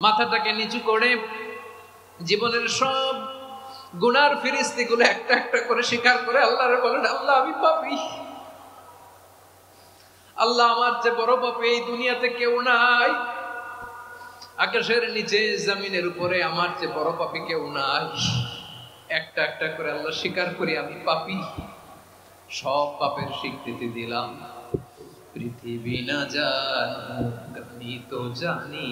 মাথাটাকে নিচু করে জীবনের সব গুনার ফিরিস্তিগুলো একটা একটা করে স্বীকার করে আল্লাহরে বলেন, আল্লাহ আমি পাপী, আল্লাহ আমার যে বড় পাপী এই দুনিয়াতে কেউ নাই, আকাশের নিচে জমিনের উপরে আমার যে বড় পাপী কেউ নাই। একটা একটা করে আল্লাহ স্বীকার করি আমি পাপী, সব পাপের স্বীকৃতি দিলাম। পৃথিবী না জানুক আমি তো জানি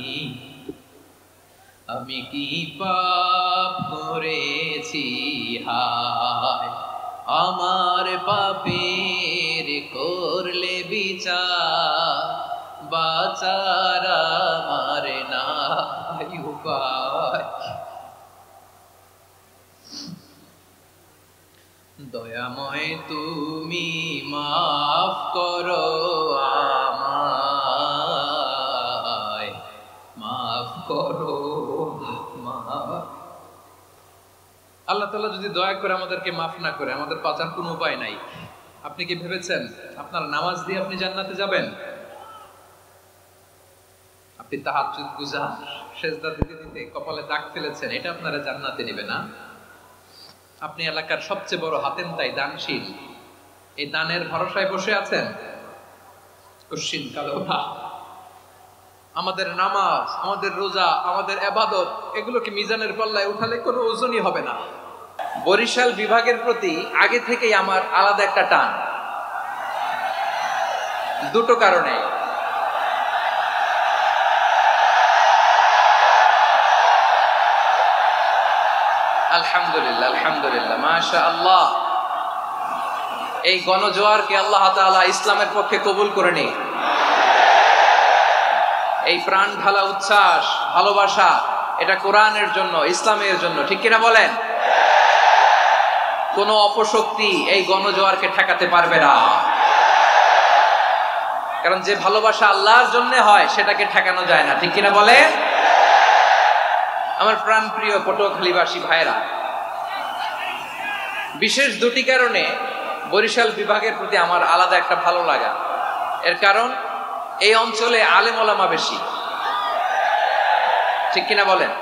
আমি কি পাপ করেছি, হায় আমার পাপের করলে বিচার, বাঁচার আমার নাই উপায়। দয়াময় তুমি মাফ করো আমায়, মাফ করো। আল্লাহ তাআলা যদি দয়া করে আমাদেরকে মাফ না করে, আমাদের বাঁচার কোনো উপায় নাই। আপনি কি ভেবেছেন আপনার নামাজ দিয়ে আপনি জান্নাতে যাবেন? আপনি তাহাজ্জুদ গুজার, সেজদা দিতে দিতে কপালে দাগ ফেলেছেন, এটা আপনারা জান্নাতে নেবে না। আপনি এলাকার সবচেয়ে বড় হাতেম তাই দানশীল, এই দানের ভরসায় বসে আছেন, কশিন কালো না। আমাদের নামাজ, আমাদের রোজা, আমাদের ইবাদত, এগুলোকে মিজানের পাল্লায় উঠালে কোনো ওজনই হবে না। বরিশাল বিভাগের প্রতি আগে থেকেই আমার আলাদা একটা টান, দুটো কারণে। আলহামদুলিল্লাহ, আলহামদুলিল্লাহ, মাশাআল্লাহ। এই গণজোয়ারকে আল্লাহ তাআলা ইসলামের পক্ষে কবুল করে নিন। এই প্রাণ ঢালা উচ্ছ্বাস, ভালোবাসা, এটা কোরআনের জন্য, ইসলামের জন্য, ঠিক কিনা বলেন? কোন অপশক্তি এই গণজোয়ারকে ঠেকাতে পারবে না, কারণ যে ভালোবাসা আল্লাহর জন্য হয় সেটাকে ঠেকানো যায় না, ঠিক কিনা বলেন? আমার প্রাণ প্রিয় পটুয়াখালীবাসী ভাইরা, বিশেষ দুটি কারণে বরিশাল বিভাগের প্রতি আমার আলাদা একটা ভালো লাগা। এর কারণ এই অঞ্চলে আলেম ওলামা বেশি, ঠিক কিনা বলেন?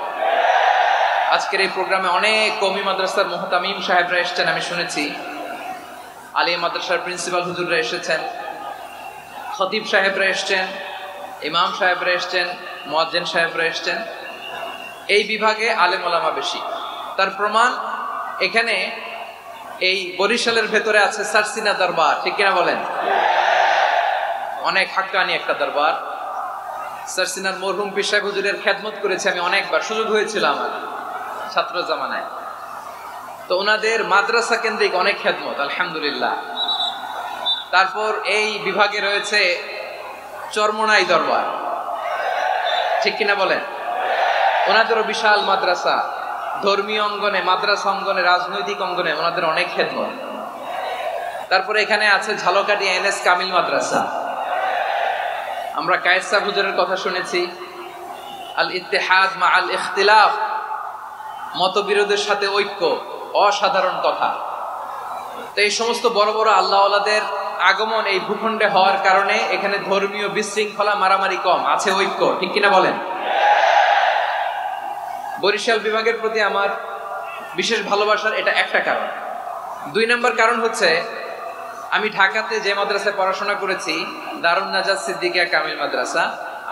আজকের এই প্রোগ্রামে অনেক কওমি মাদ্রাসার মুহতামিম সাহেবরা এসেছেন, আমি শুনেছি। আলিয়া মাদ্রাসার প্রিন্সিপাল হুজুররা এসেছেন, খতিব সাহেবরা এসেছেন, ইমাম সাহেবরা এসেছেন, মুয়াজ্জিন সাহেবরা এসেছেন। এই বিভাগে আলেম ওলামা বেশি। তার প্রমাণ এখানে এই বরিশালের ভেতরে আছে সারসিনা দরবার, ঠিক কিনা বলেন? অনেক হাক্কানি একটা দরবার। সারসিনার মরহুম পীর সাহেব হুজুরের খেদমত করেছি আমি অনেকবার, সুযোগ হয়েছিল আমার ছাত্র জামানায়। তো ওনাদের মাদ্রাসা কেন্দ্রিক অনেক খেদমত, আলহামদুলিল্লাহ। তারপর এই বিভাগে রয়েছে চরমোনাই দরবার, ঠিক কিনা বলেন? ওনাদেরও বিশাল মাদ্রাসা, ধর্মীয় অঙ্গনে, মাদ্রাসা অঙ্গনে, রাজনৈতিক অঙ্গনে ওনাদের অনেক খেদমত। তারপরে এখানে আছে ঝালকাঠি এনএস কামিল মাদ্রাসা। আমরা কায়েস সাহেব হুজুরের কথা শুনেছি, আল ইত্তেহাদ মা আল ইখতিলাফ, মতবিরোধের সাথে ঐক্য, অসাধারণ কথা। তো এই সমস্ত বড় বড় আল্লাহওয়ালাদের আগমন এই ভূখণ্ডে হওয়ার কারণে এখানে ধর্মীয় বিশৃঙ্খলা, মারামারি কম, আছে ঐক্য, ঠিক কিনা বলেন? বরিশাল বিভাগের প্রতি আমার বিশেষ ভালোবাসার এটা একটা কারণ। দুই নম্বর কারণ হচ্ছে, আমি ঢাকাতে যে মাদ্রাসায় পড়াশোনা করেছি, দারুন নাজাত সিদ্দিকিয়া কামিল মাদ্রাসা,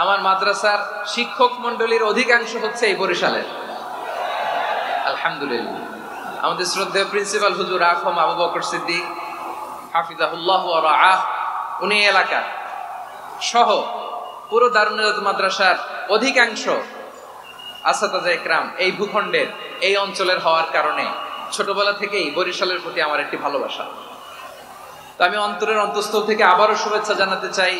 আমার মাদ্রাসার শিক্ষক মন্ডলীর অধিকাংশ হচ্ছে এই বরিশালের, আলহামদুলিল্লাহ। আমাদের শ্রদ্ধেয় প্রিন্সিপাল হুজুর আফম আবু বকর সিদ্দিক হাফিজাহুল্লাহ ওয়া রাআহ, উনি এলাকার সহ পুরো দারুন নাজাত মাদ্রাসার অধিকাংশ আসাতাজা ইকরাম এই ভূখণ্ডের, এই অঞ্চলের হওয়ার কারণে ছোটবেলা থেকেই বরিশালের প্রতি আমার একটি ভালোবাসা। তো আমি অন্তরের অন্তঃস্থল থেকে আবারও শুভেচ্ছা জানাতে চাই।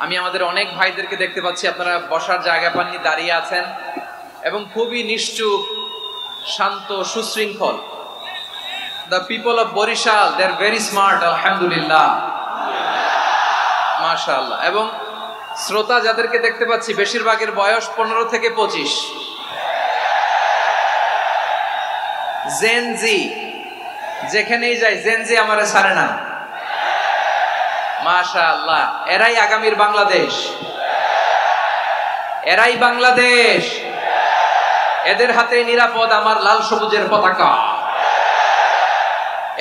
আমি আমাদের অনেক ভাইদেরকে দেখতে পাচ্ছি, আপনারা বসার জায়গা পাননি, দাঁড়িয়ে আছেন এবং খুবই নিশ্চুপ, শান্ত, সুশৃঙ্খল। The people of Barishal, they are very smart, আলহামদুলিল্লাহ, মাশাআল্লাহ। এবং শ্রোতা যাদেরকে দেখতে পাচ্ছি, বেশিরভাগের বয়স 15 থেকে 25। জেনজি, যেখানেই যাই জেনজি আমারে ছাড়ে না, মাশাআল্লাহ। এরাই আগামীর বাংলাদেশ, এরাই বাংলাদেশ। এদের হাতে নিরাপদ আমার লাল সবুজের পতাকা,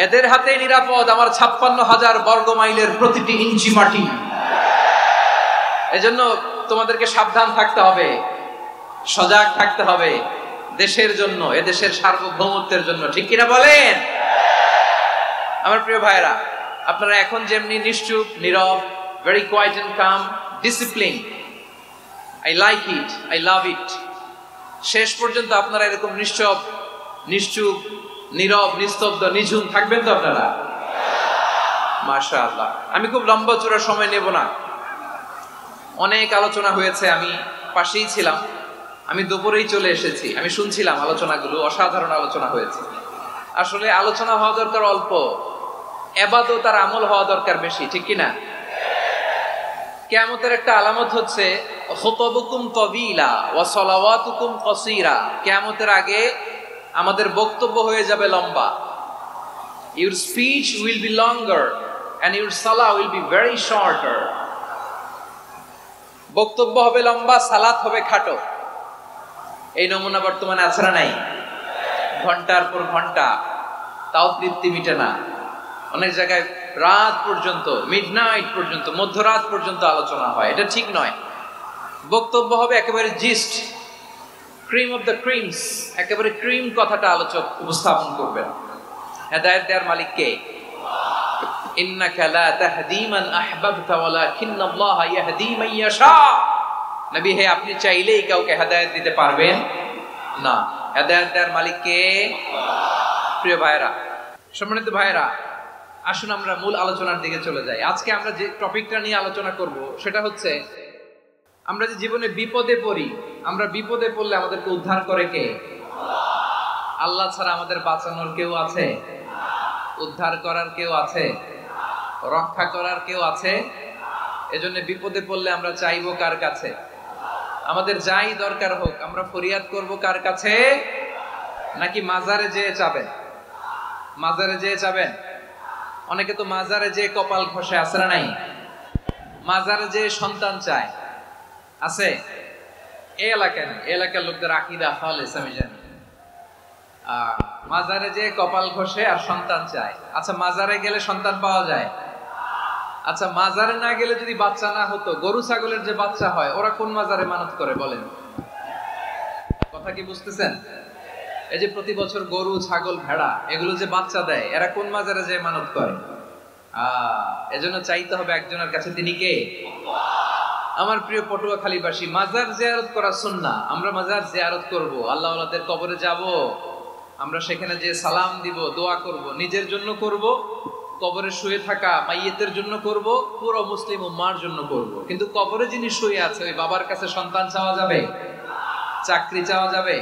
এদের হাতে নিরাপদ আমার 56,000 বর্গ মাইলের প্রতিটি ইঞ্চি মাটি। এজন্য তোমাদেরকে সাবধান থাকতে হবে, সজাগ থাকতে হবে দেশের জন্য, এদেশের সার্বভৌমত্বের জন্য। ঠিক কিনা বলেন? আমার প্রিয় ভাইরা, আপনারা এখন যেমনি নিশ্চুপ, নীরব, very quiet and calm, discipline, I like it, I love it, শেষ পর্যন্ত আপনারা এরকম নিশ্চুপ, নীরব, নিস্তব্ধ, নিঝুম থাকবেন তো আপনারা? মাশাআল্লাহ। আমি খুব লম্বা চূড়া সময় নেব না, অনেক আলোচনা হয়েছে, আমি পাশেই ছিলাম, আমি দুপুরেই চলে এসেছি, আমি শুনছিলাম আলোচনাগুলো, অসাধারণ আলোচনা হয়েছে। আসলে আলোচনা হওয়া দরকার অল্প, ইবাদত আর আমল হওয়া দরকার বেশি। ঠিক কিনা? কিয়ামতের একটা আলামত হচ্ছে খুতুবুকুম তাবিলা ওয়া সালাওয়াতুকুম কাসীরা। কিয়ামতের আগে আমাদের বক্তব্য হয়ে যাবে লম্বা। Your speech will be longer and your salah will be very shorter. বক্তব্য হবে লম্বা, সালাত হবে খাটো। এই নমুনা বর্তমানে আছে না নাই? ঘন্টার পর ঘন্টা, তাও তৃপ্তি মিটে না। অনেক জায়গায় রাত পর্যন্ত, মিডনাইট পর্যন্ত, মধ্যরাত পর্যন্ত আলোচনা হয়। এটা ঠিক নয়। বক্তব্য হবে একেবারে gist, cream of the creams, একেবারে ক্রিম কথাটা আলোচক উপস্থাপন করবেন। হেদায়েত দেওয়ার মালিক কে? ইন্নাকা লা তাহদি মান আহবাবতা ওয়ালাকিন্নাল্লাহা ইয়াহদি মান ইয়াশা। নবী হে, আপনি চাইলেই কাউকে হেদায়েত দিতে পারবেন না। হেদায়েত দেওয়ার মালিক কে? প্রিয় ভাইরা, সম্মানিত ভাইরা, আসুন আমরা মূল আলোচনার দিকে চলে যাই। আজকে আমরা যে টপিকটা নিয়ে আলোচনা করব সেটা হচ্ছে, আমরা যে জীবনে বিপদে পড়ি, আমরা বিপদে পড়লে আমাদেরকে উদ্ধার করে কে? আল্লাহ ছাড়া আমাদের বাঁচানোর কেউ আছে? উদ্ধার করার কেউ আছে? রক্ষা করার কেউ আছে? এজন্য বিপদে পড়লে আমরা চাইবো কার কাছে? আমাদের যাই দরকার হোক আমরা ফরিয়াদ করব কার কাছে? নাকি মাজারে যেয়ে চাবেন? মাজারে যেয়ে চাবেন? অনেকে তো মাজারে যেয়ে কপাল ঘষে, আছে না নাই? মাজারে যেয়ে সন্তান চায়, আছে? এই এলাকার লোকদের আকীদা খালেস আমি জানি। মাজারে যেয়ে কপাল ঘষে আর সন্তান চায়। আচ্ছা, মাজারে গেলে সন্তান পাওয়া যায়? আচ্ছা, মাজারে না গেলে যদি বাচ্চা না হতো, গরু ছাগলের যে বাচ্চা হয় ওরা কোন মাজারে মানত করে বলেন? কথা কি বুঝতেছেন? এই যে প্রতি বছর গরু, ছাগল, ভেড়া এগুলো যে বাচ্চা দেয়, এরা কোন মাজারে যে মানত করে? এজন্য চাইতে হবে একজনের কাছে, তিনি কে? আমার প্রিয় পটুয়াখালীবাসী, মাজার জিয়ারত করা সুন্নাহ। আমরা মাজার জিয়ারত করব, আল্লাহ ওয়ালাদের কবরে যাব, আমরা সেখানে যে সালাম দিব, দোয়া করব, নিজের জন্য করব, কবরে শুয়ে থাকা মাইয়েতের জন্য করব, পুরো মুসলিম উম্মার জন্য করব। কিন্তু কবরে যিনি শুয়ে আছে ওই বাবার কাছে সন্তান চাওয়া যাবে? চাকরি চাওয়া যাবে?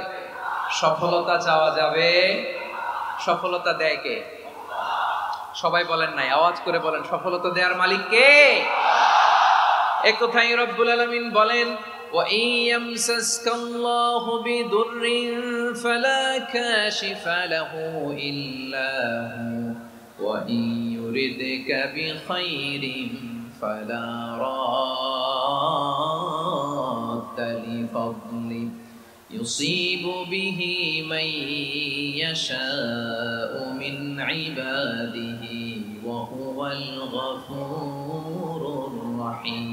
সফলতা চাওয়া যাবে? সফলতা দেয় কে? সবাই বলেন নাই, আওয়াজ করে বলেন, সফলতা দেওয়ার মালিক কে? এক কথাই রব্বুল আলামিন বলেন, ওয়া ইয়ামসাসকাল্লাহু বিদুররিন ফালা কাশিফা লাহু ইল্লা হু ওয়া ইউরিদকা বিখাইরিন ফালা রাদ্দা লিফাদলি ইউসিবু বিহি মান ইয়াশাউ মিন ইবাদিহি ওয়া হুয়াল গফুরুর রহিম।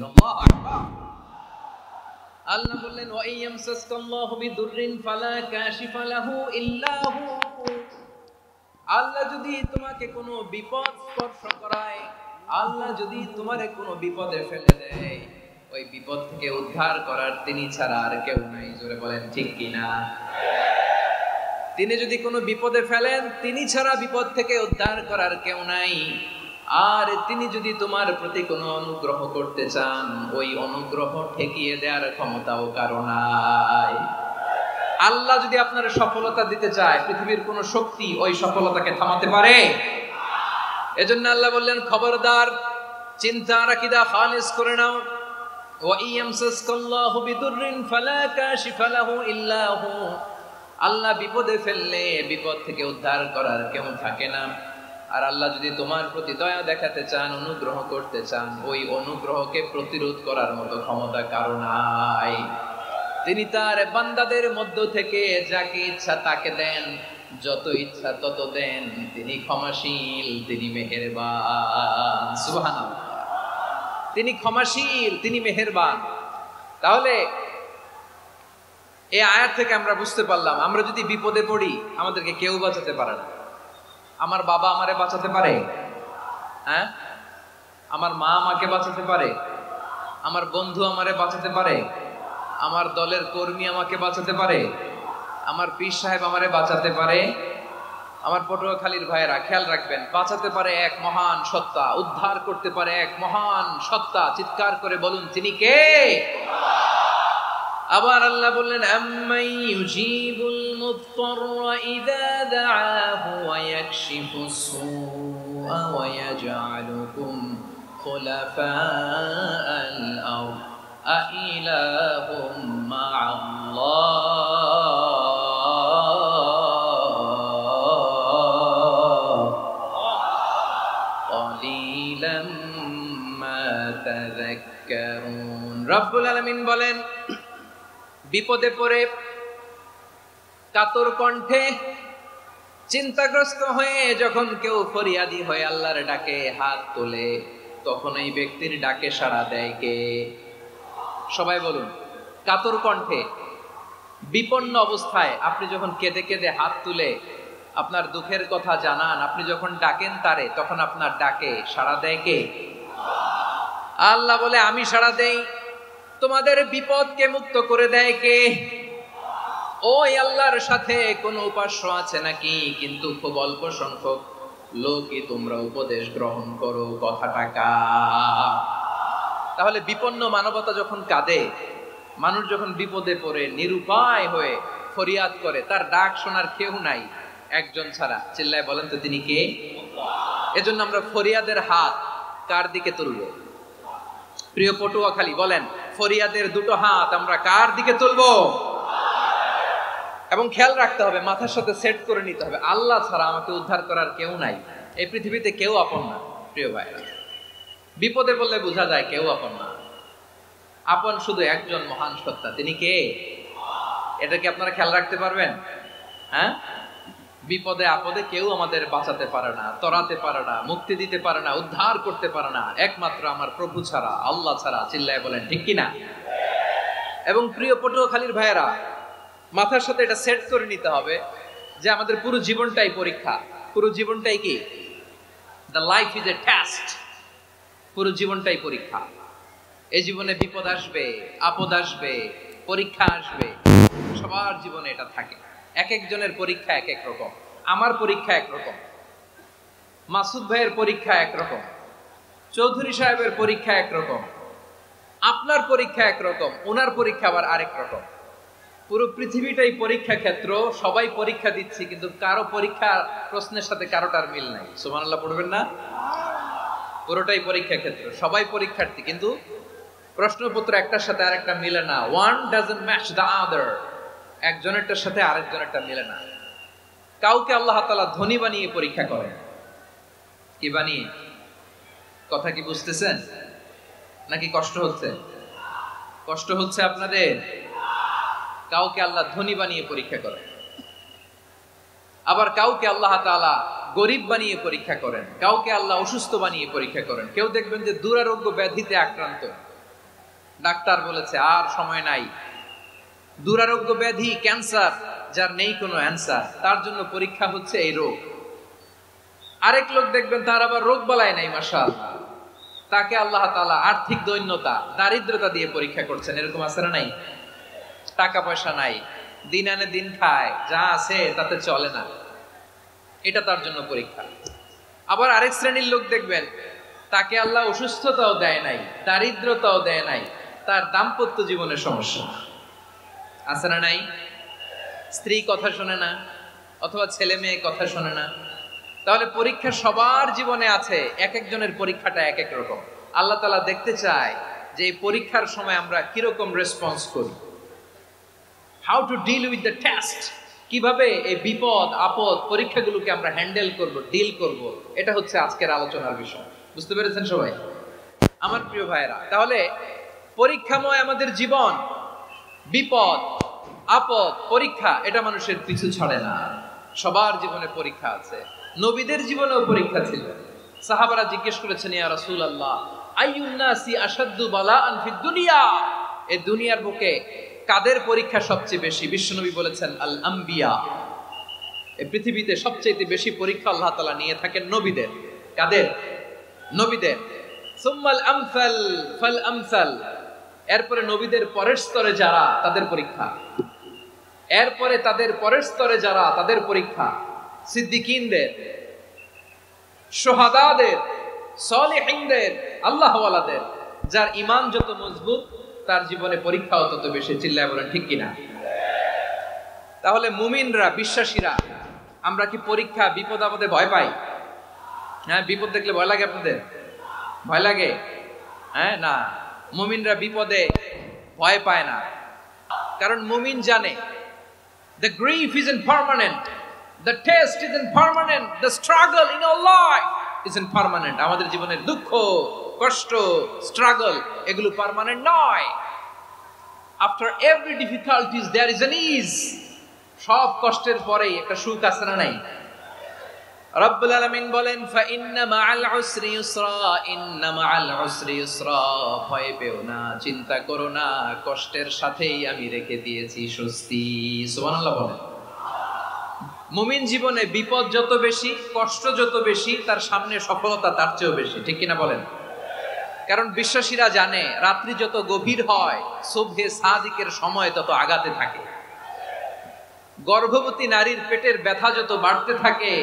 আল্লাহু আকবার। আল্লাহ বললেন, ওয়া ইয়ামসাসকাল্লাহু বিদুররিন ফালা কাশিফা লাহু ইল্লা হু। আল্লাহ যদি তোমাকে কোনো বিপদ স্পর্শ করায়, আল্লাহ যদি তোমারে কোনো বিপদে ফেলে দেয়, ওই বিপদ থেকে উদ্ধার করার তিনি ছাড়া আর কেউ নাই। জোরে বলেন ঠিক কিনা? তিনি যদি কোনো বিপদে ফেলেন, তিনি ছাড়া বিপদ থেকে উদ্ধার করার কেউ নাই। আর তিনি যদি তোমার প্রতি কোনো অনুগ্রহ করতে চান, ওই অনুগ্রহ ঠেকিয়ে দেওয়ার ক্ষমতাও কারো নাই। আল্লাহ যদি আপনার সফলতা দিতে চায়, পৃথিবীর কোন শক্তি ওই সফলতাকে থামাতে পারে? এজন্য আল্লাহ বললেন, খবরদার, চিন্তা রাখিদা খালিস করে নাও। ওয়া ইয়ামসাসকাল্লাহু বিদুররিন ফালা কাশিফা লাহু ইল্লা হু। আল্লাহ বিপদে ফেললে বিপদ থেকে উদ্ধার করার কেউ থাকে না। আর আল্লাহ যদি তোমার প্রতি দয়া দেখাতে চান, অনুগ্রহ করতে চান, ওই অনুগ্রহকে প্রতিরোধ করার মতো ক্ষমতা কারো নাই। তিনি তার বান্দাদের মধ্য থেকে যাকে ইচ্ছা তাকে দেন, যত ইচ্ছা তত দেন। তিনি ক্ষমাশীল, তিনি মেহেরবান। সুবহানাল্লাহ। তিনি ক্ষমাশীল, তিনি মেহেরবান। তাহলে এই আয়াত থেকে আমরা বুঝতে পারলাম, আমরা যদি বিপদে পড়ি আমাদেরকে কেউ বাঁচাতে পারে না। আমার বাবা আমারে বাঁচাতে পারে? হ্যাঁ? আমার মা আমাকে বাঁচাতে পারে? আমার বন্ধু আমারে বাঁচাতে পারে? আমার দলের কর্মী আমাকে বাঁচাতে পারে? আমার পীর সাহেব আমারে বাঁচাতে পারে? আমার পটুয়াখালীর ভাইয়েরা খেয়াল রাখবেন, বাঁচাতে পারে এক মহান সত্তা, উদ্ধার করতে পারে এক মহান সত্তা। চিৎকার করে বলুন, তিনি কে? আবার আল্লাহ বললেন, আম্মাই ইউজিবুল মুত্তাররা ইযা দাআহু ওয়া ইয়াকশিফুস সুআ ওয়া ইয়াজআলুকুম খুলাফাআল আরদ আইলাহুম মা'আল্লাহ ক্বালিলাম মা তাযাক্কারুন। রব্বুল আলামিন বলেন, বিপদে পড়ে কাতর কণ্ঠে চিন্তাগ্রস্ত হয়ে যখন কেউ ফরিয়াদি হয়ে আল্লাহর ডাকে হাত তোলে, তখন এই ব্যক্তির ডাকে সাড়া দেয় কে? সবাই বলুন। কাতর কণ্ঠে বিপন্ন অবস্থায় আপনি যখন কেঁদে কেঁদে হাত তুলে আপনার দুঃখের কথা জানান, আপনি যখন ডাকেন তারে, তখন আপনার ডাকে সাড়া দেয় কে? আল্লাহ বলে, আমি সাড়া দেই। তোমাদের বিপদকে মুক্ত করে দেয় কে? ওই আল্লাহর সাথে কোন উপাস্য আছে নাকি? কিন্তু খুব অল্প সংখ্যক লোকই তোমরা উপদেশ গ্রহণ করো। কথাটা কার? তাহলে বিপন্ন মানবতা যখন কাঁদে, মানুষ যখন বিপদে পড়ে নিরুপায় হয়ে ফরিয়াদ করে, তার ডাক শোনার কেউ নাই একজন ছাড়া। চিল্লায় বলেন তো, তিনি কে? এজন্য আমরা ফরিয়াদের হাত কার দিকে তুলব? প্রিয় পটুয়াখালী বলেন, ফরিয়াদের দুটো হাত আমরা কার দিকে তুলবো? এবং খেয়াল রাখতে হবে, মাথার সাথে সেট করে নিতে হবে, আল্লাহ ছাড়া আমাকে উদ্ধার করার কেউ নাই। এই পৃথিবীতে কেউ আপন না। প্রিয় ভাইরা, বিপদে বললে বোঝা যায় কেউ আপন না। আপন শুধু একজন মহান সত্তা, তিনি কে? এটা কি আপনারা খেয়াল রাখতে পারবেন? হ্যাঁ, বিপদে আপদে কেউ আমাদের বাঁচাতে পারে না, তরাতে পারে না, মুক্তি দিতে পারে না, উদ্ধার করতে পারে না, একমাত্র আমার প্রভু ছাড়া, আল্লাহ ছাড়া। চিল্লায় বলেন ঠিক কিনা? এবং প্রিয় পটুয়াখালীর ভাইয়েরা, মাথার সাথে এটা সেট করে নিতে হবে যে আমাদের পুরো জীবনটাই পরীক্ষা। পুরো জীবনটাই কি? The life is a test. পুরো জীবনটাই পরীক্ষা। এই জীবনে বিপদ আসবে, আপদ আসবে, পরীক্ষা আসবে, সবার জীবনে এটা থাকে। এক একজনের পরীক্ষা এক এক রকম। আমার পরীক্ষা একরকম, মাসুদ ভাইয়ের পরীক্ষা একরকম, চৌধুরী সাহেবের পরীক্ষা একরকম, আপনার পরীক্ষা একরকম, ওনার পরীক্ষা আবার আরেক রকম। পুরো পৃথিবীটাই পরীক্ষা ক্ষেত্র, সবাই পরীক্ষা দিচ্ছি, কিন্তু কারো পরীক্ষা প্রশ্নের সাথে কারোটার মিল নাই। সুবহানাল্লাহ পড়বেন না? পুরোটাই পরীক্ষা ক্ষেত্র, সবাই পরীক্ষার্থী, কিন্তু প্রশ্নপত্র একটার সাথে আরেকটা মিলে না। One doesn't match the other. একজনেরটার সাথে আরেকজনেরটা মিলে না। কাউকে আল্লাহ তাআলা ধনী বানিয়ে পরীক্ষা করেন। কি বানিয়ে? কথা কি বুঝতেছেন নাকি কষ্ট হচ্ছে? কষ্ট হচ্ছে আপনাদের? কাউকে আল্লাহ ধনী বানিয়ে পরীক্ষা করেন, আবার কাউকে আল্লাহ তাআলা গরিব বানিয়ে পরীক্ষা করেন, কাউকে আল্লাহ অসুস্থ বানিয়ে পরীক্ষা করেন। কেউ দেখবেন যে দুরারোগ্য ব্যাধিতে আক্রান্ত, ডাক্তার বলেছে আর সময় নাই, দুরারোগ্য ব্যাধি, ক্যান্সার, যার নেই কোনো অ্যান্সার, তার জন্য পরীক্ষা হচ্ছে এই রোগ। আরেক লোক দেখবেন তার আবার রোগ বালাই নাই, মাশাআল্লাহ, তাকে আল্লাহ তাআলা আর্থিক দৈন্যতা, দারিদ্রতা দিয়ে পরীক্ষা করছেন। এরকম আছে না নাই? টাকা পয়সা নাই, দিন আনে দিন খায়, যা আছে তাতে চলে না, এটা তার জন্য পরীক্ষা। আবার আরেক শ্রেণীর লোক দেখবেন তাকে আল্লাহ অসুস্থতাও দেয় নাই, দারিদ্রতাও দেয় নাই, তার দাম্পত্য জীবনের সমস্যা আছে না নাই? স্ত্রী কথা শোনে না, অথবা ছেলে মেয়ে কথা শোনে না। তাহলে পরীক্ষা সবার জীবনে আছে, এক একজনের পরীক্ষাটা এক এক রকম। আল্লাহ তাআলা দেখতে চায় যে এই পরীক্ষার সময় আমরা কিরকম রেসপন্স করি। How to deal with the test, কিভাবে এই বিপদ আপদ পরীক্ষাগুলোকে আমরা হ্যান্ডেল করব, ডিল করব, এটা হচ্ছে আজকের আলোচনার বিষয়। বুঝতে পেরেছেন সবাই আমার প্রিয় ভাইয়েরা? তাহলে পরীক্ষাময় আমাদের জীবন, বিপদ, আপদ, পরীক্ষা এটা মানুষের পিছু ছাড়ে না। সবার জীবনে পরীক্ষা আছে, নবীদের জীবনেও পরীক্ষা ছিল। সাহাবারা জিজ্ঞেস করেছেন, ইয়া রাসূলুল্লাহ, আইয়ুন নাসি আশাদ্দু বালাআন ফিদ দুনিয়া, এই দুনিয়ার বুকে কাদের পরীক্ষা সবচেয়ে বেশি? বিশ্বনবী বলেছেন, আল আম্বিয়া। এই পৃথিবীতে সবচেয়ে বেশি পরীক্ষা আল্লাহ তাআলা নিয়ে থাকেন নবীদের। কাদের? নবীদের। সুম্মাল আমসাল ফাল আমসাল, এরপরে নবীদের পরের স্তরে যারা তাদের পরীক্ষা, এরপরে তাদের পরের স্তরে যারা তাদের পরীক্ষা, সিদ্দিকিনদের, শুহাদাদের, সালেহিনদের, আল্লাহওয়ালাদের। যার ঈমান যত মজবুত তার জীবনে পরীক্ষাও তত বেশি। চিল্লায় বলেন ঠিক কিনা? তাহলে মুমিনরা, বিশ্বাসীরা, আমরা কি পরীক্ষা, বিপদ আপদে ভয় পাই? হ্যাঁ, বিপদ দেখলে ভয় লাগে? আপনাদের ভয় লাগে? হ্যাঁ, না, মুমিনরা বিপদে ভয় পায় না। কারণ মুমিন জানে the grief isn't permanent, the test isn't permanent, the struggle in our life isn't permanent. আমাদের জীবনের দুঃখ, কষ্ট, স্ট্রাগল এগুলো পার্মানেন্ট নয়। after every difficulties there is an ease. সব কষ্টের পরেই একটা সুখ আছে না নাই? রব্বুল আলামিন বলেন, ফা ইন্না মাআল উসরি ইউসরা, ইন্না মাআল উসরি ইউসরা, ভয় পেও না, চিন্তা করো না, কষ্টের সাথেই আমি রেখে দিয়েছি স্বস্তি। সুবহানাল্লাহ বলেন। মুমিন জীবনে বিপদ যত বেশি, কষ্ট যত বেশি, তার সামনে সফলতা তার চেয়েও বেশি। ঠিক কিনা বলেন? কারণ বিশ্বাসীরা জানে রাত্রি যত গভীর হয়, সুবহে সাদিকের সময় তত আগাতে থাকে। গর্ভবতী নারীর পেটের ব্যথা যত বাড়তে থাকে,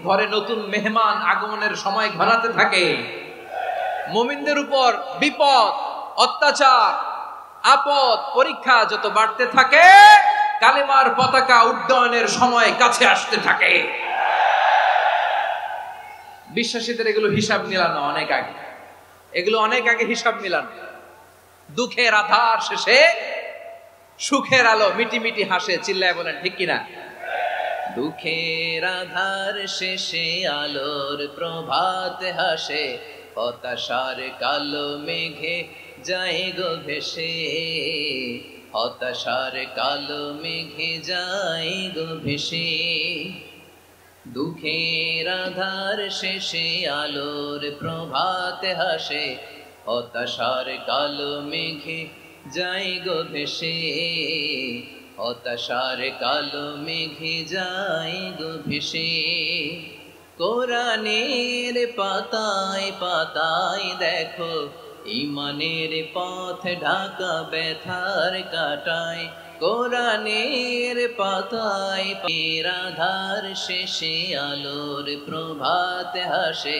ঘরে নতুন মেহমান আগমনের সময় ঘনাতে থাকে। মুমিনদের উপর বিপদ, অত্যাচার, আপদ, পরীক্ষা যত বাড়তে থাকে, কালেমার পতাকা উড্ডয়নের সময় কাছে আসতে থাকে। বিশ্বাসীদের এগুলো হিসাব মিলানো অনেক আগে, এগুলো অনেক আগে হিসাব মিলানো। দুঃখের আধার শেষে সুখের আলো মিটি মিটি হাসে। চিল্লায় বলেন ঠিক কিনা? দুঃখের আধার শেষে আলোর প্রভাত হাসে, হতাশার কালো মেঘে যায় গো ভেসে, হতাশার কালো মেঘে যায় গো ভেসে। দুঃখের আধার শেষে আলোর প্রভাত হাসে, হতাশার কালো মেঘে যাই গো ভেসে, হতাশার কালো মেঘে যাই গো ভেসে। কোরআনের পাতায় পাতায় দেখো, ঈমানের পথ ঢাকা ব্যথার কাটায়। কোরআনের পাতায় আধার শেষে আলোর প্রভাত হাসে,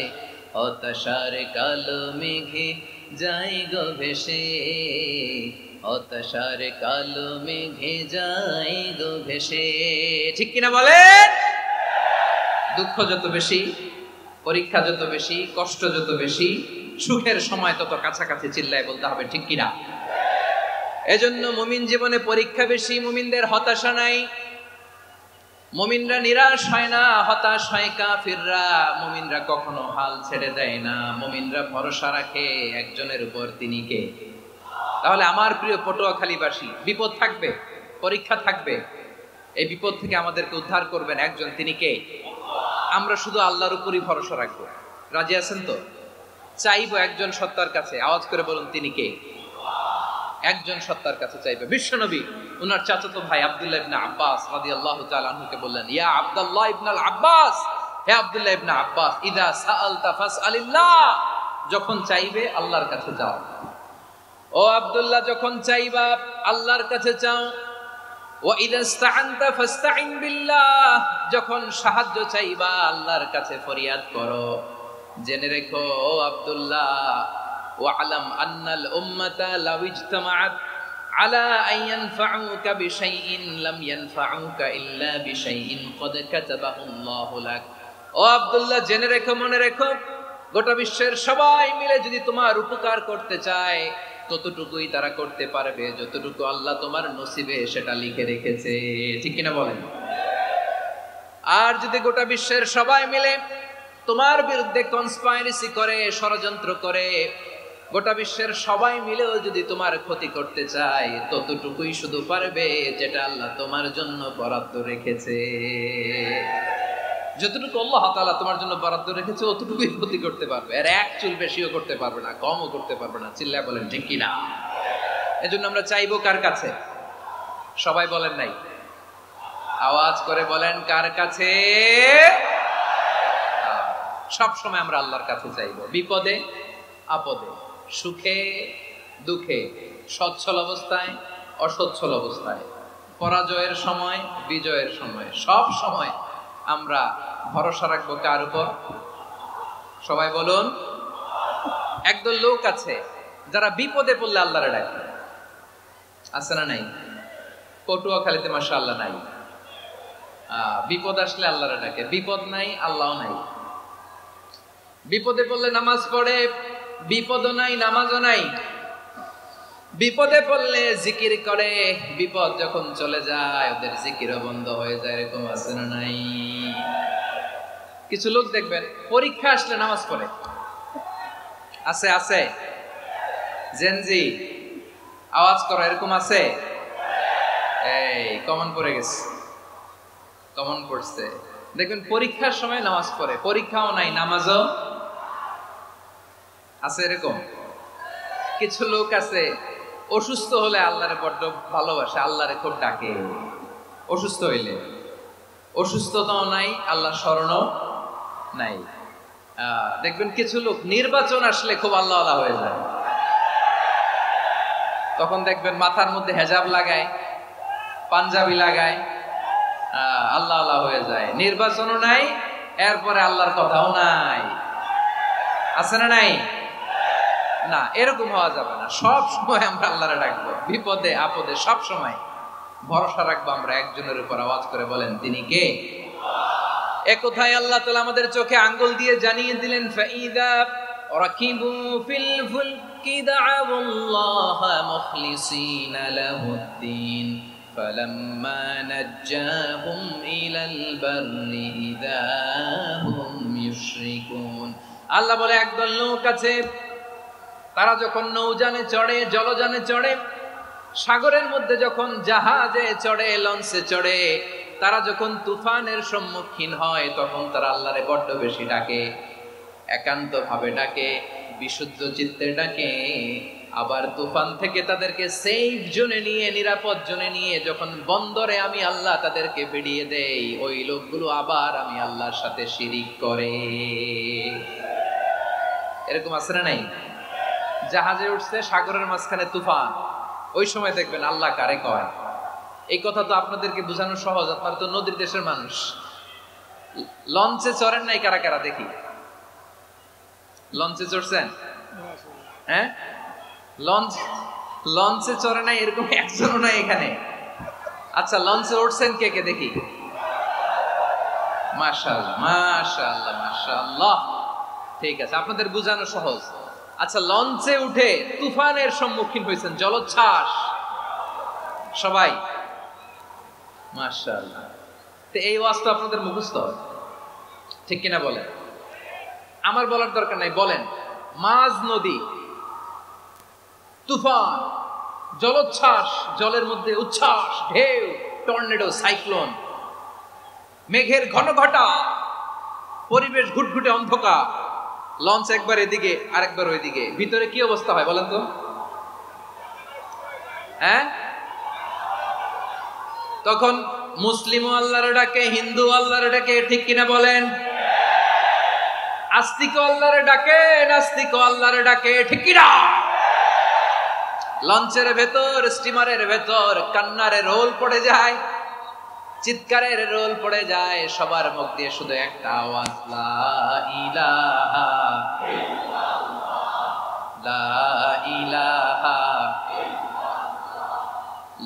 হতাশার কালো মেঘে যাই গো ভেসে, হতাশার কালো মেঘে যাই গো ভেসে। ঠিক কিনা বলেন? দুঃখ যত বেশি, পরীক্ষা যত বেশি, কষ্ট যত বেশি, সুখের সময় তত কাছাকাছি। চিল্লায় বলতে হবে ঠিক কিনা? এজন্য মুমিন জীবনে পরীক্ষা বেশি, মুমিনদের হতাশা নাই। মুমিনরা নিরাশ হয় না, হতাশ হয় কাফিররা। মুমিনরা কখনো হাল ছেড়ে দেয় না, মুমিনরা ভরসা রাখে একজনের উপর, তিনি কে? তাহলে আমার প্রিয় পটুয়াখালীবাসী, বিপদ থাকবে, পরীক্ষা থাকবে, এই বিপদ থেকে আমাদেরকে উদ্ধার করবেন একজন, তিনি কে? আমরা শুধু আল্লাহর উপরই ভরসা রাখবো। রাজি আছেন তো? চাইবো একজন সত্তার কাছে, আওয়াজ করে বলুন তিনি কে? একজন সত্তার কাছে চাইবে। বিশ্বনবী ওনার চাচাতো ভাই আব্দুল্লাহ ইবনে আব্বাস রাদিয়াল্লাহু তাআলা আনহুকে বললেন, ইয়া আব্দুল্লাহ ইবনুল আব্বাস, হে আব্দুল্লাহ ইবনে আব্বাস, ইযা সাআলতা ফাসআলিল্লাহ, যখন চাইবে আল্লাহর কাছে যাও। ও আব্দুল্লাহ, যখন চাইবা আল্লাহর কাছে চাও। ওয়া ইযা ইসতাআনতা ফাসতাইন বিল্লাহ, যখন সাহায্য চাইবা আল্লাহর কাছে ফরিয়াদ করো। জেনে রেখো ও আব্দুল্লাহ, ওয়া'লাম আন্নাল উম্মাতা লাউ ইজতামাআত আলা আন ইয়ানফাউকা বিশাইইন লাম ইয়ানফাউকা ইল্লা বিশাইইন ক্বাদ কাতাবাহু আল্লাহু লাক। ও আব্দুল্লাহ, জেনে রেখো, মনে রেখো, গোটা বিশ্বের সবাই মিলে যদি তোমার উপকার করতে চায়, ততটুকুই তারা করতে পারবে যতটুকু আল্লাহ তোমার নসিবে সেটা লিখে রেখেছে। ঠিক কিনা বলেন? আর যদি গোটা বিশ্বের সবাই মিলে তোমার বিরুদ্ধে কনস্পাইরেসি করে, ষড়যন্ত্র করে, গোটা বিশ্বের সবাই মিলেও যদি তোমার ক্ষতি করতে চায় ততটুকুই শুধু পারবে যেটা আল্লাহ তোমার জন্য বরাদ্দ রেখেছে। যতটুকু আল্লাহ তাআলা তোমার জন্য বরাদ্দ রেখেছে অতটুকুই ক্ষতি করতে পারবে, আর এক চুল বেশিও করতে পারবে না, কমও করতে পারবে না। চিল্লায় বলেন ঠিক কিনা? এজন্য আমরা চাইবো কার কাছে? সবাই বলেন নাই, আওয়াজ করে বলেন কার কাছে? সব সময় আমরা আল্লাহর কাছে চাইবো, বিপদে আপদে, সুখে দুঃখে, সচ্ছল অবস্থায় অসচ্ছল অবস্থায়, পরাজয়ের সময় বিজয়ের সময়, সব সময় আমরা ভরসা রাখবো কার উপর? সবাই বলুন। একদল লোক আছে যারা বিপদে পড়লে আল্লাহরে ডাকে, আছে না নাই? পটুয়াখালীতে মাশাআল্লাহ নাই, বিপদ আসলে আল্লাহরে ডাকে, বিপদ নাই আল্লাহও নাই। বিপদে পড়লে নামাজ পড়ে, বিপদও নাই নামাজও নাই। বিপদে পড়লে জিকির করে, বিপদ যখন চলে যায় ওদের জিকিরও বন্ধ হয়ে যায়। এরকম আছে না নাই? কিছু লোক দেখবেন পরীক্ষা আসলে নামাজ পড়ে, আছে আছে। জেনজি আওয়াজ করো, এরকম আছে? এই কমন পড়ে গেছে, কমন পড়ছে। দেখবেন পরীক্ষার সময় নামাজ পড়ে, পরীক্ষাও নাই নামাজও আছে। এরকম কিছু লোক আছে অসুস্থ হলে আল্লাহরে বড্ড ভালোবাসে, আল্লাহরে খুব ডাকে। অসুস্থ হইলে অসুস্থতাও নাই, আল্লাহ স্মরণও নাই। দেখবেন কিছু লোক নির্বাচন আসলে খুব আল্লাহ আল্লাহ হয়ে যায়, তখন দেখবেন মাথার মধ্যে হেজাব লাগায়, পাঞ্জাবি লাগায়, আল্লাহ আল্লাহ হয়ে যায়। নির্বাচনও নাই, এরপরে আল্লাহর কথাও নাই। আছে না নাই? না, এরকম হওয়া যাবে না। সব সময় আমরা আল্লাহরে ডাকবো, বিপদে আপদে সব সময় ভরসা রাখবো আমরা একজনের উপর। আওয়াজ করে বলেন তিনি কে? এ কথায় আল্লাহ তাআলা আমাদের চোখে আঙ্গুল দিয়ে জানিয়ে দিলেন, ফাইদা রাকিবু ফিল ফুলকি দা'আউল্লাহা মুখলিসিনা লাহুদ্দিন ফালাম্মা নাজ্জাহুম ইলাল বাররি ইযা হুম ইউশরিকুন। আল্লাহ বলে একদল লোক আছে, তারা যখন নৌযানে চড়ে, জলযানে চড়ে, সাগরের মধ্যে যখন জাহাজে চড়ে, লঞ্চে চড়ে, তারা যখন তুফানের সম্মুখীন হয় তখন তারা আল্লাহরে বড্ড বেশি ডাকে, একান্ত ভাবে ডাকে, বিশুদ্ধ চিত্তে ডাকে। আবার তুফান থেকে তাদেরকে সেফ জোনে নিয়ে, নিরাপদ জোনে নিয়ে যখন বন্দরে আমি আল্লাহ তাদেরকে বেরিয়ে দেই, ওই লোকগুলো আবার আমি আল্লাহর সাথে শিরিক করে। এরকম আছে না নাই? জাহাজে উঠছে, সাগরের মাঝখানে তুফান, ওই সময় দেখবেন আল্লাহ কারে কয়। এই কথা তো আপনাদেরকে বোঝানো সহজ, আপনারা তো নদীর দেশের মানুষ। লঞ্চে চড়েন নাই কারা কারা? দেখি, লঞ্চে চড়ছেন? হ্যাঁ, লঞ্চে চড়ে নাই এরকম একজনও নাই এখানে। আচ্ছা, লঞ্চে উঠছেন কে কে? দেখি। মাশাআল্লাহ মাশাআল্লাহ মাশাআল্লাহ, ঠিক আছে, আপনাদের বোঝানো সহজ। আচ্ছা, লঞ্চে উঠে তুফানের সম্মুখীন হয়েছেন, জলোচ্ছ্বাস, সবাই? মাশাআল্লাহ। তো এই ওয়াজ তো আপনাদের মুখস্থ, ঠিক কিনা বলেন? আমার বলার দরকার নাই, বলেন। মাঝ নদী, তুফান, জলোচ্ছ্বাস, জলের মধ্যে উচ্ছ্বাস, ঢেউ, টর্নেডো, সাইক্লোন, মেঘের ঘনঘটা, পরিবেশ ঘুটঘুটে অন্ধকার, লঞ্চ একবার এদিকে আরেকবার ওইদিকে, ভিতরে কি অবস্থা হয় বলেন তো? হ্যাঁ, তখন মুসলিমও আল্লাহর ডাকে, হিন্দু আল্লাহর ডাকে, ঠিক কিনা বলেন? আস্তিক আল্লাহর ডাকে, নাস্তিক আল্লাহর ডাকে, ঠিক কিনা? লঞ্চের ভেতর, স্টিমারের ভেতর কান্নারে রোল পড়ে যায়, চিৎকারের রোল পড়ে যায়, সবার মুখ দিয়ে শুধু একটা আওয়াজ, লা ইলাহা ইল্লাল্লাহ, লা ইলাহা ইল্লাল্লাহ,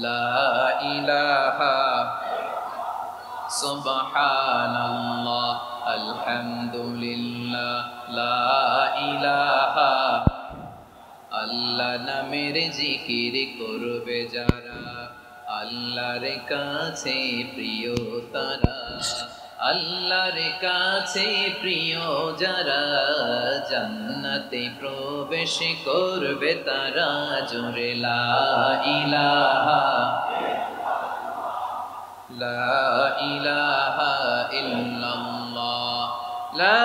লা ইলাহা সুবহানাল্লাহ, আলহামদুলিল্লাহ, লা ইলাহা। আল্লাহ নামের জিকির করবে যারা, আল্লাহর কাছে প্রিয় তারা, আল্লাহর কাছে প্রিয় যারা জান্নাতে প্রবেশ করবে তারা জোরে লা ইলাহা লা ইলাহা ইল্লাল্লাহ লা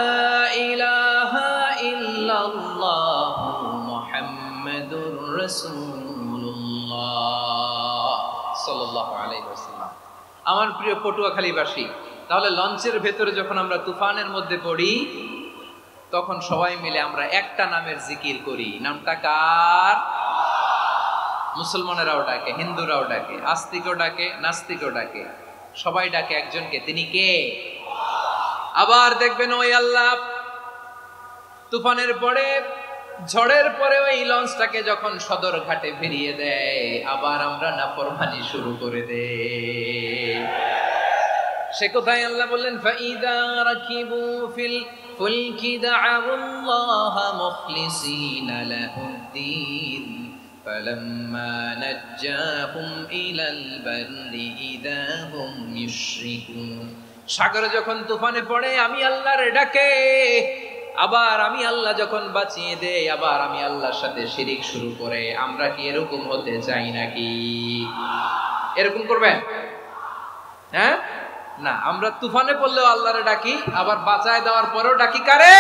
ইলাহা ইল্লাল্লাহ মুহাম্মাদুর রাসূলুল্লাহ সাল্লাল্লাহু আলাইহি ওয়াসাল্লাম। আমার প্রিয় পটুয়াখালীবাসী, তাহলে লঞ্চের ভেতরে যখন আমরা তুফানের মধ্যে পড়ি তখন সবাই মিলে আমরা একটা নামের জিকির করি। নামটা কার? মুসলমানেরাও ডাকে, হিন্দুরাও ডাকে, আস্তিকও ডাকে, নাস্তিকও ডাকে, সবাই ডাকে একজনকে। তিনি কে? আবার দেখবেন ওই আল্লাহ তুফানের পরে, ঝড়ের পরে ওই লঞ্চটাকে যখন সদর ঘাটে ফিরিয়ে দেয়, আবার আমরা নাফরমানি শুরু করে দেই। সে কোথায়? আল্লাহ বললেন ফাইদা রাকিবু ফিল ফুলকি দা'আল্লাহা মুখলিসিনা লাহুদ্দিন ফালাম্মা নাজ্জাহুম ইলাল বাররি ইযা হুম ইউশরিকুন। সাগরে যখন তুফানে পড়ে আমি আল্লাহর ডাকে, আবার আমি আল্লাহ যখন বাঁচিয়ে দেই, আবার আমি আল্লাহর সাথে শিরিক শুরু করে। আমরা কি এরকম হতে চাই নাকি? এরকম করবেন? হ্যাঁ না, আমরা তুফানে পড়লেও আল্লাহরে ডাকি, আবার বাঁচায় দেওয়ার পরেও ডাকি কারে?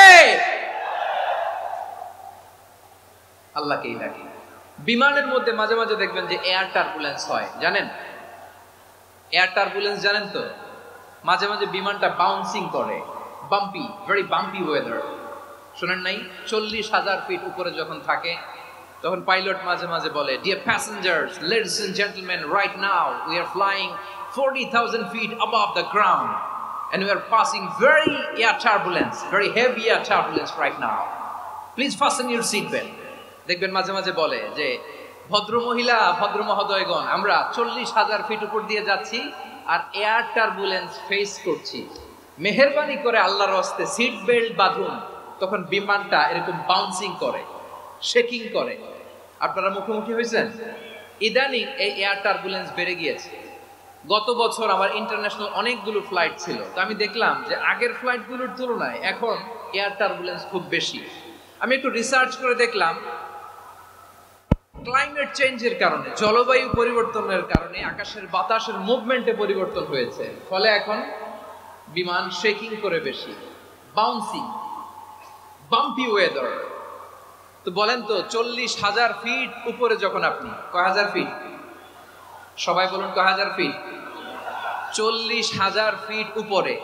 আল্লাহকেই ডাকি। বিমানের মধ্যে মাঝে মাঝে দেখবেন যে এয়ার টার্বুলেন্স হয়, জানেন? এয়ার টার্বুলেন্স জানেন তো? মাঝে মাঝে বিমানটা বাউন্সিং করে, বাম্পি, ভেরি বাম্পি ওয়েদার। শোনেন নাই? 40,000 ফিট উপরে যখন থাকে তখন পাইলট মাঝে মাঝে বলে, dear passengers, ladies and gentleman, right now we are flying 40,000 feet above the ground and we are passing very air turbulence, very heavy air turbulence right now. Please fasten your seat belt. দেখবেন মাঝে মাঝে বলে যে ভদ্র মহিলা, ভদ্র মহোদয়গণ, আমরা 40,000 ফিট উপর দিয়ে যাচ্ছি আর এয়ার টার্বুলেন্স ফেস করছি, মেহেরবানি করে আল্লাহর রাস্তে সিট বেল্ট বাঁধুন। তখন বিমানটা এরকম বাউন্সিং করে, শেকিং করে। আপনারা মুখোমুখি হয়েছেন? ইদানিং এই এয়ার টার্বুলেন্স বেড়ে গিয়েছে। গত বছর আমার ইন্টারন্যাশনাল অনেকগুলো ফ্লাইট ছিল, তো আমি দেখলাম যে আগের ফ্লাইটগুলোর তুলনায় এখন এয়ার টার্বুলেন্স খুব বেশি। আমি একটু রিসার্চ করে দেখলাম ক্লাইমেট চেঞ্জের কারণে, জলবায়ু পরিবর্তনের কারণে আকাশের বাতাসের মুভমেন্টে পরিবর্তন হয়েছে, ফলে এখন বিমান শেকিং করে বেশি, বাউন্সিং, বাম্পি ওয়েদার। তো বলেন তো 40,000 ফিট উপরে যখন আপনি, কয় হাজার ফিট? সবাই বলুন কয় হাজার ফিট? 40,000 ফিট উপরে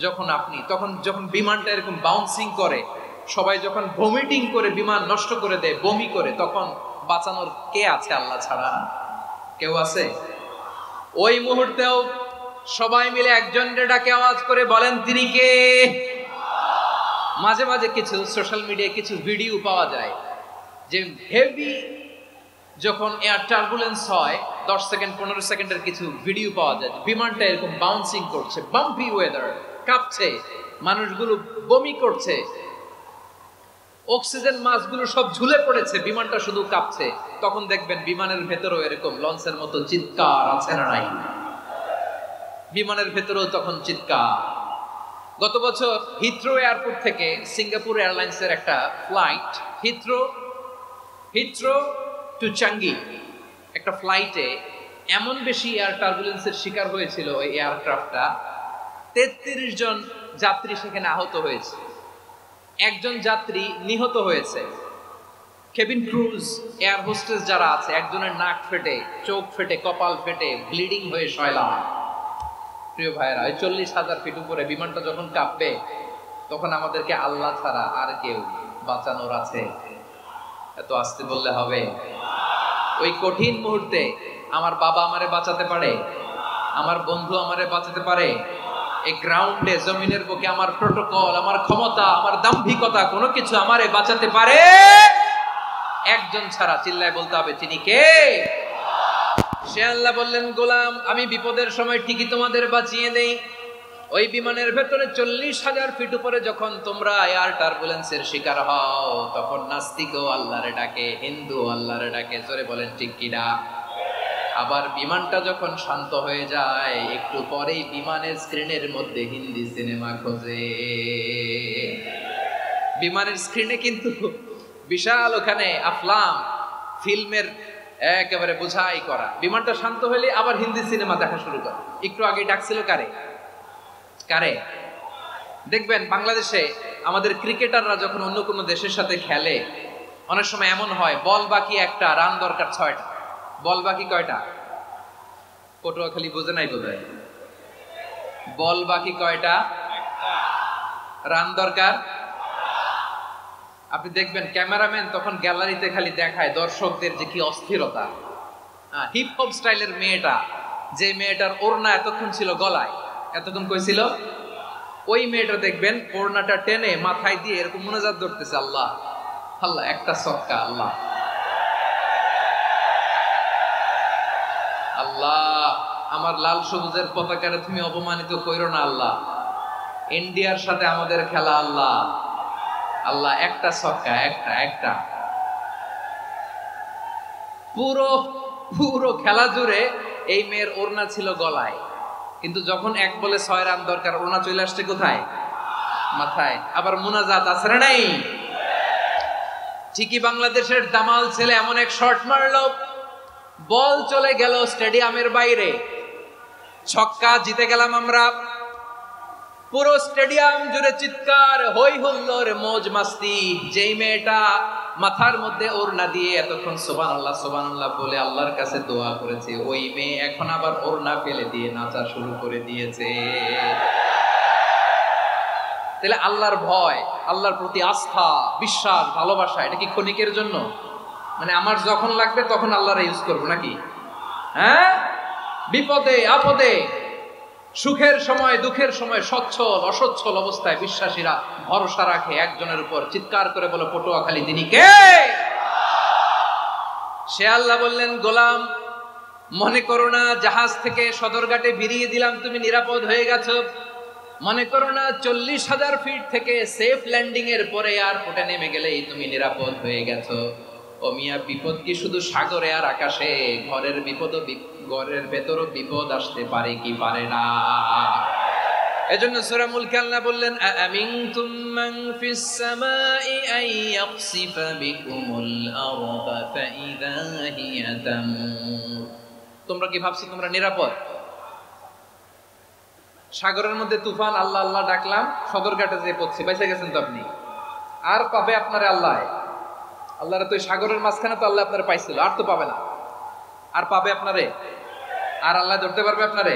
যখন আপনি, তখন যখন বিমানটা এরকম বাউন্সিং করে, সবাই যখন ভমিটিং করে বিমান নষ্ট করে দেয়, বমি করে, তখন বাঁচানোর কে আছে আল্লাহ ছাড়া? কেউ আছে? ওই মুহূর্তেও সবাই মিলে একজনের ডাকে আওয়াজ করে বলেন তিনি কে? মাঝে মাঝে কিছু সোশ্যাল মিডিয়ায় কিছু ভিডিও পাওয়া যায় যে হেভি যখন এয়ার টার্বুলেন্স হয়, 10 সেকেন্ড 15 সেকেন্ডের কিছু ভিডিও পাওয়া যায়, বিমানটা এরকম বাউন্সিং করছে, বাম্পি ওয়েদার, কাঁপছে, মানুষগুলো বমি করছে, অক্সিজেন মাস্কগুলো সব ঝুলে পড়েছে, বিমানটা শুধু কাঁপছে। তখন দেখবেন বিমানের ভেতরেও এরকম লঞ্চের মতো চিৎকার আছে না নাই? বিমানের ভেতরেও তখন চিৎকার। গত বছর হিথ্রো এয়ারপোর্ট থেকে সিঙ্গাপুর এয়ারলাইন্সের একটা ফ্লাইট, হিথ্রো টু চাঙ্গি, একটা ফ্লাইটে এমন বেশি এয়ার টার্বুলেন্সের শিকার হয়েছিল ওই এয়ারক্রাফটটা, 33 জন যাত্রী সেখানে আহত হয়েছে, একজন যাত্রী নিহত হয়েছে। কেবিন ক্রুজ, এয়ার হোস্টেস যারা আছে, একজনের নাক ফেটে, চোখ ফেটে, কপাল ফেটে, ব্লিডিং হয়ে শয়লা। প্রিয় ভাইয়েরা, 40,000 ফিট উপরে বিমানটা যখন কাঁপবে, তখন আমাদেরকে আল্লাহ ছাড়া আর কেউ বাঁচানোর আছে? এত আসতে বললে হবে? ওই কঠিন মুহূর্তে আমার বাবা আমারে বাঁচাতে পারে, আমার বন্ধু আমারে বাঁচাতে পারে। এই গ্রাউন্ডে, জমিনের বুকে আমার প্রোটোকল, আমার ক্ষমতা, আমার দাম্ভিকতা, কোনো কিছু আমারে বাঁচাতে পারে একজন ছাড়া। চিল্লায় বলতে হবে তিনি কে? সে আল্লাহ বললেন, গোলাম আমি বিপদের সময় ঠিকই তোমাদের বাঁচিয়ে দেই। ওই বিমানের ভেতরে 40,000 ফিট উপরে যখন তোমরা এয়ার টার্বুলেন্সের শিকার হও, তখন নাস্তিকও আল্লাহরে ডাকে, হিন্দু আল্লাহরে ডাকে। জোরে বলেন ঠিক কিনা? আবার বিমানটা যখন শান্ত হয়ে যায় একটু পরেই বিমানের স্ক্রিনের মধ্যে হিন্দি সিনেমা খোঁজে। বিমানের স্ক্রিনে কিন্তু বিশাল ওখানে আফলাম ফিল্মের একেবারে বোঝাই করা। বিমানটা শান্ত হলে আবার হিন্দি সিনেমা দেখা শুরু করে। একটু আগে ডাকছিল কারে কারে দেখবেন বাংলাদেশে আমাদের ক্রিকেটাররা যখন অন্য কোনো দেশের সাথে খেলে অনেক সময় এমন হয় বল বাকি একটা, রান দরকার 6টা। বল বাকি কয়টা? পটুয়াখালী বোঝে নাই বোধহয়। বল বাকি কয়টা? রান দরকার। আপনি দেখবেন ক্যামেরাম্যান তখন গ্যালারিতে খালি দেখায় দর্শকদের যে কি অস্থিরতা। হিপ হপ স্টাইলের মেয়েটা, যে মেয়েটার ওড়না এতক্ষণ ছিল গলায়, এতক্ষণ কই ছিল, ওই মেয়েটা দেখবেন ওড়নাটা টেনে মাথায় দিয়ে এরকম মুনাজাত ধরতেছে, আল্লাহ আল্লাহ একটা সক্কা, আল্লাহ আল্লাহ আমার লাল সবুজের পতাকারে তুমি অপমানিত কইরো না আল্লাহ, ইন্ডিয়ার সাথে আমাদের খেলা আল্লাহ আল্লাহ একটা সক্কা, একটা একটা। পুরো পুরো খেলা জুড়ে এই মেয়ের ওড়না ছিল গলায়, কিন্তু যখন 1 বলে 6 রান দরকার ওড়না চলে আসছে কোথায়? মাথায়। আবার মুনাজাত আছে না নাই? ঠিকই বাংলাদেশের দামাল ছেলে এমন এক শট মারলো, বল চলে গেল স্টেডিয়ামের বাইরে, ছক্কা, জিতে গেলাম আমরা। পুরো স্টেডিয়াম জুড়ে চিৎকার, হই হুল্লোড়, মौज মাস্তি। যেই মেয়েটা মাথার মধ্যে ওড়না দিয়ে এতক্ষণ সুবহানাল্লাহ সুবহানাল্লাহ বলে আল্লাহর কাছে দোয়া করেছে, ওই মেয়ে এখন আবার ওড়না ফেলে দিয়ে নাচা শুরু করে দিয়েছে। তাহলে আল্লাহর ভয়, আল্লাহর প্রতি আস্থা, বিশ্বাস, ভালোবাসা, এটা কি ক্ষণিকের জন্য? মানে আমার যখন লাগবে তখন আল্লাহরে ইউজ করবো নাকি? হ্যাঁ, বিপদে আপদে, সুখের সময় দুঃখের সময়, সচ্ছল অসচ্ছল অবস্থায় বিশ্বাসীরা ভরসা রাখে একজনের উপর। চিৎকার করে বলো পটুয়াখালী তিনি কে? সে আল্লাহ বললেন, গোলাম মনে করো না জাহাজ থেকে সদরঘাটে ভিড়িয়ে দিলাম তুমি নিরাপদ হয়ে গেছো। মনে করো না 40,000 ফিট থেকে সেফ ল্যান্ডিং এর পরে এয়ারপোর্টে নেমে গেলেই তুমি নিরাপদ হয়ে গেছো। ও মিয়া, বিপদ কি শুধু সাগরে আর আকাশে? ঘরের বিপদও, ঘরের ভেতরও বিপদ আসতে পারে কি পারে না? এজন্য সূরা মুলকে আল্লাহ বললেন, আমিনতুম মান ফিস সামাই আন ইয়াখসিফা বিকুমুল আরদা ফাইযা হিয়া তামুর। তোমরা কি ভাবছো তোমরা নিরাপদ? সাগরের মধ্যে তুফান, আল্লাহ আল্লাহ ডাকলাম, সদরঘাটে যে পড়ছে, বেঁচে গেছেন তো আপনি। আর পাবে আপনারে আল্লাহ? আল্লাহরে তো সাগরের মাঝখানে তো আল্লাহ আপনারে পাইছিল, আর তো পাবে না। আর পাবে আপনারে? আর আল্লাহ ধরতে পারবে আপনারে?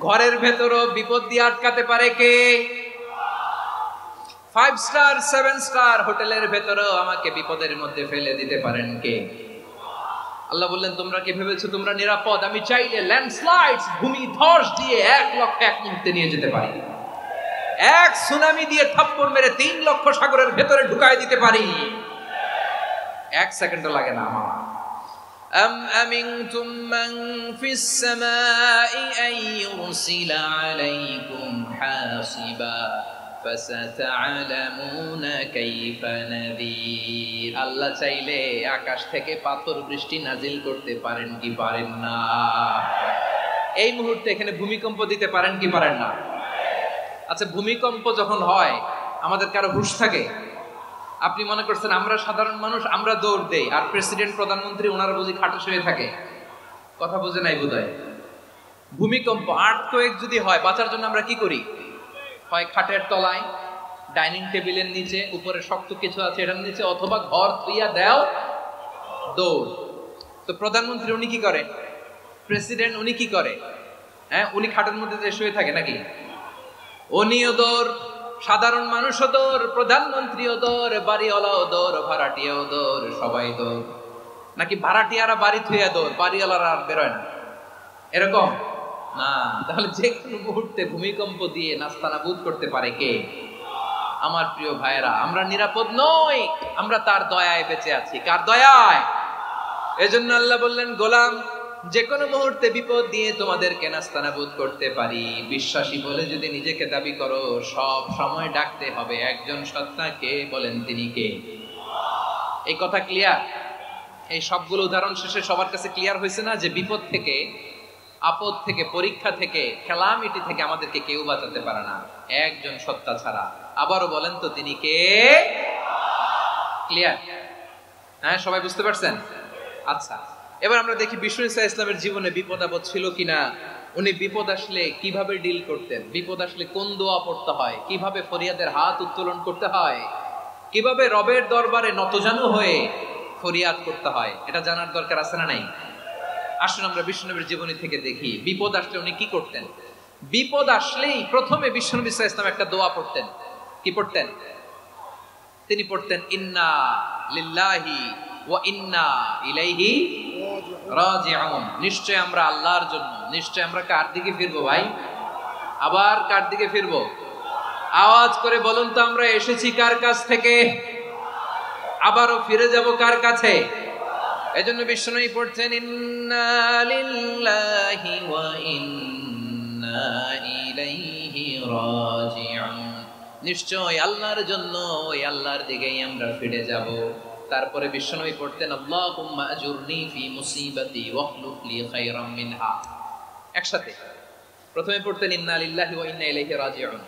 ঘরের ভেতরও বিপদ দিয়ে আটকাতে পারে কে? 5 স্টার 7 স্টার হোটেলের ভেতরেও আমাকে বিপদের মধ্যে ফেলে দিতে পারেন কে? আল্লাহ বললেন, তোমরা কি ভেবেছো তোমরা নিরাপদ? আমি চাইলে ল্যান্ডস্লাইডস, ভূমি ধস দিয়ে 1 লক্ষ 1 মুহূর্তে নিয়ে যেতে পারি। এক সুনামি দিয়ে থাপ্পড় মেরে 3 লক্ষ সাগরের ভেতরে ঢুকায় দিতে পারি। 1 সেকেন্ডও লাগে না আমার। أم أمنتم من في السماء أن يرسل عليكم حاصبا فستعلمون كيف نذير। আল্লাহ চাইলে আকাশ থেকে পাথর বৃষ্টি নাজিল করতে পারেন কি পারেন না? এই মুহূর্তে এখানে ভূমিকম্প দিতে পারেন কি পারেন না? আচ্ছা, ভূমিকম্প যখন হয় আমাদের কারো হুঁশ থাকে? আপনি মনে করছেন আমরা সাধারণ মানুষ, আমরা দৌড় দেই, আর প্রেসিডেন্ট প্রধানমন্ত্রী ওনারা বুঝি খাটে শুয়ে থাকে? কথা বুঝে নাই বোধহয়। ভূমিকম্প, আর্থকোয়েক যদি হয়, বাঁচার জন্য আমরা কি করি? হয় খাটের তলায়, ডাইনিং টেবিলের নিচে, উপরে শক্ত কিছু আছে এটার নিচে, অথবা ঘর থুইয়া দেও দৌড়। তো প্রধানমন্ত্রী উনি কি করে? প্রেসিডেন্ট উনি কি করে? হ্যাঁ, উনি খাটের মধ্যে যে শুয়ে থাকে নাকি? উনিও দৌড়, সাধারণ মানুষও দৌড়, প্রধানমন্ত্রীও দৌড়, বাড়িওয়ালাও দৌড়, ভাড়াটিয়াও দৌড়, সবাই দৌড়। নাকি ভাড়াটিয়ারা বাড়ি থুইয়া দৌড়, বাড়িওয়ালারা আর বেরোয় না? এরকম না। তাহলে যে কোনো মুহূর্তে ভূমিকম্প দিয়ে নাস্তানাবুদ করতে পারে কে? আমার প্রিয় ভাইয়েরা, আমরা নিরাপদ নই, আমরা তার দয়ায় বেঁচে আছি। কার দয়ায়? এজন্য আল্লাহ বললেন, গোলাম যে কোনো মুহূর্তে বিপদ দিয়ে তোমাদেরকে নাস্তানাবুদ করতে পারি। বিশ্বাসী বলে যদি নিজেকে দাবি করো, সব সময় ডাকতে হবে একজন সত্তাকে। বলেন তিনি কে? এই কথা ক্লিয়ার? এই সবগুলো উদাহরণ শেষে সবার কাছে ক্লিয়ার হয়েছে না যে বিপদ থেকে, আপদ থেকে, পরীক্ষা থেকে, ক্যালামিটি থেকে আমাদেরকে কেউ বাঁচাতে পারে না একজন সত্তা ছাড়া। আবারও বলেন তো তিনি কে? ক্লিয়ার? হ্যাঁ, সবাই বুঝতে পারছেন? আচ্ছা, এবার আমরা দেখি বিষ্ণু ইসা ইসলামের জীবনে বিপদ আপদ ছিল কিনা। উনি বিপদ আসলে কিভাবে ডিল করতেন, বিপদ আসলে কোন দোয়া পড়তে হয়, কিভাবে ফরিয়াদের হাত উত্তোলন করতে হয়, কিভাবে রবের দরবারে নতজানু হয়ে ফরিয়াদ করতে হয়, এটা জানার দরকার আছে না নাই? আসুন আমরা বিশ্বনবীর জীবনী থেকে দেখি বিপদ আসলে উনি কি করতেন। বিপদ আসলেই প্রথমে বিশ্বনবী সাল্লাল্লাহু আলাইহি ওয়াসাল্লাম একটা দোয়া পড়তেন। কি পড়তেন? তিনি পড়তেন ইন্না লিল্লাহি ওয়া ইন্না ইলাইহি রাজিউন। নিশ্চয় আমরা আল্লাহর জন্য, নিশ্চয় আমরা কার দিকে ফিরবো ভাই? আবার কার দিকে ফিরবো? আওয়াজ করে বলুন তো, আমরা এসেছি কার কাছ থেকে, আবারও ফিরে যাব কার কাছে? এজন্য বিশ্বনবী পড়ছেন ইন্না লিল্লাহি ওয়া ইন্না ইলাইহি রাজিউন। নিশ্চয় আল্লাহর জন্য, ওই আল্লাহর দিকেই আমরা ফিরে যাব। তারপরে বিশ্বনবী পড়তেন আল্লাহুম্মা আজুরনি ফি মুসিবাতি ওয়াখলুফ লি খায়রাম মিনহা। একসাথে প্রথমে পড়তেন ইন্না লিল্লাহি ওয়া ইন্না ইলাইহি রাজিউন,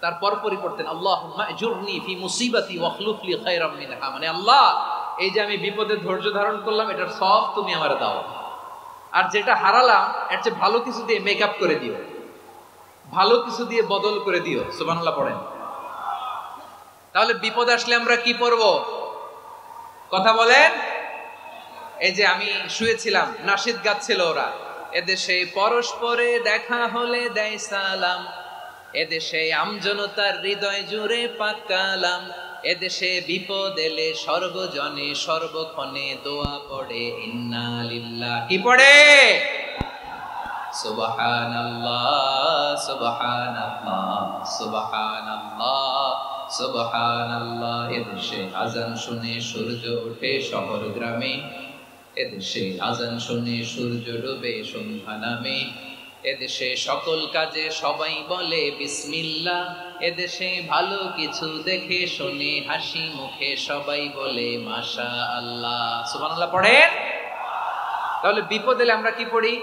তারপর পরে পড়তেন আল্লাহুম্মা আজুরনি ফি মুসিবাতি ওয়াখলুফ লি খায়রাম মিনহা। মানে আল্লাহ, এই যে আমি বিপদে ধৈর্য ধারণ করলাম, এটার সব তুমি আমারে দাও, আর যেটা হারালাম এর চেয়ে ভালো কিছু দিয়ে মেকআপ করে দিও, ভালো কিছু দিয়ে বদল করে দিও। সুবহানাল্লাহ পড়েন। তাহলে বিপদ আসলে আমরা কি পড়ব? কথা বলেন। এই যে আমি শুয়েছিলাম, নাশিদ গাচ্ছিল ওরা, এদেশে পরস্পরে দেখা হলে দেয় সালাম, এদেশে আমজনতার হৃদয় জুড়ে পাকালাম, এদেশে বিপদ এলে সর্বজনে সর্বক্ষণে দোয়া পড়ে ইন্না লিল্লাহ। কি পড়ে? সুবহানাল্লাহ সুবহানাল্লাহ সুবহানাল্লাহ সুবহানাল্লাহ। এদেশে আজান শুনে সূর্য ওঠে শহর গ্রামে, এদেশে আজান শুনে সূর্য ডুবে সন্ধ্যা নামে, এদেশে সকল কাজে সবাই বলে বিসমিল্লাহ, এদেশে ভালো কিছু দেখে শুনে হাসি মুখে সবাই বলে মাশাআল্লাহ। সুবহানাল্লাহ পড়েন। তাহলে বিপদ এলে আমরা কি পড়ি?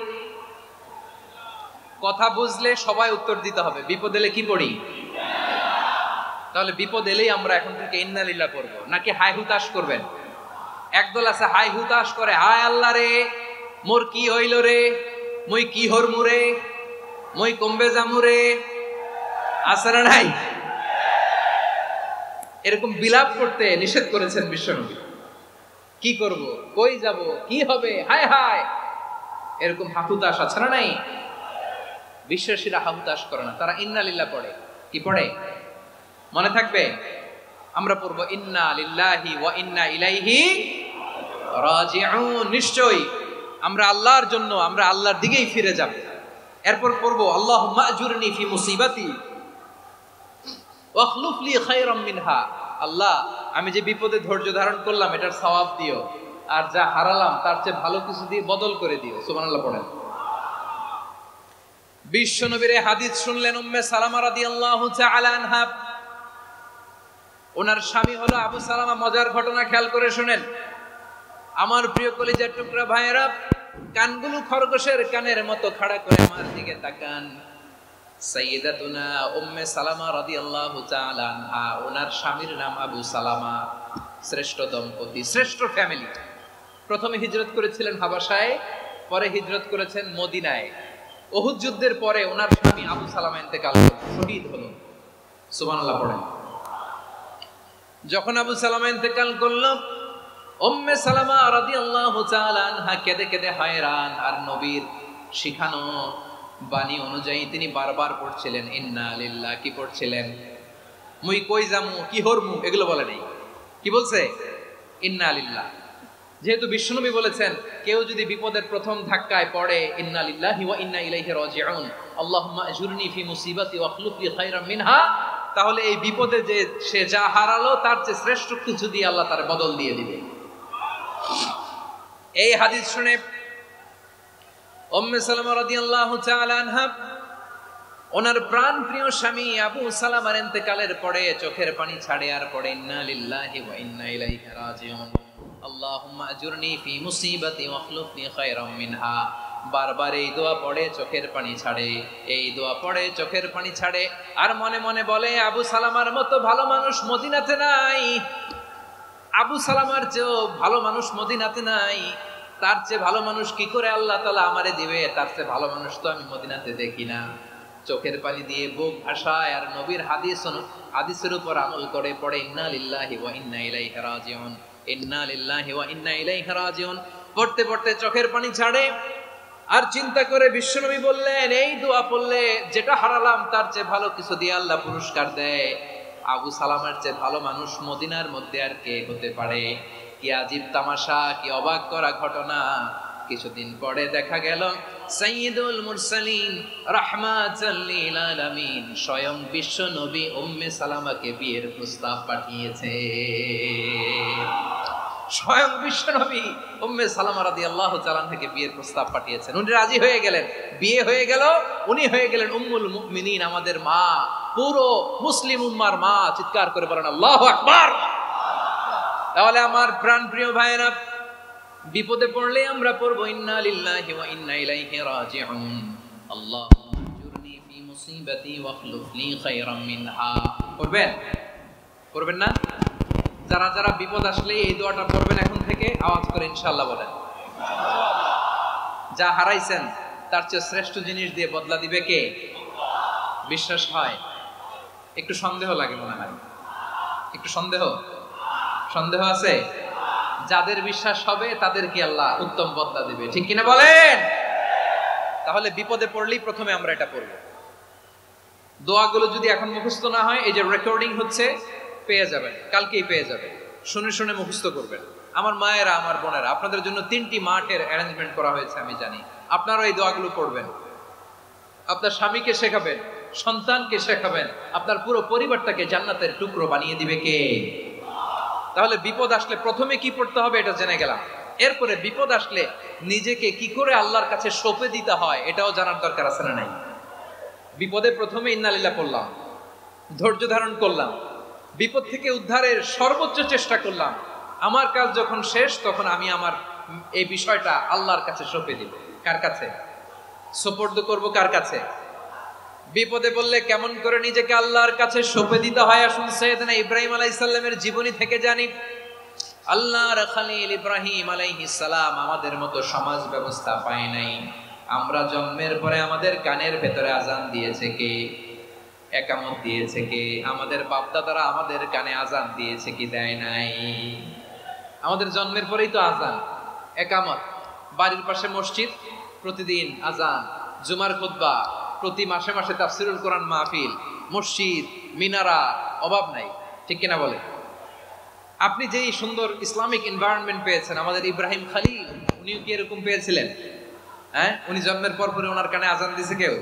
কথা বুঝলে সবাই উত্তর দিতে হবে। বিপদ এলে কি পড়ি? তাহলে বিপদ এলেই আমরা এখন থেকে ইন্না লিল্লাহ পড়ব, নাকি হাই হুতাশ করবেন? একদল আছে হাই হুতাশ করে, হায় আল্লাহ রে মোর কি হইল রে, মই কি হরমু রে, মই কমবে জামু রে, আছে না নাই? এরকম বিলাপ করতে নিষেধ করেছেন বিশ্বনবী। কি করব, কই যাব, কি হবে, হায় হায়, এরকম হাহুতাশ আছে না নাই? বিশ্বাসীরা হাহুতাশ করে না, তারা ইন্না লিল্লাহ পড়ে। কি পড়ে মনে থাকবে? আমরা পড়বো ইন্না লিল্লাহি ওয়া ইন্না ইলাইহি রাজিউন। নিশ্চয়ই আমরা আল্লাহর জন্য, আমরা আল্লাহর দিকেই ফিরে যাব। এরপর পড়বো আল্লাহুম্মা আজুরনি ফি মুসিবাতি ওয়াখলুফ লি খায়রাম মিনহা। আল্লাহ, আমি যে বিপদে ধৈর্য ধারণ করলাম এটার সওয়াব দিও, আর যা হারালাম তার চেয়ে ভালো কিছু দিয়ে বদল করে দিও। সুবহানাল্লাহ পড়েন। বিশ্বনবীর হাদিস শুনলেন উম্মে সালামা রাদিয়াল্লাহু তাআলা আনহা। ওনার স্বামী হলো আবু সালামা। মজার ঘটনা খেয়াল করে শুনেন আমার প্রিয় কলিজার টুকরা ভাইয়েরা। কানগুলো খরগোশের কানের মতো খাড়া করে আমার দিকে তাকান। সাইয়্যিদাতুনা উম্মে সালামা রাদিয়াল্লাহু তাআলা আনহা, ওনার স্বামীর নাম আবু সালামা। শ্রেষ্ঠ দম্পতি, শ্রেষ্ঠ ফ্যামিলি। প্রথমে হিজরত করেছিলেন হাবাসায়, পরে হিজরত করেছেন মদিনায়। উহুদ যুদ্ধের পরে ওনার স্বামী আবু সালামা ইন্তেকাল করলেন, শহীদ হলেন। সুবহানাল্লাহ পড়েন। যখন আবু সালামা ইন্তেকাল করল, উম্মে সালামা রাদিয়াল্লাহু তাআলা আনহা কেঁদে কেঁদে হয়রান। আর নবীর শিখানো বাণী অনুযায়ী তিনি বারবার পড়ছিলেন ইন্না লিল্লাহ। কি পড়ছিলেন? মুই কই যামু, কি হরমু, এগুলো বলে নেই। কি বলছে? ইন্না লিল্লাহ। যেহেতু বিশ্বনবী বলেছেন কেউ যদি বিপদের প্রথম ধাক্কায় পড়ে ইন্না লিল্লাহি ওয়া ইন্না ইলাইহি রাজিউন, আল্লাহুম্মা আজুরনি ফি মুসিবাতি ওয়াখলুফ লি খায়রাম মিনহা, তাহলে এই বিপদে যে সে যা হারালো তার চেয়ে শ্রেষ্ঠ কিছু দিয়ে আল্লাহ তার বদল দিয়ে দিবে। এই হাদিস শুনে উম্মে সালামা রাদিয়াল্লাহু তাআলা আনহা ওনার প্রাণ প্রিয় স্বামী আবু সালামার ইন্তেকালের পরে চোখের পানি ছাড়ে আর পড়ে ইন্না লিল্লাহি ওয়া ইন্না ইলাইহি রাজিউন। আল্লাহুম্মা আজুরনি ফি মুসিবাতি ওয়াখলুফনি খায়রাম মিনহা। বারবার এই দোয়া পড়ে চোখের পানি ছাড়ে, এই দোয়া পড়ে চোখের পানি ছাড়ে, আর মনে মনে বলে আবু সালামার মতো ভালো মানুষ মদিনাতে নাই, আবু সালামার চেয়েও ভালো মানুষ মদিনাতে নাই, তার চেয়ে ভালো মানুষ কি করে আল্লাহ তাআলা আমারে দিবে, তার চেয়ে ভালো মানুষ তো আমি মদিনাতে দেখি না। চোখের পানি দিয়ে বুক ভাসায় আর নবীর হাদিসের উপর আমল করে পড়ে ইন্না লিল্লাহি ওয়া ইন্না ইলাইহি রাজিউন, ইন্না লিল্লাহি ওয়া ইন্না ইলাইহি রাজিউন। পড়তে পড়তে চোখের পানি ছাড়ে আর চিন্তা করে বিশ্বনবী বললেন এই দোয়া পড়লে যেটা হারালাম তার চেয়ে ভালো কিছু দিয়ে আল্লাহ পুরস্কার দেয়। আবু সালামের চেয়ে ভালো মানুষ মদিনার মধ্যে আর কে হতে পারে? কি আজীব তামাশা, কি অবাক করা ঘটনা। কিছুদিন পরে দেখা গেল সাইয়্যিদুল মুরসালিন রাহমাতাল লিল আলামিন স্বয়ং বিশ্ব নবী উম্মে সালামাকে বিয়ের প্রস্তাব পাঠিয়েছে। স্বয়ং বিশ্ব নবী উম্মে সালামা রাদিয়াল্লাহু তাআলা থেকে বিয়ের প্রস্তাব পাঠিয়েছেন। উনি রাজি হয়ে গেলেন, বিয়ে হয়ে গেল, উনি হয়ে গেলেন উম্মুল মুমিনিন, আমাদের মা, পুরো মুসলিম উম্মার মা। চিৎকার করে বলেন আল্লাহু আকবার। তাহলে আমার প্রাণ প্রিয় ভাইয়েরা, বিপদে পড়লে আমরা পড়বো ইন্না লিল্লাহি ওয়া ইন্না ইলাইহি রাজিউন, আল্লাহুম্মা আজুরনি ফি মুসিবাতি ওয়াখলুফনি খায়রাম মিনহা। পড়বেন? পড়বেন না? যারা যারা বিপদ আসলে এই দোয়াটা পড়বেন এখন থেকে আওয়াজ করে ইনশাআল্লাহ বলেন। যা হারাইছেন তার চেয়ে শ্রেষ্ঠ জিনিস দিয়ে বদলা দিবে কে? বিশ্বাস হয়? একটু সন্দেহ লাগে মনে হয়, একটু সন্দেহ আছে? যাদের বিশ্বাস হবে তাদেরকে আল্লাহ উত্তম বদলা দিবে, ঠিক কিনা বলেন? তাহলে বিপদে পড়লেই প্রথমে আমরা এটা পড়ব। দোয়াগুলো যদি এখন মুখস্থ না হয়, এই যে রেকর্ডিং হচ্ছে পেয়ে যাবেন, কালকেই পেয়ে যাবেন, শুনে শুনে মুখস্থ করবেন। আমার মায়েরা, আমার বোনেরা, আপনাদের জন্য 3টি মাঠের অ্যারেঞ্জমেন্ট করা হয়েছে আমি জানি। আপনারা এই দোয়াগুলো পড়বেন, আপনার স্বামীকে শেখাবেন, সন্তানকে শেখাবেন, আপনার পুরো পরিবারটাকে জান্নাতের টুকরো বানিয়ে দিবে কে? তাহলে বিপদ আসলে প্রথমে কি পড়তে হবে এটা জেনে গেলাম। এরপরে বিপদ আসলে নিজেকে কি করে আল্লাহর কাছে সঁপে দিতে হয় এটাও জানার দরকার আছে না নাই? বিপদে প্রথমে ইন্না লিল্লাহ পড়লাম, ধৈর্য ধারণ করলাম, বিপদ থেকে উদ্ধারের সর্বোচ্চ চেষ্টা করলাম। আমার কাজ যখন শেষ তখন আমি আমার এই বিষয়টা আল্লাহর কাছে সঁপে দিব। কার কাছে সুপর্দ করব? কার কাছে? বিপদে বললে কেমন করে নিজেকে আল্লাহর কাছে সঁপে দিতে হয় আসুন সাইয়েদনা ইব্রাহিম আলাইহিস সালামের জীবনী থেকে জানি। আল্লাহর খলিল ইব্রাহিম আলাইহিস সালাম আমাদের মতো সমাজ ব্যবস্থা পায় নাই। আমরা জন্মের পরে আমাদের কানের ভেতরে আজান দিয়েছে কে? একামত দিয়েছে কে? আমাদের বাপ দাদারা আমাদের কানে আজান দিয়েছে কি দেয় নাই? আমাদের জন্মের পরেই তো আজান, একামত, বাড়ির পাশে মসজিদ, প্রতিদিন আজান, জুমার খুতবা, প্রতি মাসে মাসে তাফসিরুল কোরআন মাহফিল, মসজিদ, মিনারা, অভাব নাই, ঠিক কিনা বলে? আপনি যেই সুন্দর ইসলামিক এনভায়রনমেন্ট পেয়েছেন, আমাদের ইব্রাহিম খলিল উনিও কি এরকম পেয়েছিলেন? হ্যাঁ, উনি জন্মের পর পরে ওনার কানে আজান দিয়েছে কেউ?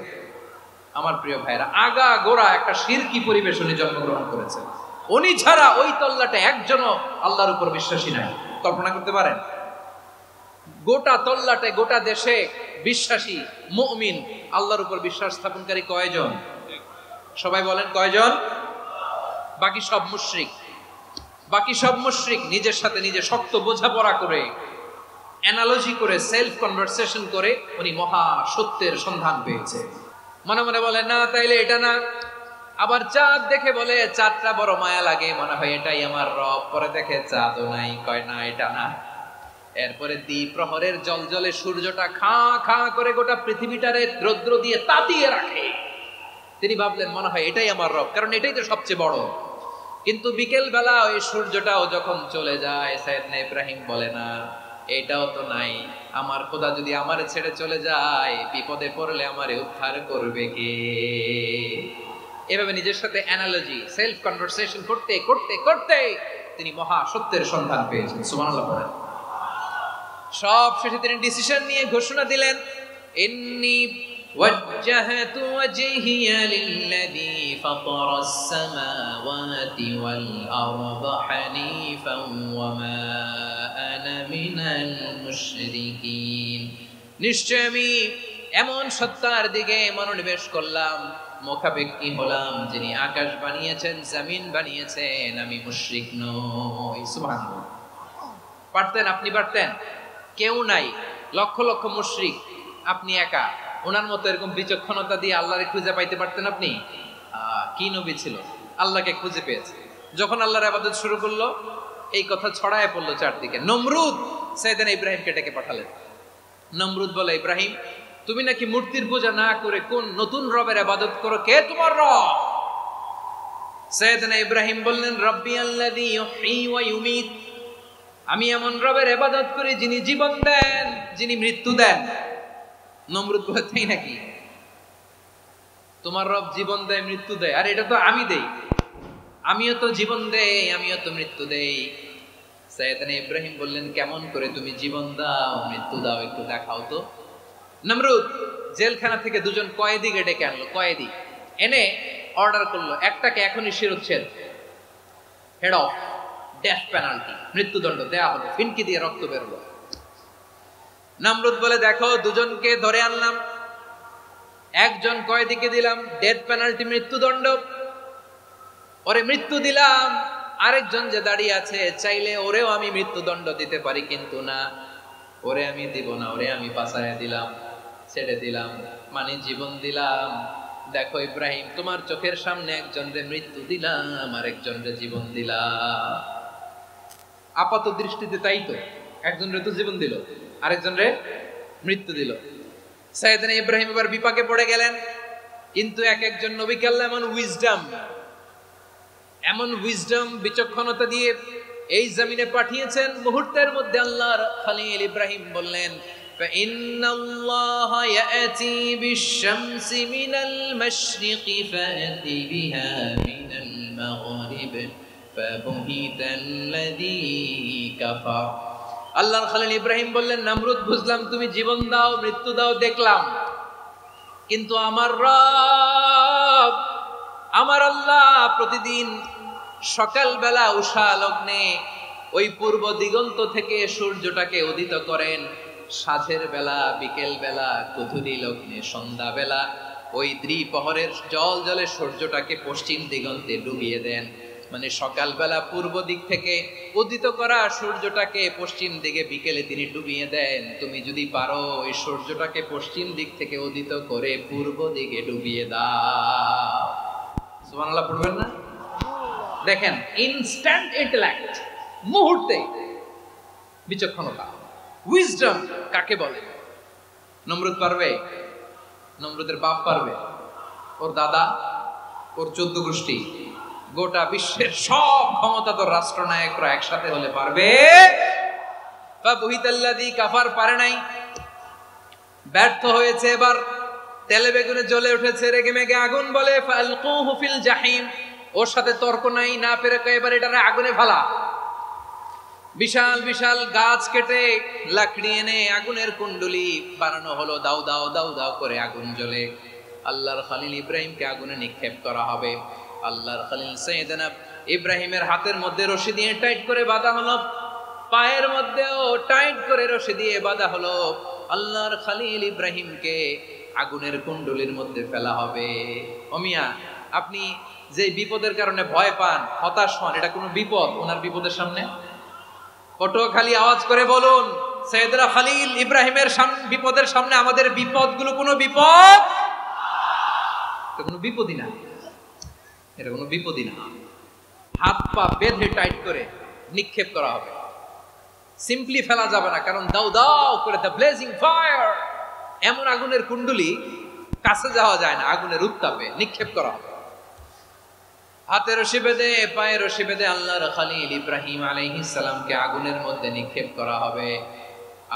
আমার প্রিয় ভাইরা, আগা গোড়া একটা শিরকি পরিবেশ উনি জন্মগ্রহণ করেছেন। উনি ছাড়া ওই তল্লাটে একজনও আল্লাহর উপর বিশ্বাসী নাই। কল্পনা করতে পারেন? গোটা তল্লাটে, গোটা দেশে বিশ্বাসী মুমিন, আল্লাহর উপর বিশ্বাস স্থাপনকারী কয়জন? সবাই বলেন কয়জন? বাকি সব মুশরিক। বাকি সব মুশরিক নিজের সাথে নিজে শক্ত বোঝাপড়া করে, অ্যানালজি করে, সেলফ কনভারসেশন করে উনি মহা সত্যের সন্ধান পেয়েছে। মনে মনে বলে না তাইলে এটা না, আবার চাঁদ দেখে বলে চাঁদটা বড় মায়া লাগে, মনে হয় এটাই আমার রব। পরে দেখে চাঁদও নাই, কয় না এটা না। এরপরে দ্বীপ প্রহরের জলজলে সূর্যটা খাঁ খাঁ করে গোটা পৃথিবীটারে রৌদ্র দিয়ে তাতিয়ে রাখে। তিনি ভাবলেন মনে হয় এটাই আমার রব, কারণ এটাই তো সবচেয়ে বড়। কিন্তু বিকেল বেলা ওই সূর্যটাও যখন চলে যায়, সাইয়েদনা ইব্রাহিম বলে না এটাও তো নাই, আমার খোদা যদি আমারে ছেড়ে চলে যায়, বিপদে পড়লে আমারে উদ্ধার করবে কে? এভাবে নিজের সাথে অ্যানালজি, সেলফ কনভারসেশন করতে করতে করতে তিনি মহা সত্যের সন্ধান পেয়েছেন। সুবহানাল্লাহ পড়েন। সব শেষে তিনি ডিসিশন নিয়ে ঘোষণা দিলেন, ইন্নী ওয়াজ্জাহতু ওয়াজহিয়া লিল্লাযী ফাতারাস সামাওয়াতি ওয়াল আরদা হানিফান ওয়া মা আনা মিনাল মুশরিকিন। নিশ্চয় আমি এমন সত্তার দিকে মনোনিবেশ করলাম, মুখাপেক্ষী হলাম, যিনি আকাশ বানিয়েছেন, জমিন বানিয়েছেন, আমি মুশরিক নই। সুবহানাল্লাহ। পারতেন? আপনি পারতেন? কেউ নাই, লক্ষ লক্ষ মুশরিক, আপনি একা। ওনার মতো এরকম বিচক্ষণতা দিয়ে আল্লাহরে খুঁজে পাইতে পারতেন আপনি? কি নবী ছিল, আল্লাহকে খুঁজে পেয়েছে। যখন আল্লাহর ইবাদত শুরু করলো, এই কথা ছড়ায় পড়লো চারদিকে। নমরুদ সাইয়েদনা ইব্রাহিমকে ডেকে পাঠালেন। নমরুদ বলে, ইব্রাহিম, তুমি নাকি মূর্তির পূজা না করে কোন নতুন রবের ইবাদত করো, কে তোমার রব? সাইয়েদনা ইব্রাহিম বললেন, রব্বি আল্লাযী ইউহয়ী ওয়া ইউমীত, আমি এমন রবের ইবাদত করি যিনি জীবন দেন, যিনি মৃত্যু দেন। নমরুদ বলে, তাই নাকি? তোমার রব জীবন দেয়, মৃত্যু দেয়? আর এটা তো আমি দেই, আমিও তো জীবন দেই, আমিও তো মৃত্যু দেই। সাইয়েদনা ইব্রাহিম বললেন, কেমন করে তুমি জীবন দাও, মৃত্যু দাও, একটু দেখাও তো। নমরুদ জেলখানা থেকে দুজন কয়েদিকে ডেকে আনলো। কয়েদি এনে অর্ডার করলো, একটাকে এখনই শিরোচ্ছেদ, হেড অফ, ডেথ পেনাল্টি, মৃত্যুদণ্ড দেয়া হলো। ফিনকি দিয়ে রক্ত বেরোলো। নমরুদ বলে, দেখো, দুজনকে ধরে আনলাম, একজন কয়েদিকে দিলাম ডেথ পেনাল্টি, মৃত্যুদণ্ড, ওরে মৃত্যু দিলাম। আরেকজন যে দাঁড়িয়ে আছে, চাইলে ওরেও আমি মৃত্যুদণ্ড দিতে পারি, কিন্তু না, ওরে আমি দিব না, ওরে আমি বাঁচাইয়া দিলাম, ছেড়ে দিলাম, মানে জীবন দিলাম। দেখো ইব্রাহিম, তোমার চোখের সামনে একজনরে মৃত্যু দিলাম, আর একজনরে জীবন দিলাম। আপাত দৃষ্টিতে তাই তো, একজনরে তো জীবন দিল, আরেকজনরে মৃত্যু দিল। সাইয়েদনা ইব্রাহিম এবার বিপাকে পড়ে গেলেন। কিন্তু এক একজন নবীকে আল্লাহ এমন উইজডম, বিচক্ষণতা দিয়ে এই জমিনে পাঠিয়েছেন। মুহূর্তের মধ্যে আল্লাহর খলিল ইব্রাহিম বললেন, ফাইন্নাল্লাহা ইয়াতি বিশ-শামসি মিনাল মাশরিকি ফাতি বিহা মিনাল মাগরিব ফাবুহিতাল্লাযী কাফার। আল্লাহর খলিল ইব্রাহিম বললেন, নমরুদ, বুঝলাম তুমি জীবন দাও, মৃত্যু দাও, দেখলাম, কিন্তু আমার রব, আমার আল্লাহ প্রতিদিন সকালবেলা উষা লগ্নে ওই পূর্ব দিগন্ত থেকে সূর্যটাকে উদিত করেন, সাঁঝের বেলা, বিকেল বেলা, গধূলি লগ্নে, সন্ধ্যা বেলা ওই দ্বিপ্রহরের জল জলে সূর্যটাকে পশ্চিম দিগন্তে ডুবিয়ে দেন। মানে সকালবেলা পূর্ব দিক থেকে উদিত করা সূর্যটাকে পশ্চিম দিকে বিকেলে তিনি ডুবিয়ে দেন। তুমি যদি পারো ওই সূর্যটাকে পশ্চিম দিক থেকে উদিত করে পূর্ব দিকে ডুবিয়ে দাও। সুবহানাল্লাহ পড়বেন না? দেখেন, ইনস্ট্যান্ট ইন্টেলেক্ট, মুহূর্তে বিচক্ষণতা, উইজডম কাকে বলে? নমরুদ পারবে? নমরুদের বাপ পারবে? ওর দাদা, ওর 14 গোষ্ঠী, গোটা বিশ্বের সব ক্ষমতাধর রাষ্ট্রনায়করা একসাথে হলে পারবে? ফাবুহিতাল্লাযী কাফার পারে নাই, ব্যর্থ হয়েছে। এবার তেলে বেগুনে জ্বলে উঠেছে, রেগে মেগে আগুন বলে, ফালকুহু ফিল জাহিম। ওর সাথে তর্ক নাই, না পেরে এবার এটারে আগুনে ফেলা। বিশাল বিশাল গাছ কেটে লাকড়ি এনে আগুনের কুণ্ডলি বানানো হলো, দাও দাও দাও দাও করে আগুন জ্বলে। আল্লাহর খলিল ইব্রাহিমকে আগুনে নিক্ষেপ করা হবে। আল্লাহর খলিল সাইয়েদনা ইব্রাহিমের হাতের মধ্যে রশি দিয়ে টাইট করে বাঁধা হলো, পায়ের মধ্যেও টাইট করে রশি দিয়ে বাঁধা হলো। আল্লাহর খলিল ইব্রাহিমকে আগুনের কুণ্ডলির মধ্যে ফেলা হবে। ওমিয়া, আপনি যে বিপদের কারণে ভয় পান, হতাশ হন, এটা কোনো বিপদ ওনার বিপদের সামনে? পটুয়াখালী আওয়াজ করে বলুন, সাইয়েদনা খলিল ইব্রাহিমের বিপদের সামনে আমাদের বিপদগুলো কোনো বিপদ? এটা কোনো বিপদই না, এটা কোনো বিপদই না। হাত পা বেঁধে টাইট করে নিক্ষেপ করা হবে, সিম্পলি ফেলা যাবে না, কারণ দাও দাও করে দ্য ব্লেজিং ফায়ার, এমন আগুনের কুণ্ডলি, কাছে যাওয়া যায় না, আগুনের উত্তাপে নিক্ষেপ করা হবে। হাতে রশি বেঁধে, পায়ে রশি বেঁধে আল্লাহর খলিল ইব্রাহিম আলাইহিস সালামকে আগুনের মধ্যে নিক্ষেপ করা হবে।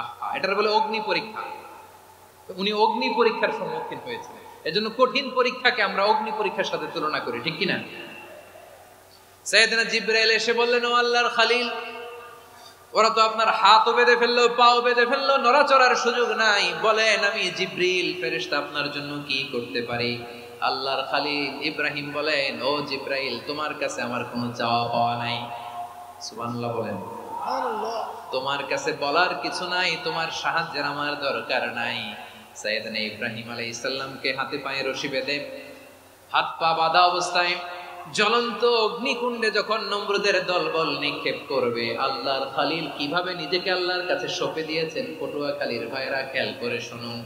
আহা, এটার বলে অগ্নি পরীক্ষা। উনি অগ্নি পরীক্ষার সম্মুখীন হয়েছিলেন। এজন্য কঠিন পরীক্ষাকে আমরা অগ্নি পরীক্ষার সাথে তুলনা করি, ঠিক কিনা? সাইয়েদনা জিবরাইল এসে বললেন, ও আল্লাহর খলিল, ওরা তো আপনার হাতও বেঁধে ফেললো, পাও বেঁধে ফেললো, নড়াচড়ার সুযোগ নাই, বলেন আমি জিবরিল ফেরেশতা আপনার জন্য কি করতে পারি? আল্লাহর খলিল ইব্রাহিম বলেন, ও জিবরাইল, তোমার কাছে আমার কোনো চাওয়া পাওয়া নাই। সুবহানাল্লাহ বলেন। তোমার কাছে বলার কিছু নাই, তোমার সাহায্যের আমার দরকার নাই। সাইয়েদনা ইব্রাহিম আলাইহিস সালামকে হাতে পায়ে রশি বেঁধে, হাত পা বাঁধা অবস্থায় জ্বলন্ত অগ্নিকুণ্ডে যখন নমরুদের দলবল নিক্ষেপ করবে, আল্লাহর খলিল কিভাবে নিজেকে আল্লাহর কাছে সঁপে দিয়েছেন পটুয়াখালীর ভাইরা খেয়াল করে শুনুন।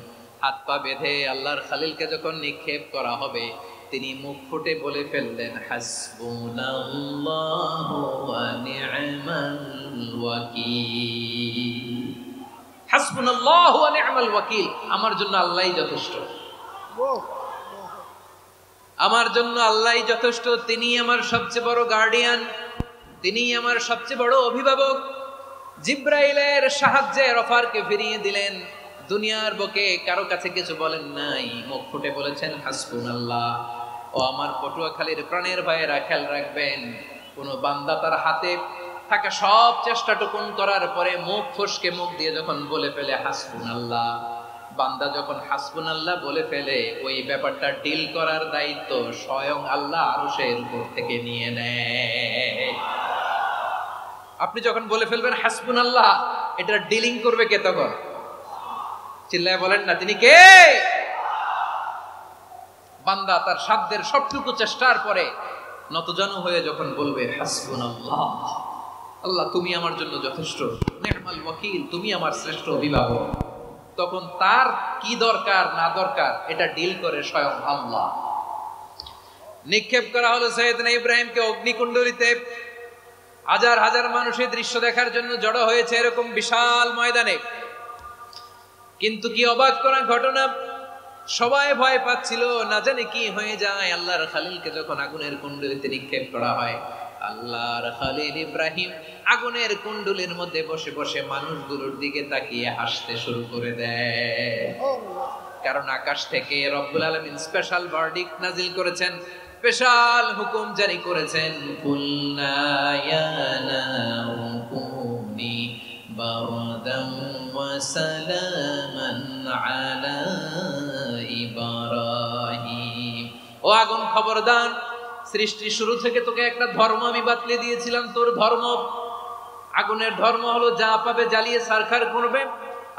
হাত পা বেঁধে আল্লাহর খলিলকে যখন নিক্ষেপ করা হবে, তিনি মুখ ফুটে বলে ফেললেন, হাসবুনাল্লাহু ওয়া নি'মাল ওয়াকিল। হাসবুনাল্লাহু ওয়া নি'মাল ওয়াকিল, আমার জন্য আল্লাহই যথেষ্ট, আমার জন্য আল্লাহই যথেষ্ট। তিনি আমার সবচেয়ে বড় গার্ডিয়ান, তিনি আমার সবচেয়ে বড় অভিভাবক। জিব্রাইলের সাহায্যে রফারকে ফিরিয়ে দিলেন। দুনিয়ার বুকে কারো কাছে কিছু বলেন নাই, মুখ ফুটে বলেছেন হাসবুনাল্লাহ। ও আমার পটুয়াখালীর প্রাণের ভাইয়েরা, খেয়াল রাখবেন, কোন বান্দা তার হাতে থাকা সব চেষ্টাটুকুন করার পরে মুখ ফসকে মুখ দিয়ে যখন বলে ফেলে হাসবুনাল্লাহ, বান্দা যখন হাসবুনাল্লাহ বলে ফেলে, ওই ব্যাপারটা ডিল করার দায়িত্ব স্বয়ং আল্লাহ আরশের উপর থেকে নিয়ে নেয়। আপনি যখন বলে ফেলবেন হাসবুনাল্লাহ, এটা ডিলিং করবে কে তখন? চিল্লায় বলেন না, তিনি কে? বান্দা তার সাধ্যের সবটুকু চেষ্টার পরে নতজানু হয়ে যখন বলবে হাসবুনাল্লাহ, আল্লাহ তুমি আমার জন্য যথেষ্ট, নি'মাল ওয়াকিল, তুমি আমার শ্রেষ্ঠ অভিভাবক, তখন তার কি দরকার না দরকার এটা ডিল করে স্বয়ং আল্লাহ। নিক্ষেপ করা হলো সাইয়েদনা ইব্রাহিমকে অগ্নিকুণ্ডলিতে। হাজার হাজার মানুষের দৃশ্য দেখার জন্য জড়ো হয়েছে এরকম বিশাল ময়দানে। কিন্তু কি অবাক করা ঘটনা, সবাই ভয় পাচ্ছিল, না জানে কি হয়ে যায়। আল্লাহর খলিলকে যখন আগুনের কুণ্ডলিতে নিক্ষেপ করা হয়, আল্লাহর খলিল ইব্রাহিম আগুনের কুণ্ডলীর মধ্যে বসে বসে মানুষগুলোর দিকে তাকিয়ে হাসতে শুরু করে দেয়। কারণ আকাশ থেকে রব্বুল আলামিন স্পেশাল ভার্ডিক্ট নাজিল করেছেন, স্পেশাল হুকুম জারি করেছেন, কুলনা ইয়া নারু কুনি বারদান ওয়া সালামান আলা ইব্রাহিম। ও আগুন, খবরদার, সৃষ্টির শুরু থেকে তোকে একটা ধর্ম আমি বাতলে দিয়েছিলাম। তোর ধর্ম, আগুনের ধর্ম হলো যা পাবে জ্বালিয়ে সারখার করবে।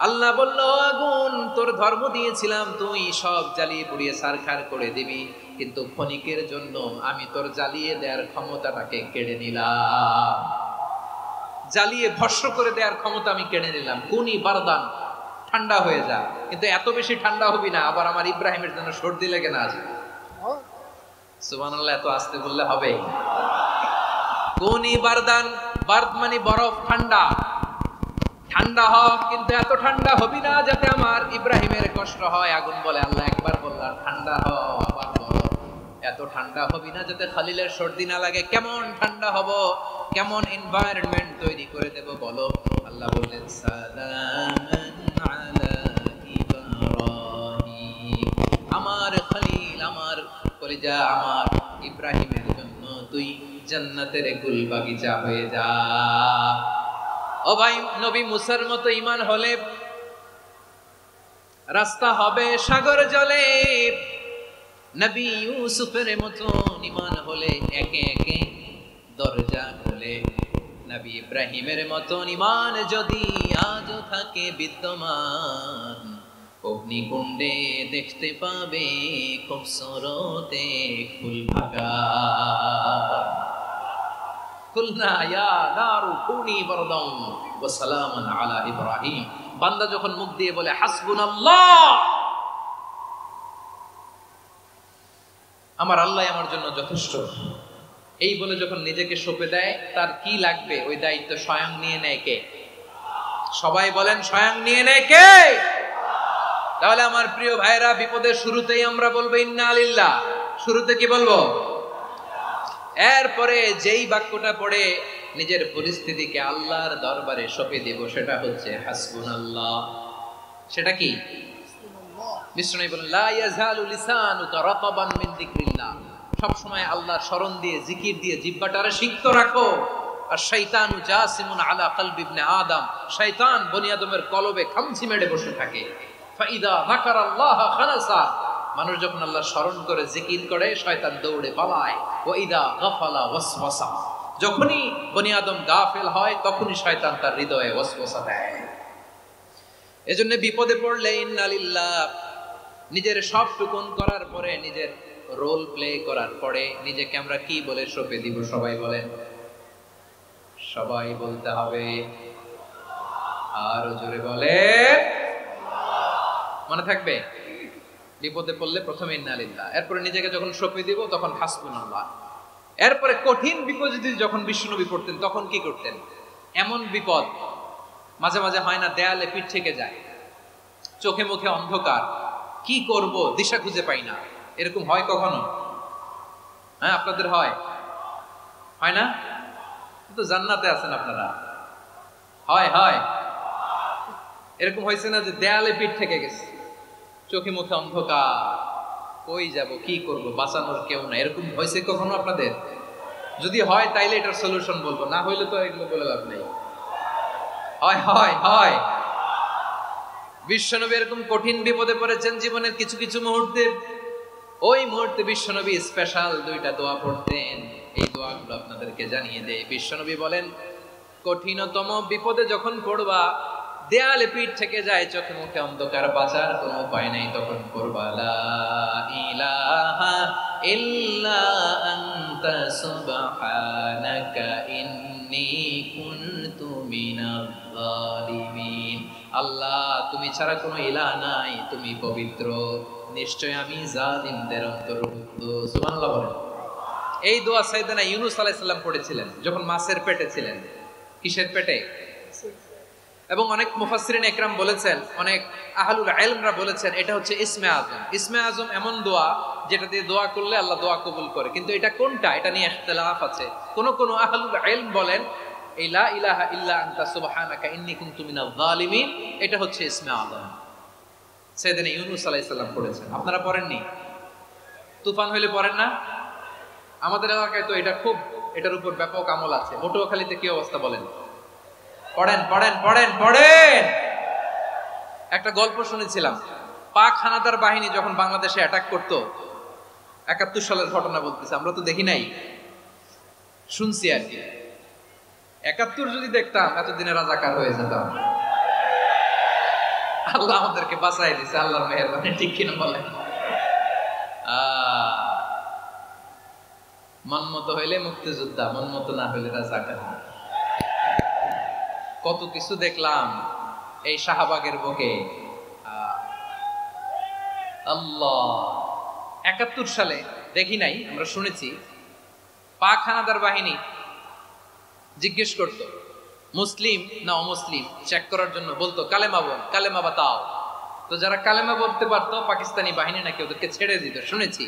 আল্লাহ বলল, আগুন, তোর ধর্ম দিয়েছিলাম, তুই সব জ্বালিয়ে পুড়িয়ে সারখার করে দিবি, কিন্তু ক্ষণিকের জন্য আমি তোর জ্বালিয়ে দেওয়ার ক্ষমতাটাকে কেড়ে নিলাম, জ্বালিয়ে ভস্ম করে দেওয়ার ক্ষমতা আমি কেড়ে নিলাম। কুনি বারদান, ঠান্ডা হয়ে যা, কিন্তু এত বেশি ঠান্ডা হবি না আবার আমার ইব্রাহিমের জন্য সর্দি লেগে না আসবে। সুবহানাল্লাহ, এত আস্তে বললে হবে? কুনি বারদান, বারদ মানে বরফ, ঠান্ডা, ঠান্ডা হ, কিন্তু এত ঠান্ডা হবি না যাতে আমার ইব্রাহিমের কষ্ট হয়। আগুন বলে, আল্লাহ একবার বললাম ঠান্ডা হ, আবার বলো এত ঠান্ডা হবি না যাতে খলিলের সর্দি না লাগে। কেমন ঠান্ডা হব, কেমন এনভায়রনমেন্ট তৈরি করে দেব বলো? আল্লাহ বললেন, সালামান আলা ইব্রাহিম, আমার খলিল, আমার কলিজা, আমার ইব্রাহিমের জন্য তুই জান্নাতের গুল বাগিচা হয়ে যা। ও ভাই, নবী মুসার মতো ঈমান হলে রাস্তা হবে সাগর জলে, নবী ইউসুফের মতো ঈমান হলে একে একে দরজা খুলে, নবী ইব্রাহিমের মতো ঈমান যদি আজও থাকে বিদ্যমান, অগ্নিকুণ্ডে দেখতে পাবে খুবসুরতে ফুল ভাগা। কুলনা ইয়া নারু কুনি বারদান ওয়া সালামান আলা ইব্রাহিম। বান্দা যখন মুখ দিয়ে বলে হাসবুনাল্লাহ, আমার আল্লাহ আমার জন্য যথেষ্ট, এই বলে যখন নিজেকে সঁপে দেয়, তার কি লাগবে ওই দায়িত্ব স্বয়ং নিয়ে নেয় কে? সবাই বলেন, স্বয়ং নিয়ে নেয় কে? তাহলে আমার প্রিয় ভাইরা, বিপদের শুরুতেই আমরা বলবো ইন্না লিল্লাহ। শুরুতে কি বলবো? এরপরে যেই বাক্যটা পড়ে নিজের পরিস্থিতিকে আল্লাহর দরবারে সঁপে দিব, সেটা হচ্ছে হাসবুনাল্লাহ। সেটা কি? বিষ্ণু বলেন, লা ইয়াজালু লিসানুকা রাতাবান মিন যিকরিল্লাহ, সব সময় আল্লাহর স্মরণ দিয়ে, জিকির দিয়ে জিহ্বাটারে সিক্ত রাখো। আর শয়তানু জাসিমুন আলা কলবি ইবনে আদম, শয়তান বনি আদমের কলবে খামচি মেরে বসে থাকে। ফাইদা যাকারাল্লাহ খানাসা, মানুষ যখন আল্লাহর স্মরণ করে, জিকির করে, শয়তান দৌড়ে পালায়। ওয়া ইদা গাফালা ওয়াসওয়াসা, যখনই বনি আদম গাফেল হয়, তখনই শয়তান তার হৃদয়ে ওয়াসওয়াসা দেয়। এজন্য বিপদে পড়লে ইন্না লিল্লাহ, নিজের সব টুকুন করার পরে নিজের রোল প্লে করার পরে নিজেকে আমরা কি বলে সঁপে দিব? সবাই বলেন, সবাই বলতে হবে, আরো জোরে বলে, মনে থাকবে? বিপদে পড়লে প্রথমে ইন্না লিল্লাহ, এরপরে নিজেকে যখন সঁপে দিব তখন হাসবুনাল্লাহ। এরপরে কঠিন বিপদ যদি যখন বিশ্বনবী পড়তেন তখন কি করতেন? এমন বিপদ মাঝে মাঝে হয় না, দেয়ালে পিঠ থেকে যায়, চোখে মুখে অন্ধকার, কি করব দিশা খুঁজে পাই না, এরকম হয় কখনো? হ্যাঁ, আপনাদের হয়? হয় না? তো জান্নাতে আছেন আপনারা। হয় হয় এরকম হয়েছে না যে দেয়ালে পিঠ থেকে গেছে, চোখে মুখে অন্ধকার, কই যাব, কি করব, বাঁচানোর কেউ না, এরকম হয়েছে কখনো আপনাদের? যদি হয় তাইলে এটার সলিউশন বলবো, না হইলে তো এগুলো বলে লাভ নেই। হয় হয় হয় বিশ্বনবী এরকম কঠিন বিপদে পড়েছেন জীবনের কিছু কিছু মুহূর্তে। ওই মুহূর্তে বিশ্বনবী স্পেশাল দুইটা দোয়া পড়তেন। এই দোয়াগুলো আপনাদেরকে জানিয়ে দেয়। বিশ্বনবী বলেন, কঠিনতম বিপদে যখন পড়বা, দেয়ালে পিঠ থেকে যায়, চোখে মুখে অন্ধকার, বাঁচার কোনো উপায় নাই, তখন পড়বা লা ইলাহা ইল্লা আনতা সুবহানাকা ইন্নী কুনতু মিনাজ জালিমিন। আল্লাহ, তুমি ছাড়া কোনো ইলাহ নাই, তুমি পবিত্র, নিশ্চয় আমি জালিমদের অন্তর্ভুক্ত। সুবহানাল্লাহ বলেন। এই দোয়া সাইয়েদনা ইউনূস আলাইহিস সালাম পড়েছিলেন যখন মাছের পেটে ছিলেন। কিসের পেটে? এবং অনেক মুফাসসিরিন একরাম বলেছেন, অনেক আহলুল ইলমরা বলেছেন, এটা হচ্ছে ইসমে আজম। ইসমে আজম এমন দোয়া যেটা দিয়ে দোয়া করলে আল্লাহ দোয়া কবুল করে, কিন্তু এটা কোনটা এটা নিয়ে ইখতিলাফ আছে। কোন কোন আহলুল ইলম বলেন এই লা ইলাহা ইল্লা আনতা সুবহানাকা ইন্নী কুনতু মিনাজ জালিমিন, এটা হচ্ছে ইসমে আজম। সাইয়েদনা ইউনূস আলাইহিস সালাম পড়েছেন। আপনারা পড়েননি? তুফান হইলে পড়েন না? আমাদের এলাকায় তো এটা খুব, এটার উপর ব্যাপক আমল আছে। পটুয়াখালীতে কি অবস্থা বলেন? পড়েন পড়েন পড়েন পড়েন। একটা গল্প শুনেছিলাম, পাক হানাদার বাহিনী যখন বাংলাদেশে অ্যাটাক করত, ৭১ সালের ঘটনা বলতেছে, আমরা তো দেখি নাই, শুনছি আর কি। ৭১ যদি দেখতাম এতদিনে রাজাকার হয়ে যেতাম। আল্লাহ আমাদেরকে বাঁচাই দিছে, আল্লাহর মেহেরবানি, ঠিক কিনা বলেন? মন মতো হইলে মুক্তিযোদ্ধা, মন মতো না হইলে রাজাকার। কত কিছু দেখলাম এই শাহবাগের বুকে। আল্লাহ, ৭১ সালে দেখি নাই, আমরা শুনেছি পাক হানাদার বাহিনী জিজ্ঞেস করত মুসলিম না অমুসলিম চেক করার জন্য, বলতো কালেমা বল, কালেমা বাতাও। তো যারা কালেমা বলতে পারতো পাকিস্তানি বাহিনী নাকি ওদেরকে ছেড়ে দিত, শুনেছি।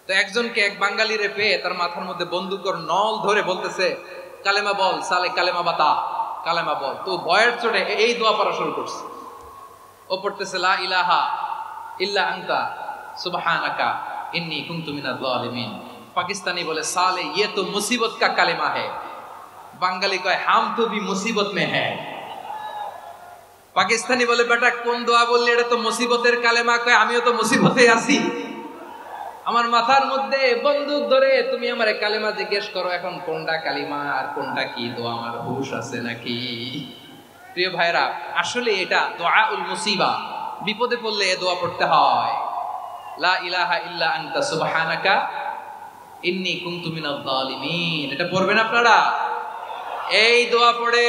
তো একজনকে, এক বাঙালিরে পেয়ে তার মাথার মধ্যে বন্দুকর নল ধরে বলতেছে কালেমা বল সালে, কালেমা বাতা, কালেমা বল। তো ভয়ের চোটে এই দোয়া পড়া শুরু করছে। ও পড়তেছে লা ইলাহা ইল্লা আনতা সুবহানাকা ইন্নী কুনতু মিনাজ জালিমিন। পাকিস্তানি বলে সালে ये तो मुसीबत का কালেমা है, বাঙালি কয় হাম তো ভি মুসিবত মে হ্যায়। পাকিস্তানি বলে বেটা কোন দোয়া বললি, এটা তো মুসিবতের কালেমা। কয় আমিও তো মুসিবতে আছি, আমার মাথার মধ্যে বন্দুক ধরে তুমি আমারে কালেমা জিজ্ঞেস করো, এখন কোনটা কালিমা আর কোনটা কি দোয়া, আমার হুঁশ আছে নাকি? প্রিয় ভাইরা, আসলে এটা দুআউল মুসিবা, বিপদে পড়লে এই দোয়া পড়তে হয়, লা ইলাহা ইল্লা আনতা সুবহানাকা ইন্নী কুনতু মিনাজ জালিমিন। এটা পড়বেন আপনারা। এই দোয়া পড়ে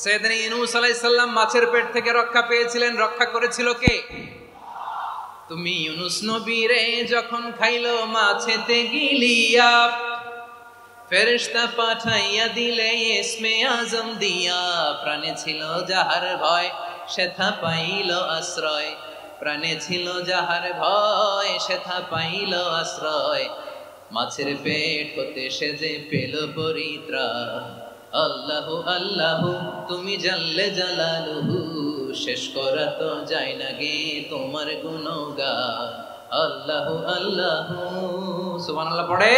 সাইয়েদনা ইউনূস আলাইহিস সালাম মাছের পেট থেকে রক্ষা পেয়েছিলেন। রক্ষা করেছিল কে? তুমি ইউনূস নবী রে যখন খাইলো মাছেতে গিলিয়া, ফেরেশতা পাঠাইয়া দিলে ইসমে আজম দিয়া, প্রাণে ছিল যাহার ভয় সেথা পাইল আশ্রয়, প্রাণে ছিল যাহার ভয় সেথা পাইল আশ্রয়, মাছের পেট হতে সে যে পেল পরিত্রাণ। আল্লাহু আল্লাহু তুমি জাল্লে জালালুহু, শেষ করা তো যায় না গে তোমার গুণগান। আল্লাহু আল্লাহু, সুবহানাল্লাহ পড়ে,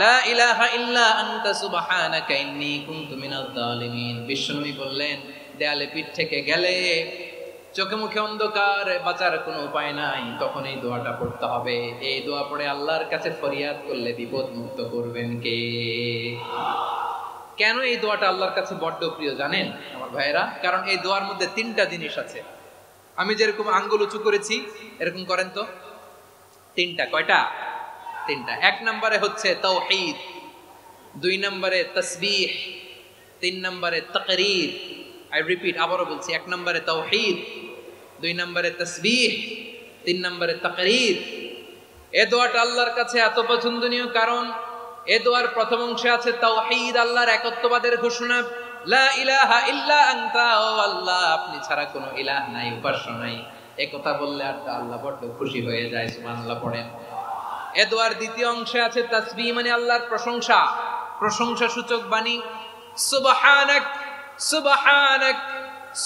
লা ইলাহা ইল্লা আনতা সুবহানাকা ইন্নী কুনতু মিনাজ জালিমিন। বিশ্বনবী বললেন, দেয়ালে পিঠ থেকে গেলে, চোখে মুখে অন্ধকার, বাঁচার কোনো উপায় নাই, তখন এই দোয়াটা পড়তে হবে। এই দোয়া পড়ে আল্লাহর কাছে ফরিয়াদ করলে বিপদ মুক্ত করবেন কে? কেন এই দোয়াটা আল্লাহর কাছে বড্ড প্রিয় জানেন আমার ভাইয়েরা? কারণ এই দোয়ার মধ্যে 3টা জিনিস আছে। আমি যেরকম আঙ্গুল উঁচু করেছি এরকম করেন তো, তিনটা। কয়টা? তিনটা। এক নম্বরে হচ্ছে তাওহীদ, দুই নম্বরে তাসবিহ, তিন নম্বরে তাকরীর। আই রিপিট, আবারও বলছি, এক নম্বরে তাওহীদ, দুই নম্বরে তাসবিহ, তিন নম্বরে তাকরীর। এ দোয়াটা আল্লাহর কাছে এত পছন্দনীয় কারণ এ দোয়ার প্রথম অংশে আছে তাওহীদ, আল্লাহর একত্ববাদের ঘোষণা। লা ইলাহা ইল্লা আনতা, ও আল্লাহ আপনি ছাড়া কোনো ইলাহ নাই, উপাস্য নাই। এই কথা বললে আর আল্লাহ বড় খুশি হয়ে যায়, সুবহানাল্লাহ পড়েন। এ দোয়ার দ্বিতীয় অংশে আছে তাসবিহ, মানে আল্লাহর প্রশংসা, প্রশংসা সূচক বাণী। সুবহানাক সুবহানাক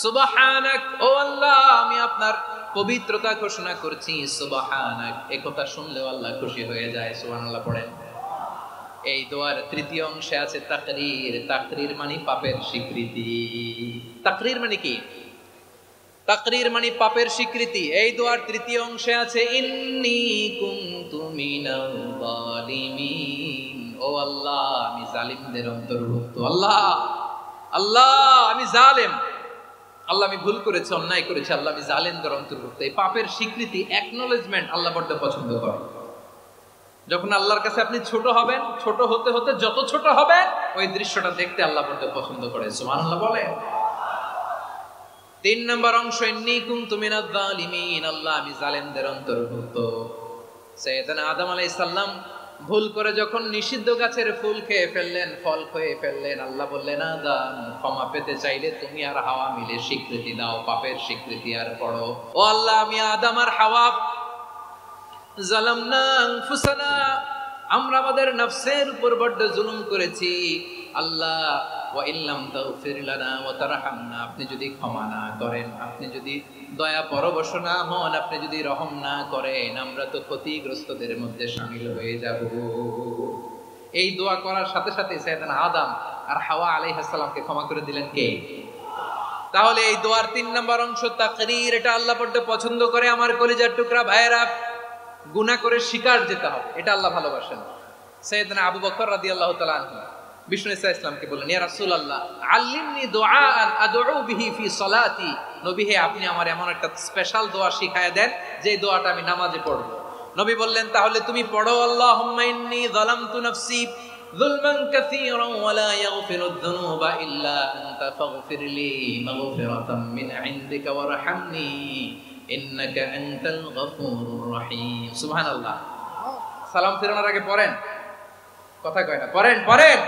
সুবহানাক, ও আল্লাহ আমি আপনার পবিত্রতা ঘোষণা করছি, সুবহানাক। এই কথা শুনলেও আল্লাহ খুশি হয়ে যায়, সুবহানাল্লাহ পড়েন। এই দোয়ার তৃতীয় অংশে আছে তাকরীর, তাকরীর মানে পাপের স্বীকৃতি। তাকরীর মানে কি? তাকরীর মানে পাপের স্বীকৃতি। এই দোয়ার তৃতীয় অংশে আছে ইন্নী কুনতু মিনাল যালিমিন, ও আল্লাহ আমি জালিমদের অন্তর্ভুক্ত। আল্লাহ আল্লাহ আমি জালেম, আল্লাহ আমি ভুল করেছি, অন্যায় করেছি, আল্লাহ আমি জালেমদের অন্তর্ভুক্ত। এই পাপের স্বীকৃতি, অ্যাকনলেজমেন্ট আল্লাহ বড় পছন্দ করেন। যখন আল্লাহর কাছে আপনি ছোট হবেন, ছোট হতে হতে যত ছোট হবেন ওই দৃশ্যটা দেখতে আল্লাহ বড় পছন্দ করে, সুবহানাল্লাহ বলে। তিন নম্বর অংশ ইন্নী কুনতু মিনাজ জালিমিন, আল্লাহ আমি জালেমদের অন্তর্ভুক্ত। সাইয়েদনা আদম আলাইহিস সালাম ভুল করে যখন নিষিদ্ধ গাছের ফুল খেয়ে ফেললেন, ফল খেয়ে ফেললেন, আল্লাহ বললেন আদম ক্ষমা পেতে চাইলে তুমি আর হাওয়া মিলে স্বীকৃতি দাও, পাপের স্বীকৃতি আর পড়ো। ও আল্লাহ আমি আদম আর হাওয়া জালামনা আনফুসানা, আমরা আমাদের নফসের উপর বড় জুলুম করেছি। আল্লাহ ওয়া ইল্লাম তাগফির লানা ওয়া তারহামনা, আপনি যদি ক্ষমা না করেন, আপনি যদি দয়া পরবশ না হন, আপনি যদি রহম না করেন, আমরা তো ক্ষতিগ্রস্তদের মধ্যে শামিল হয়ে যাব। এই দোয়া করার সাথে সাথে সাইয়েদনা আদম আর হাওয়া আলাইহিস সালামকে ক্ষমা করে দিলেন কে? তাহলে এই দোয়ার তিন নম্বর অংশ তাকরীর, এটা আল্লাহ বড় পছন্দ করে। আমার কলিজার টুকরা ভাইয়েরা, গুনাহ করে শিকার যেতে হবে, এটা আল্লাহ ভালোবাসেন। সাইয়েদনা আবু বকর রাদিয়াল্লাহু তাআলা আনহু বিষ্ণু ইসা ইসলামকে বললেন, ইয়া রাসূলুল্লাহ আল্লিমনি দুআআন আদউ বিহি ফি সালাতি, নবী হে আপনি আমার এমন একটা স্পেশাল দোয়া শিখায়া দেন যে দোয়াটা আমি নামাজে পড়ব। নবী বললেন, তাহলে তুমি পড়ো, আল্লাহুম্মা ইন্নী যালামতু নাফসি যুলমান কাসীরান ওয়া লা ইয়াগফিরুয যুনুবা ইল্লা আনতা ফাগফিরলি মাগফিরাতাম মিন ইনদিকা ওয়ারহামনি ইন্নাকা আনতাল গফুরুর রহিম। সুবহানাল্লাহ। সালাম ফেরানোর আগে পড়েন, কথা কয় না, পড়েন পড়েন।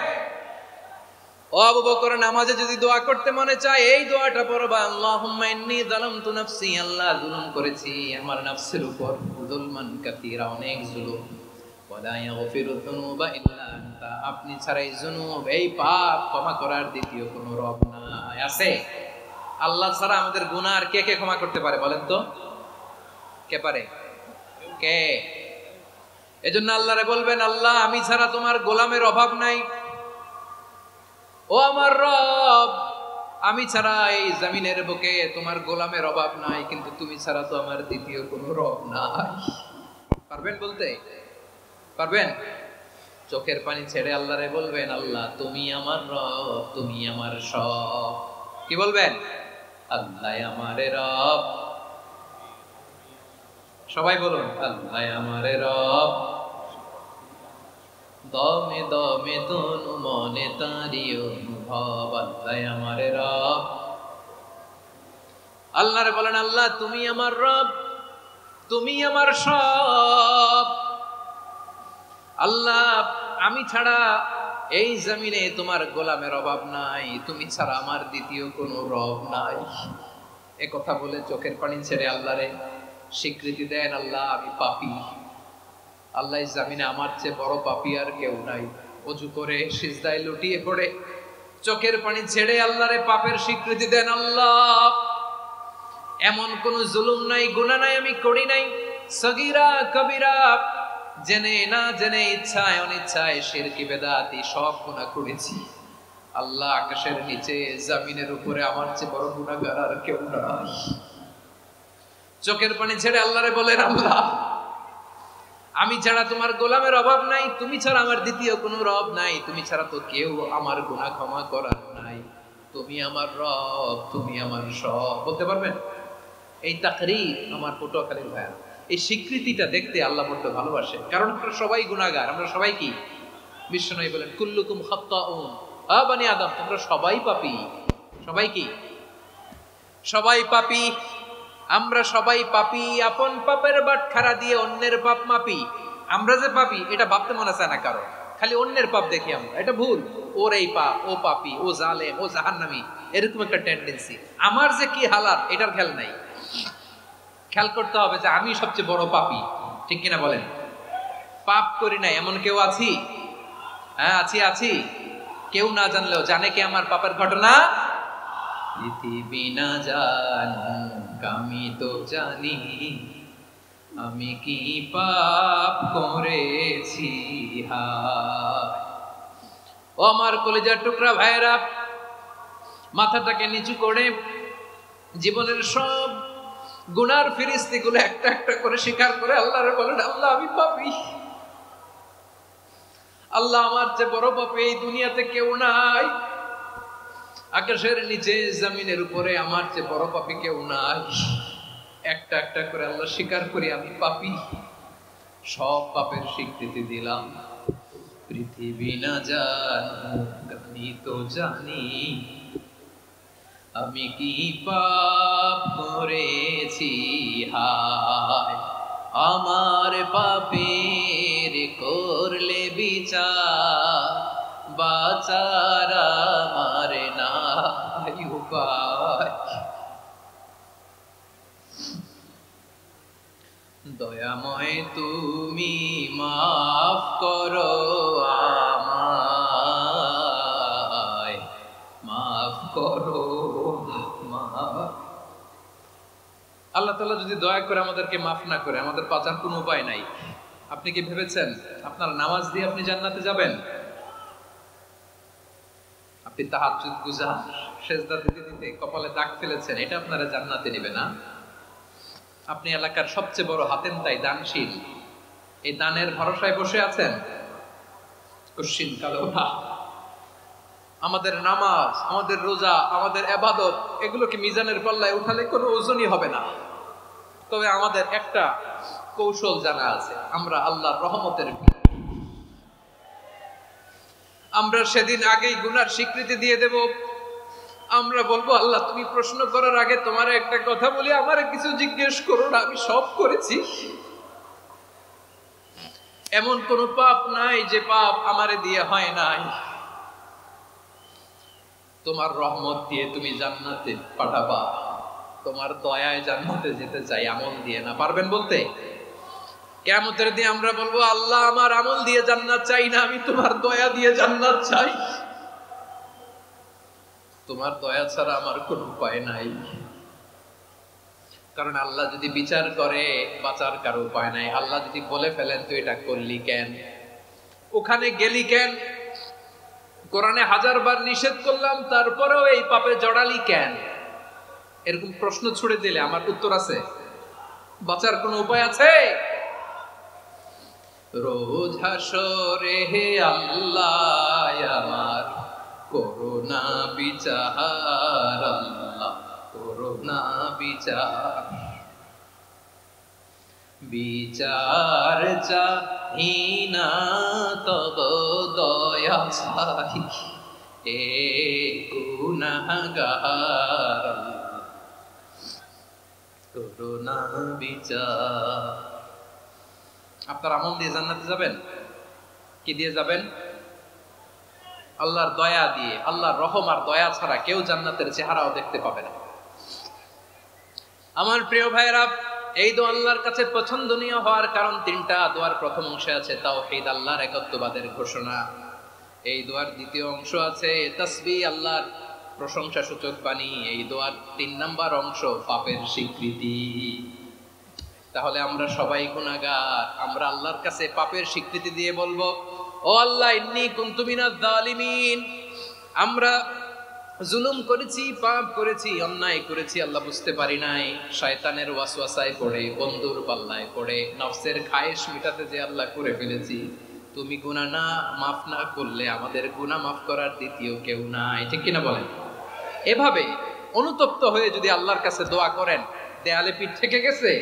ও আবু বকর, নামাজে যদি দোয়া করতে মনে চায় এই দোয়াটা পড়বা, আল্লাহুম্মা ইন্নী যালামতু নাফসি, আল্লাহ জুলুম করেছি আমার নফসের উপর, যুলমান কাসীরা, অনেক জুলুম, ওয়া লা ইয়াগফিরুয যুনুবা ইল্লা আনতা, আপনি ছাড়া এই জুনুব, এই পাপ ক্ষমা করার দ্বিতীয় কোনো রব নাই। আছে? আল্লাহ ছাড়া আমাদের গুনাহ আর কে কে ক্ষমা করতে পারে বলেন তো? কে পারে? কে? এজন্য আল্লাহরে বলবেন, আল্লাহ আমি ছাড়া তোমার গোলামের অভাব নাই, ও আমার রব আমি ছাড়া এই জমিনের বুকে তোমার গোলামের অভাব নাই, কিন্তু তুমি ছাড়া তো আমার দ্বিতীয় কোনো রব নাই। পারবেন বলতে? পারবেন? চোখের পানি ছেড়ে আল্লাহরে বলবেন, আল্লাহ তুমি আমার রব, তুমি আমার সব। কি বলবেন? আল্লাহ আমারে রব। সবাই বলুন, আল্লাহ আমারে রব, দমে দমে তনু মনে তারি অনুভব, আল্লাহ আমারে রব। আল্লাহরে বলেন, আল্লাহ তুমি আমার রব, তুমি আমার সব। আল্লাহ আমি ছাড়া এই জমিনে তোমার গোলামের অভাব নাই, তুমি ছাড়া আমার দ্বিতীয় কোনো রব নাই। এ কথা বলে চোখের পানি ছেড়ে আল্লাহরে স্বীকৃতি দেন, আল্লাহ আমি পাপী, আল্লাহ জামিনে আমার চেয়ে বড় পাপী আর কেউ নাই। ওযু করে সিজদায় লুটিয়ে পড়ে চোখের পানি ছেড়ে আল্লাহরে পাপের স্বীকৃতি দেন, আল্লাহ এমন কোন জুলুম নাই, গুনাহ নাই আমি করি নাই, সগীরা কবিরা, জেনে না জেনে, ইচ্ছায় অনিচ্ছায়, শিরকি বেদাতি সব গুনাহ করেছি। আল্লাহ আকাশের নিচে জমিনের উপরে আমার চেয়ে বড় গুনাহগার আর কেউ নাই। চোখের পানি ছেড়ে আল্লাহরে বলেন, আল্লাহ আমি ছাড়া তোমার গোলামের অভাব নাই, তুমি ছাড়া আমার দ্বিতীয় কোনো রব নাই, তুমি ছাড়া তো কেউ আমার গুনাহ ক্ষমা করার নাই, তুমি আমার রব, তুমি আমার সব। বলতে পারবেন? এই তাকরীর আমার পটুয়াখালীর ভাইয়া এই স্বীকৃতিটা দেখতে আল্লাহ বড্ড ভালোবাসে, কারণ আমরা সবাই গুনাহগার। আমরা সবাই কি? বিশ্বনবী বলেন কুল্লুকুম খাত্তাউন, বানি আদম তোমরা সবাই পাপী। সবাই কি? সবাই পাপী। আমরা সবাই পাপী, আপন পাপের বাটখারা দিয়ে অন্যের পাপ মাপি। আমরা যে পাপী এটা ভাবতে মনে চায় না কারণ, খালি অন্যের পাপ দেখি আমরা, এটা ভুল। ওর এই পাপ, ও পাপী, ও জালেম, ও জাহান্নামী, এরকম একটা টেন্ডেন্সি। আমার যে কি হালাত এটার খেয়াল নাই। খেয়াল করতে হবে যে আমি সবচেয়ে বড় পাপী, ঠিক কিনা বলেন? পাপ করি নাই এমন কেউ আছি? হ্যাঁ আছি। কেউ না জানলেও জানে কে আমার পাপের ঘটনা? পৃথিবী না জানুক আমি তো জানি, আমি কি পাপ করেছি। ও আমার কলিজার টুকরা ভাইয়েরা, মাথাটাকে নিচু করে জীবনের সব গুনার ফিরিস্তিগুলো একটা একটা করে স্বীকার করে আল্লাহরে বলেন, আল্লাহ আমি পাপী। আল্লাহ আমার চেয়ে বড় পাপী এই দুনিয়াতে কেউ নাই। আকাশের নিচে জমিনের উপরে আমার চেয়ে বড় পাপী কেউ নাই। একটা একটা করে আল্লাহ স্বীকার করি আমি পাপী। সব পাপের স্বীকৃতি দিলাম। পৃথিবী না জানুক আমি তো জানি, আমি কি পাপ করেছি। হায় আমার পাপের করলে বিচার, বাঁচার আমার নাই উপায়। দয়াময় তুমি মাফ করো আমায়, মাফ করো। আল্লাহ তাআলা যদি দয়া করে আমাদেরকে মাফ না করে, আমাদের বাঁচার কোনো উপায় নাই। আপনি কি ভেবেছেন আপনার নামাজ দিয়ে আপনি জান্নাতে যাবেন? আপনি তাহাজ্জুদ গুজার, সেজদা দিতে দিতে কপালে দাগ ফেলেছেন, এটা আপনারা জান্নাতে নেবে না। আপনি এলাকার সবচেয়ে বড় হাতেম তাই দানশীল, এই দানের ভরসায় বসে আছেন, কশিন কালো না। আমাদের নামাজ, আমাদের রোজা, আমাদের ইবাদত, এগুলোকে মিজানের পাল্লায় উঠালে কোনো ওজনই হবে না। তবে আমাদের একটা কৌশল জানা আছে, আমরা আল্লাহর রহমতের, আমরা সেদিন আগেই গুনার স্বীকৃতি দিয়ে দেব। আমরা বলবো আল্লাহ তুমি প্রশ্ন করার আগে তোমার একটা কথা বলি, আমারে কিছু জিজ্ঞেস করো না, আমি সব করেছি। এমন কোন পাপ নাই যে পাপ আমারে দিয়ে হয় নাই। তোমার রহমত দিয়ে তুমি জান্নাতে পাঠাবা, তোমার দয়ায় জান্নাতে যেতে চাই, আমল দিয়ে না। পারবেন বলতে? কিয়ামতের দিন আমরা বলবো আল্লাহ আমার আমল দিয়ে জান্নাত চাই না, আমি তোমার দয়া দিয়ে জান্নাত চাই। তোমার দয়া ছাড়া আমার কোনো উপায় নাই। কারণ আল্লাহ যদি বিচার করে বাঁচার কারো উপায় নাই। আল্লাহ যদি বলে ফেলেন তুই এটা করলি কেন, ওখানে গেলি কেন, কোরআনে 1000 বার নিষেধ করলাম তারপরেও এই পাপে জড়ালি কেন, এরকম প্রশ্ন ছুড়ে দিলে আমার উত্তর আছে? বাঁচার কোনো উপায় আছে? রোজ হাসরে হে আল্লাহ আমার করোনা বিচার, আল্লাহ করোনা বিচার। বিচার চাহি না তব দয়া চাই, এ গুনাহগার করোনা বিচার। আপনার আমল দিয়ে জান্নাতে যাবেন? কি দিয়ে যাবেন? আল্লাহর দয়া দিয়ে। আল্লাহর রহম আর দয়া ছাড়া কেউ জান্নাতের চেহারাও দেখতে পাবে না। আমার প্রিয় ভাইয়েরা, এই দোয়া আল্লাহর কাছে পছন্দনীয় হওয়ার কারণ 3টা। দোয়ার প্রথম অংশে আছে তাওহীদ, আল্লাহর একত্ববাদের ঘোষণা। এই দোয়ার দ্বিতীয় অংশ আছে তাসবিহ, আল্লাহর প্রশংসা সূচক বাণী। এই দোয়ার 3 নাম্বার অংশ পাপের স্বীকৃতি। তাহলে আমরা সবাই গুনাহগার। আমরা আল্লাহর কাছে পাপের স্বীকৃতি দিয়ে বলবো, ও আল্লাহ ইন্নী কুনতু মিনাজ জালিমিন, আমরা জুলুম করেছি, পাপ করেছি, অন্যায় করেছি, আল্লাহ বুঝতে পারি নাই। শয়তানের ওয়াসওয়াসায় পড়ে, বন্ধুর পাল্লায় পড়ে, নফসের খায়েশ মিটাতে যে আল্লাহ করে ফেলেছি। তুমি গুনাহ না মাফ না করলে আমাদের গুনাহ মাফ করার দ্বিতীয় কেউ নাই, ঠিক কিনা বলেন? এভাবে অনুতপ্ত হয়ে যদি আল্লাহর কাছে দোয়া করেন, দেয়ালে পিঠ থেকে গেছে,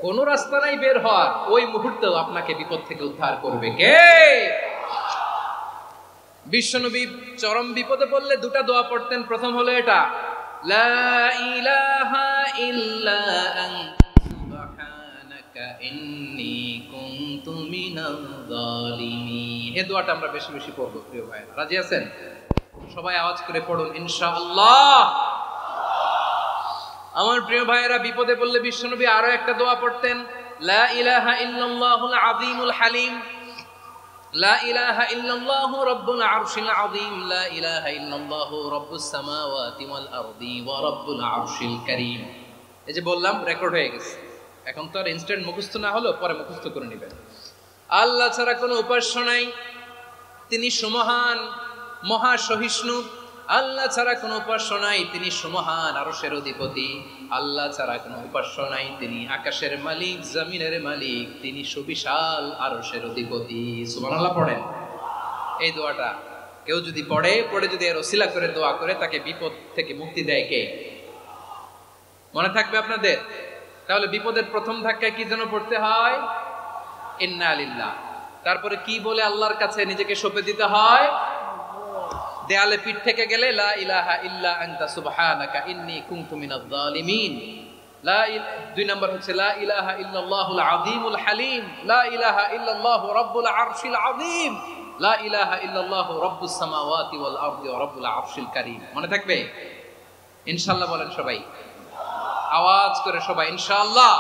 কোন রাস্তা নাই বের হওয়ার, ওই মুহূর্তেও আপনাকে বিপদ থেকে উদ্ধার করবে কে? বিশ্বনবী চরম বিপদে পড়লে দুটা দোয়া পড়তেন। প্রথম হলো এটা, লা ইলাহা ইল্লা আনতা সুবহানাকা ইন্নী কুনতু মিনাজ জালিমিন। এই দোয়াটা আমরা বেশি বেশি পড়ব প্রিয় ভাইরা। রাজি আছেন? সবাই আওয়াজ করে পড়ুন ইনশাআল্লাহ। আমার প্রিয় ভাইয়েরা, বিপদে পড়লে বিশ্বনবী আরো একটা দোয়া পড়তেন, লা ইলাহা ইল্লাল্লাহুল আযীমুল হালিম, লা ইলাহা ইল্লাল্লাহু রাব্বুল আরশিল আযীম, লা ইলাহা ইল্লাল্লাহু রাব্বুস সামাওয়াতি ওয়াল আরদি ওয়া রাব্বুল আরশিল কারীম। এই যে বললাম, রেকর্ড হয়ে গেছে। এখন তো আর ইনস্ট্যান্ট মুখস্থ না হলো, পরে মুখস্থ করে নেবেন। আল্লাহ ছাড়া কোনো উপাস্য নাই, তিনি সুমহান, মহা সহিষ্ণু। আল্লাহ ছাড়া কোনো উপাস্য নাই, তিনি সুমহান, আরশের অধিপতি। আল্লাহ ছাড়া কোনো উপাস্য নাই, তিনি আকাশের মালিক, জমিনের মালিক, তিনি সুবিশাল আরশের অধিপতি। সুবহানাল্লাহ পড়েন। এই দোয়াটা কেউ যদি পড়ে যদি এর ওসিলা করে দোয়া করে, তাকে বিপদ থেকে মুক্তি দেয় কে? মনে থাকবে আপনাদের? তাহলে বিপদের প্রথম ধাক্কায় কি যেন পড়তে হয়? ইন্না লিল্লাহ। তারপরে কি বলে আল্লাহর কাছে নিজেকে সঁপে দিতে হয়? দেয়ালে পিঠ থেকে গেলে লা ইলাহা ইল্লা আনতা সুবহানাকা ইন্নী কুনতু মিনাজ জালিমিন। দুই নম্বর হচ্ছে লা ইলাহা ইল্লাল্লাহুল আযীমুল হালিম, লা ইলাহা ইল্লাল্লাহু রাব্বুল আরশিল আযীম, লা ইলাহা ইল্লাল্লাহু রাব্বুস সামাওয়াতি ওয়াল আরদি ওয়া রাব্বুল আরশিল কারীম। মনে থাকবে? ইনশাআল্লাহ বলেন সবাই, আওয়াজ করে সবাই ইনশাআল্লাহ।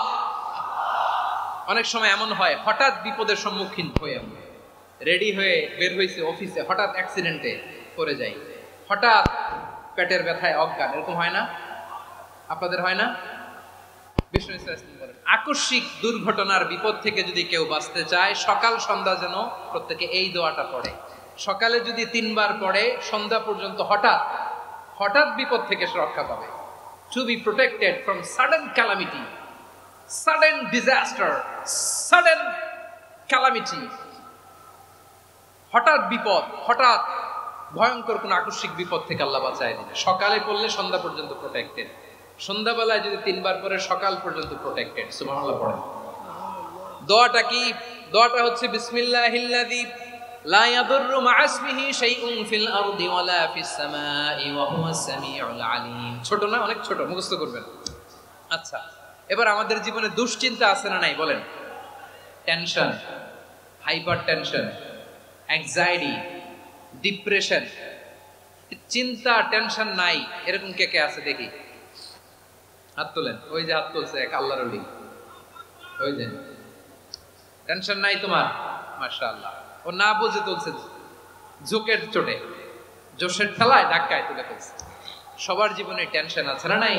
অনেক সময় এমন হয়, হঠাৎ বিপদের সম্মুখীন হয়ে আমরা রেডি হয়ে বের হয়েছে অফিসে, হঠাৎ অ্যাক্সিডেন্টে পড়ে যাই, হঠাৎ পেটের ব্যথায় অজ্ঞান, এরকম হয় না? আপনাদের হয় না? বিষ্ণু ইসলাম বলেন, আকস্মিক দুর্ঘটনার বিপদ থেকে যদি কেউ বাঁচতে চায়, সকাল সন্ধ্যা যেন প্রত্যেকে এই দোয়াটা পড়ে। সকালে যদি 3 বার পড়ে, সন্ধ্যা পর্যন্ত হঠাৎ বিপদ থেকে সে রক্ষা পাবে। To be protected from sudden calamity, sudden disaster, sudden calamity. হঠাৎ বিপদ, হঠাৎ ভয়ঙ্কর কোন আকস্মিক বিপদ থেকে আল্লাহ বাঁচায় দিন। সকালে পড়লে সন্ধ্যা পর্যন্ত প্রোটেক্টেড, সন্ধ্যাবেলায় যদি 3 বার পরে সকাল পর্যন্ত প্রোটেক্টেড। সুবহানাল্লাহ পড়েন। দোয়াটা কি? দোয়াটা হচ্ছে বিসমিল্লাহিল্লাযী লা ইয়াদুররু মা ইসমিহি শাইউন ফিল আরদি ওয়ালা ফিস সামাই ওয়া হুয়াস সামিউল আলীম। ছোট না? অনেক ছোট, মুখস্থ করবেন। আচ্ছা, এবার আমাদের জীবনে দুশ্চিন্তা আছে না নাই বলেন? Tension, hyper tension, anxiety, depression, চিন্তা, টেনশন নাই এরকম কে কে আছে দেখি? হাত তোলেন। ওই যে হাত তুলছে এক আল্লাহর ওলি, ওই যে। টেনশন নাই তোমার? মাশাআল্লাহ। ও না বুঝে তুলছে, ঝোঁকের চোটে, জোশের ঠেলায় ধাক্কায় তুলে ফেলছে। সবার জীবনে টেনশন আছে না নাই?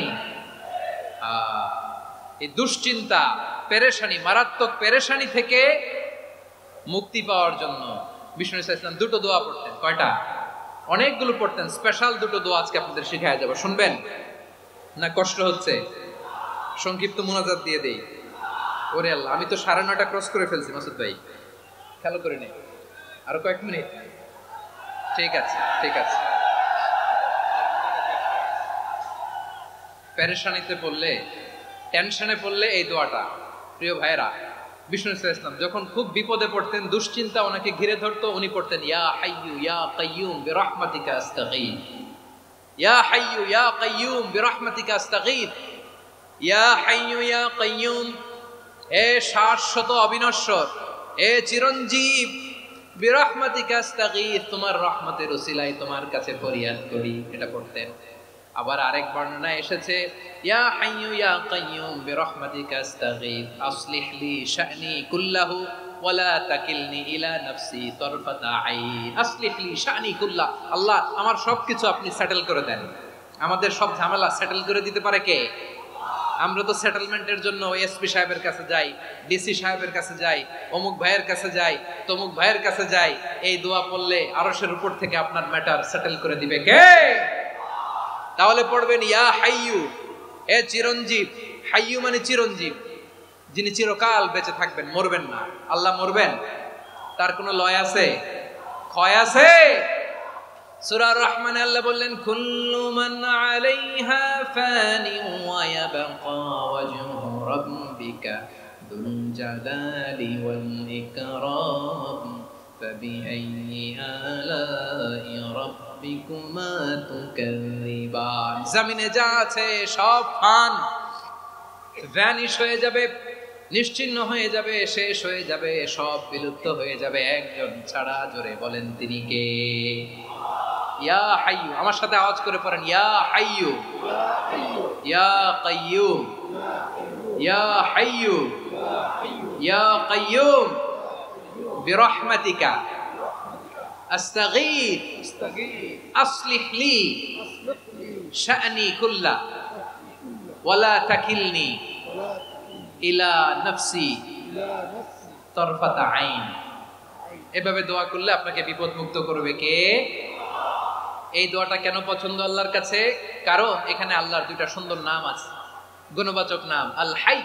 এই দুশ্চিন্তা, পেরেশানি, মারাত্মক পেরেশানি থেকে মুক্তি পাওয়ার জন্য বিষ্ণু ইসলাম 2টো দোয়া পড়তেন। কয়টা? অনেকগুলো পড়তেন। স্পেশাল 2টো দোয়া আজকে আপনাদের শিখায়া যাব, শুনবেন না? কষ্ট হচ্ছে? সংক্ষিপ্ত মুনাজাত দিয়ে দেই। ওরে আল্লাহ, আমি তো 9:30 ক্রস করে ফেলছি মাসুদ ভাই, খেয়াল করে নেই। আরো কয়েক মিনিট? ঠিক আছে, ঠিক আছে। পেরেশানিতে পড়লে, টেনশনে পড়লে এই দোয়াটা, প্রিয় ভাইরা, বিষ্ণু ইসলাম যখন খুব বিপদে পড়তেন, দুশ্চিন্তা ওনাকে ঘিরে ধরতো, উনি পড়তেন ইয়া হাইয়ু ইয়া কাইয়ুম বিরহমাতিকা আস্তাগীথ, ইয়া হাইয়ু ইয়া কাইয়ুম বিরহমাতিকা আস্তাগীথ, ইয়া হাইয়ু ইয়া কাইয়ুম, হে শাশ্বত অবিনশ্বর, হে চিরঞ্জীব, বিরহমাতিকা আস্তাগীথ, তোমার রহমতের উসিলায় তোমার কাছে ফরিয়াদ করি। এটা পড়তেন। আবার আরেক বর্ণনায় এসেছে ইয়া হাইয়ু ইয়া কাইয়ুম বিরহমাতিকা আস্তাগীথ আসলিহ লি শা'নি কুল্লাহু ওয়ালা তাকিলনি ইলা নাফসি তারফাতা আইন। আসলিহ লি শা'নি কুল্লাহ, আল্লাহ আমার সবকিছু আপনি সেটেল করে দেন। আমাদের সব ঝামেলা সেটেল করে দিতে পারে কে? আমরা তো সেটেলমেন্টের জন্য এসপি সাহেবের কাছে যাই, ডিসি সাহেবের কাছে যাই, অমুক ভাইয়ের কাছে যাই, তমুক ভাইয়ের কাছে যাই। এই দোয়া পড়লে আরশের উপর থেকে আপনার ম্যাটার সেটেল করে দিবে কে? তাহলে পড়বেন ইয়া হাইয়ু, এ চিরঞ্জীব। হাইয়ু মানে চিরঞ্জীব, যিনি চিরকাল বেঁচে থাকবেন, মরবেন না। আল্লাহ মরবেন? তার কোনো লয় আছে? ক্ষয় আছে? সূরা রহমানে আল্লাহ বললেন কুল্লু মান আলাইহা ফানি ওয়া ইয়াবকা ওয়াজহু রাব্বিকা যুল জালালি ওয়াল ইকরাম ফাবিআইয়ি আলাই রাব্বিকুমা তুকাযিবান। জমিনে যা আছে সব ফান, ভ্যানিশ হয়ে যাবে, নিশ্চিহ্ন হয়ে যাবে, শেষ হয়ে যাবে, সব বিলুপ্ত হয়ে যাবে, একজন ছাড়া। জোরে বলেন তিনি কে? ইয়া হাইয়ু। আমার সাথে আওয়াজ করে পড়েন, ইয়া হাইয়ু, ইয়া কাইয়ুম, ইয়া হাইয়ু, ইয়া কাইয়ুম বিরহমাতিকা আস্তাগীথ আসলিহ লি শা'নি কুল্লা ওয়ালা তাকিলনি ইলা নাফসি তরফাতা আইন। এভাবে দোয়া করলে আপনাকে বিপদ মুক্ত করবে কে? এই দোয়াটা কেন পছন্দ আল্লাহর কাছে? কারণ এখানে আল্লাহর দুইটা সুন্দর নাম আছে, গুণবাচক নাম, আল হাই,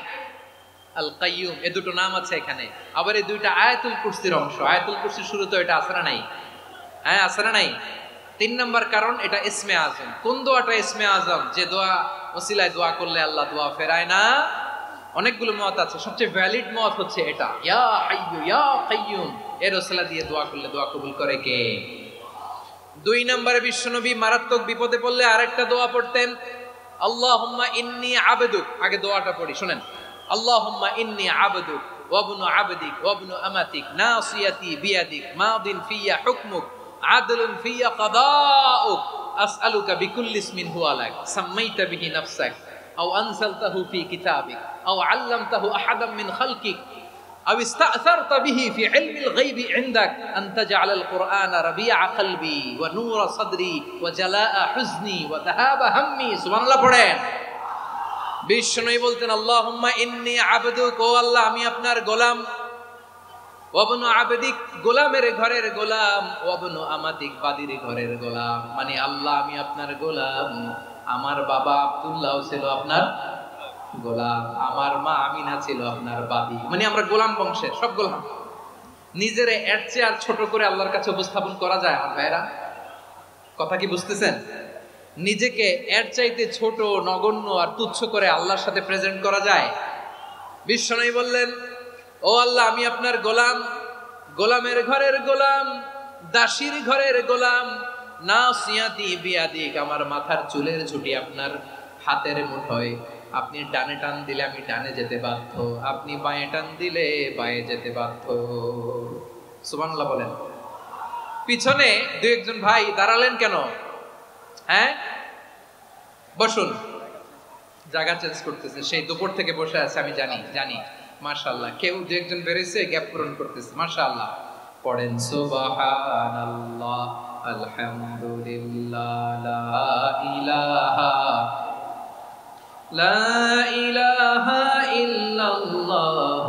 আল কাইয়ুম। এই দুটো নাম আছে এখানে। আবার এই দুইটা আয়াতুল কুরসির অংশ। আয়াতুল কুরসির শুরুতে এটা আছে না নাই? হ্যাঁ, আছে না নাই? 3 নম্বর কারণ, এটা ইসমে আজম। কোন দোয়াটা ইসমে আজম? যে দোয়া ওসিলায় দোয়া করলে আল্লাহ দোয়া ফেরায় না। অনেকগুলো মত আছে, সবচেয়ে ভ্যালিড মত হচ্ছে এটা, ইয়া হাইয়ু ইয়া কাইয়ুম। এর ওসিলা দিয়ে দোয়া করলে দোয়া কবুল করে কে? 2 নম্বরে বিশ্বনবী মারাত্মক বিপদে পড়লে আরেকটা দোয়া পড়তেন, আল্লাহুম্মা ইন্নী আবদুক। আগে দোয়াটা পড়ি, শুনেন। আল্লাহুম্মা ইন্নী আবদুক ওয়া ইবনু আবদিক ওয়া ইবনু আমাতিক নাসিয়াতি বিয়াদিক মাদিন ফিয়া হুকমুক আদলুন ফিয়া কাদাউক আসআলুকা বিকুল্লি ইসমিন হুয়া লাক সাম্মাইতা বিহি নাফসাক আও আনসালতাহু ফি কিতাবিক আও আল্লামতাহু আহাদাম মিন খালকিক আও ইস্তা'সারতা বিহি ফি ইলমিল গায়বি ইনদাক আন তাজআলাল কুরআনা রাবিআ কলবি ওয়া নূরা সাদরি ওয়া জালাআ হুজনি ওয়া যাহাবা হাম্মি। সুবহানাল্লাহ পড়েন। বিষ্ণুই বলতেন, আল্লাহুম্মা ইন্নী আবদুক, ও আল্লাহ আমি আপনার গোলাম, ওয়া ইবনু আবদিক, গোলামের ঘরের গোলাম, ওয়া ইবনু আমাতিক, বাদীর ঘরের গোলাম। মানে আল্লাহ আমি আপনার গোলাম। আমার বাবা আব্দুল্লাহ ছিল আপনার গোলাম, আমার মা আমিনা ছিল আপনার বাদী। মানে আমরা গোলাম বংশের, সব গোলাম। নিজেরে এর চেয়ে আর ছোট করে আল্লাহর কাছে উপস্থাপন করা যায় আমার ভাইরা? কথা কি বুঝতেছেন? নিজেকে এর চাইতে ছোট, নগণ্য আর তুচ্ছ করে আল্লাহর সাথে প্রেজেন্ট করা যায়? বিশ্বনবী বললেন, ও আল্লাহ আমি আপনার গোলাম, গোলামের ঘরের গোলাম, দাসীর ঘরের গোলাম, নাসিয়াতি বিয়াদিক, আমার মাথার চুলের ঝুঁটি আপনার হাতের মুঠোয়। আপনি ডানে টান দিলে আমি ডানে যেতে বাধ্য, আপনি বাঁয়ে টান দিলে বাঁয়ে যেতে বাধ্য। সুবহানাল্লাহ বলেন। পিছনে 2-1 ভাই দাঁড়ালেন কেন? হ্যাঁ, বসুন। জায়গা চেঞ্জ করতেছে, সেই দুপুর থেকে বসে আছে আমি জানি। মাশাআল্লাহ, কেউ 2-1 বেরিয়েছে, গ্যাপ পূরণ করতেছে। মাশাআল্লাহ। পড়েন সুবহানাল্লাহ, আলহামদুলিল্লাহ, লা ইলাহা ইল্লাল্লাহ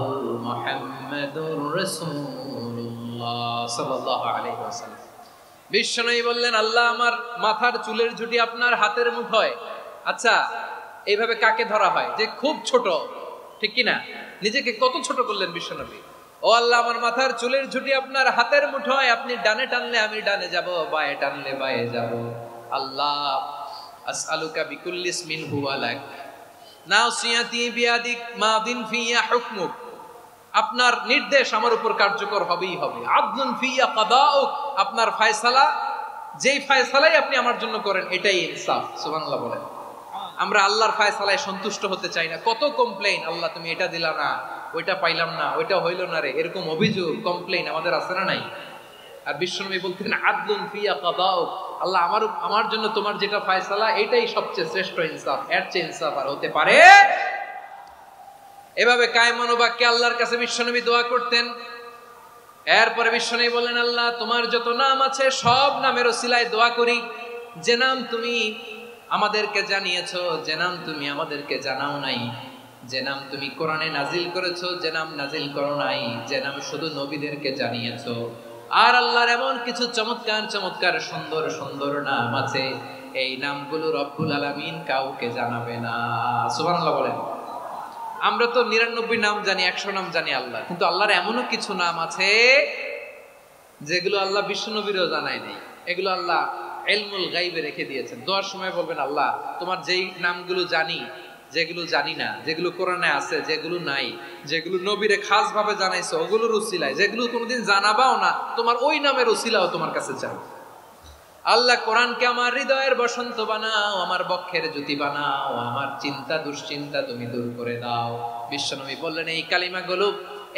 মুহাম্মাদুর রাসূলুল্লাহ সাল্লাল্লাহু আলাইহি ওয়াসাল্লাম। বিশ্বনবী বললেন, আল্লাহ আমার মাথার চুলের ঝুঁটি আপনার হাতের মুঠোয়। আচ্ছা, এইভাবে কাকে ধরা হয়? যে খুব ছোট, ঠিক কি না? নিজেকে কত ছোট করলেন বিশ্বনবী। ও আল্লাহ আমার মাথার চুলের ঝুঁটি আপনার হাতের মুঠোয়, আপনি ডানে টানলে আমি ডানে যাব, বাঁয়ে টানলে বাঁয়ে যাব। আল্লাহ আসআলুকা বিকুল্লি ইসমিন হুয়া লাক নাসিয়াতি বিয়াদিক মাদিন ফিয়া হুকমুক, আপনার নির্দেশ আমার উপর কার্যকর হবেই হবে। আদলুন ফিয়া কাদাউক, আপনার ফয়সালা, যেই ফয়সালাই আপনি আমার জন্য করেন এটাই ইনসাফ। সুবহানাল্লাহ বলেন। আমরা আল্লাহর ফয়সালায় সন্তুষ্ট হতে চাই না। কত কমপ্লেইন, আল্লাহ তুমি এটা দিলা না, ওইটা পাইলাম না, ওইটা হইল না রে, এরকম অভিযোগ, কমপ্লেইন আমাদের আছে না নাই? আর বিশ্বনবী বলতেন, আদলুন ফিয়া কাদাউক, আল্লাহ আমার জন্য তোমার যেটা ফয়সালা এটাই সবচেয়ে শ্রেষ্ঠ ইনসাফ, এর চেয়ে ইনসাফ আর হতে পারে? এভাবে কায়মান বাক্যে আল্লাহর কাছে বিশ্বনবী দোয়া করতেন। এরপরে বিশ্বনবী বললেন, আল্লাহ তোমার যত নাম আছে সব নামের ওসিলায় দোয়া করি, যে নাম তুমি আমাদেরকে জানিয়েছো, যে নাম তুমি আমাদেরকে জানাও নাই, যে নাম তুমি কোরআনে নাজিল করেছো, যে নাম নাজিল করো নাই, যে নাম শুধু নবীদেরকে জানিয়েছো। আর আল্লাহর এমন কিছু চমৎকার চমৎকার সুন্দর সুন্দর নাম আছে, এই নামগুলো রব্বুল আলামিন কাউকে জানাবে না। সুবহানাল্লাহ বলেন। আমরা তো 99 নাম জানি, 100 নাম জানি আল্লাহ, কিন্তু আল্লাহর এমনও কিছু নাম আছে যেগুলো আল্লাহ বিশ্বনবীরও জানায় নাই। এগুলো আল্লাহ ইলমুল গায়বে রেখে দিয়েছেন। দোয়ার সময় বলবেন, আল্লাহ তোমার যেই নামগুলো জানি, যেগুলো জানি না, যেগুলো কোরআনে আছে, যেগুলো নাই, যেগুলো নবীরে খাস ভাবে জানাইছো ওগুলোর উসিলায়, যেগুলো কোনোদিন জানাবাও না তোমার ওই নামের উসিলাও তোমার কাছে চাই। আল্লাহ কোরআনকে আমার হৃদয়ের বসন্ত বানাও, আমার বক্ষের জ্যোতি বানাও, আমার চিন্তা দুশ্চিন্তা তুমি দূর করে দাও। বিশ্বনবী বললেন এই কালিমাগুলো,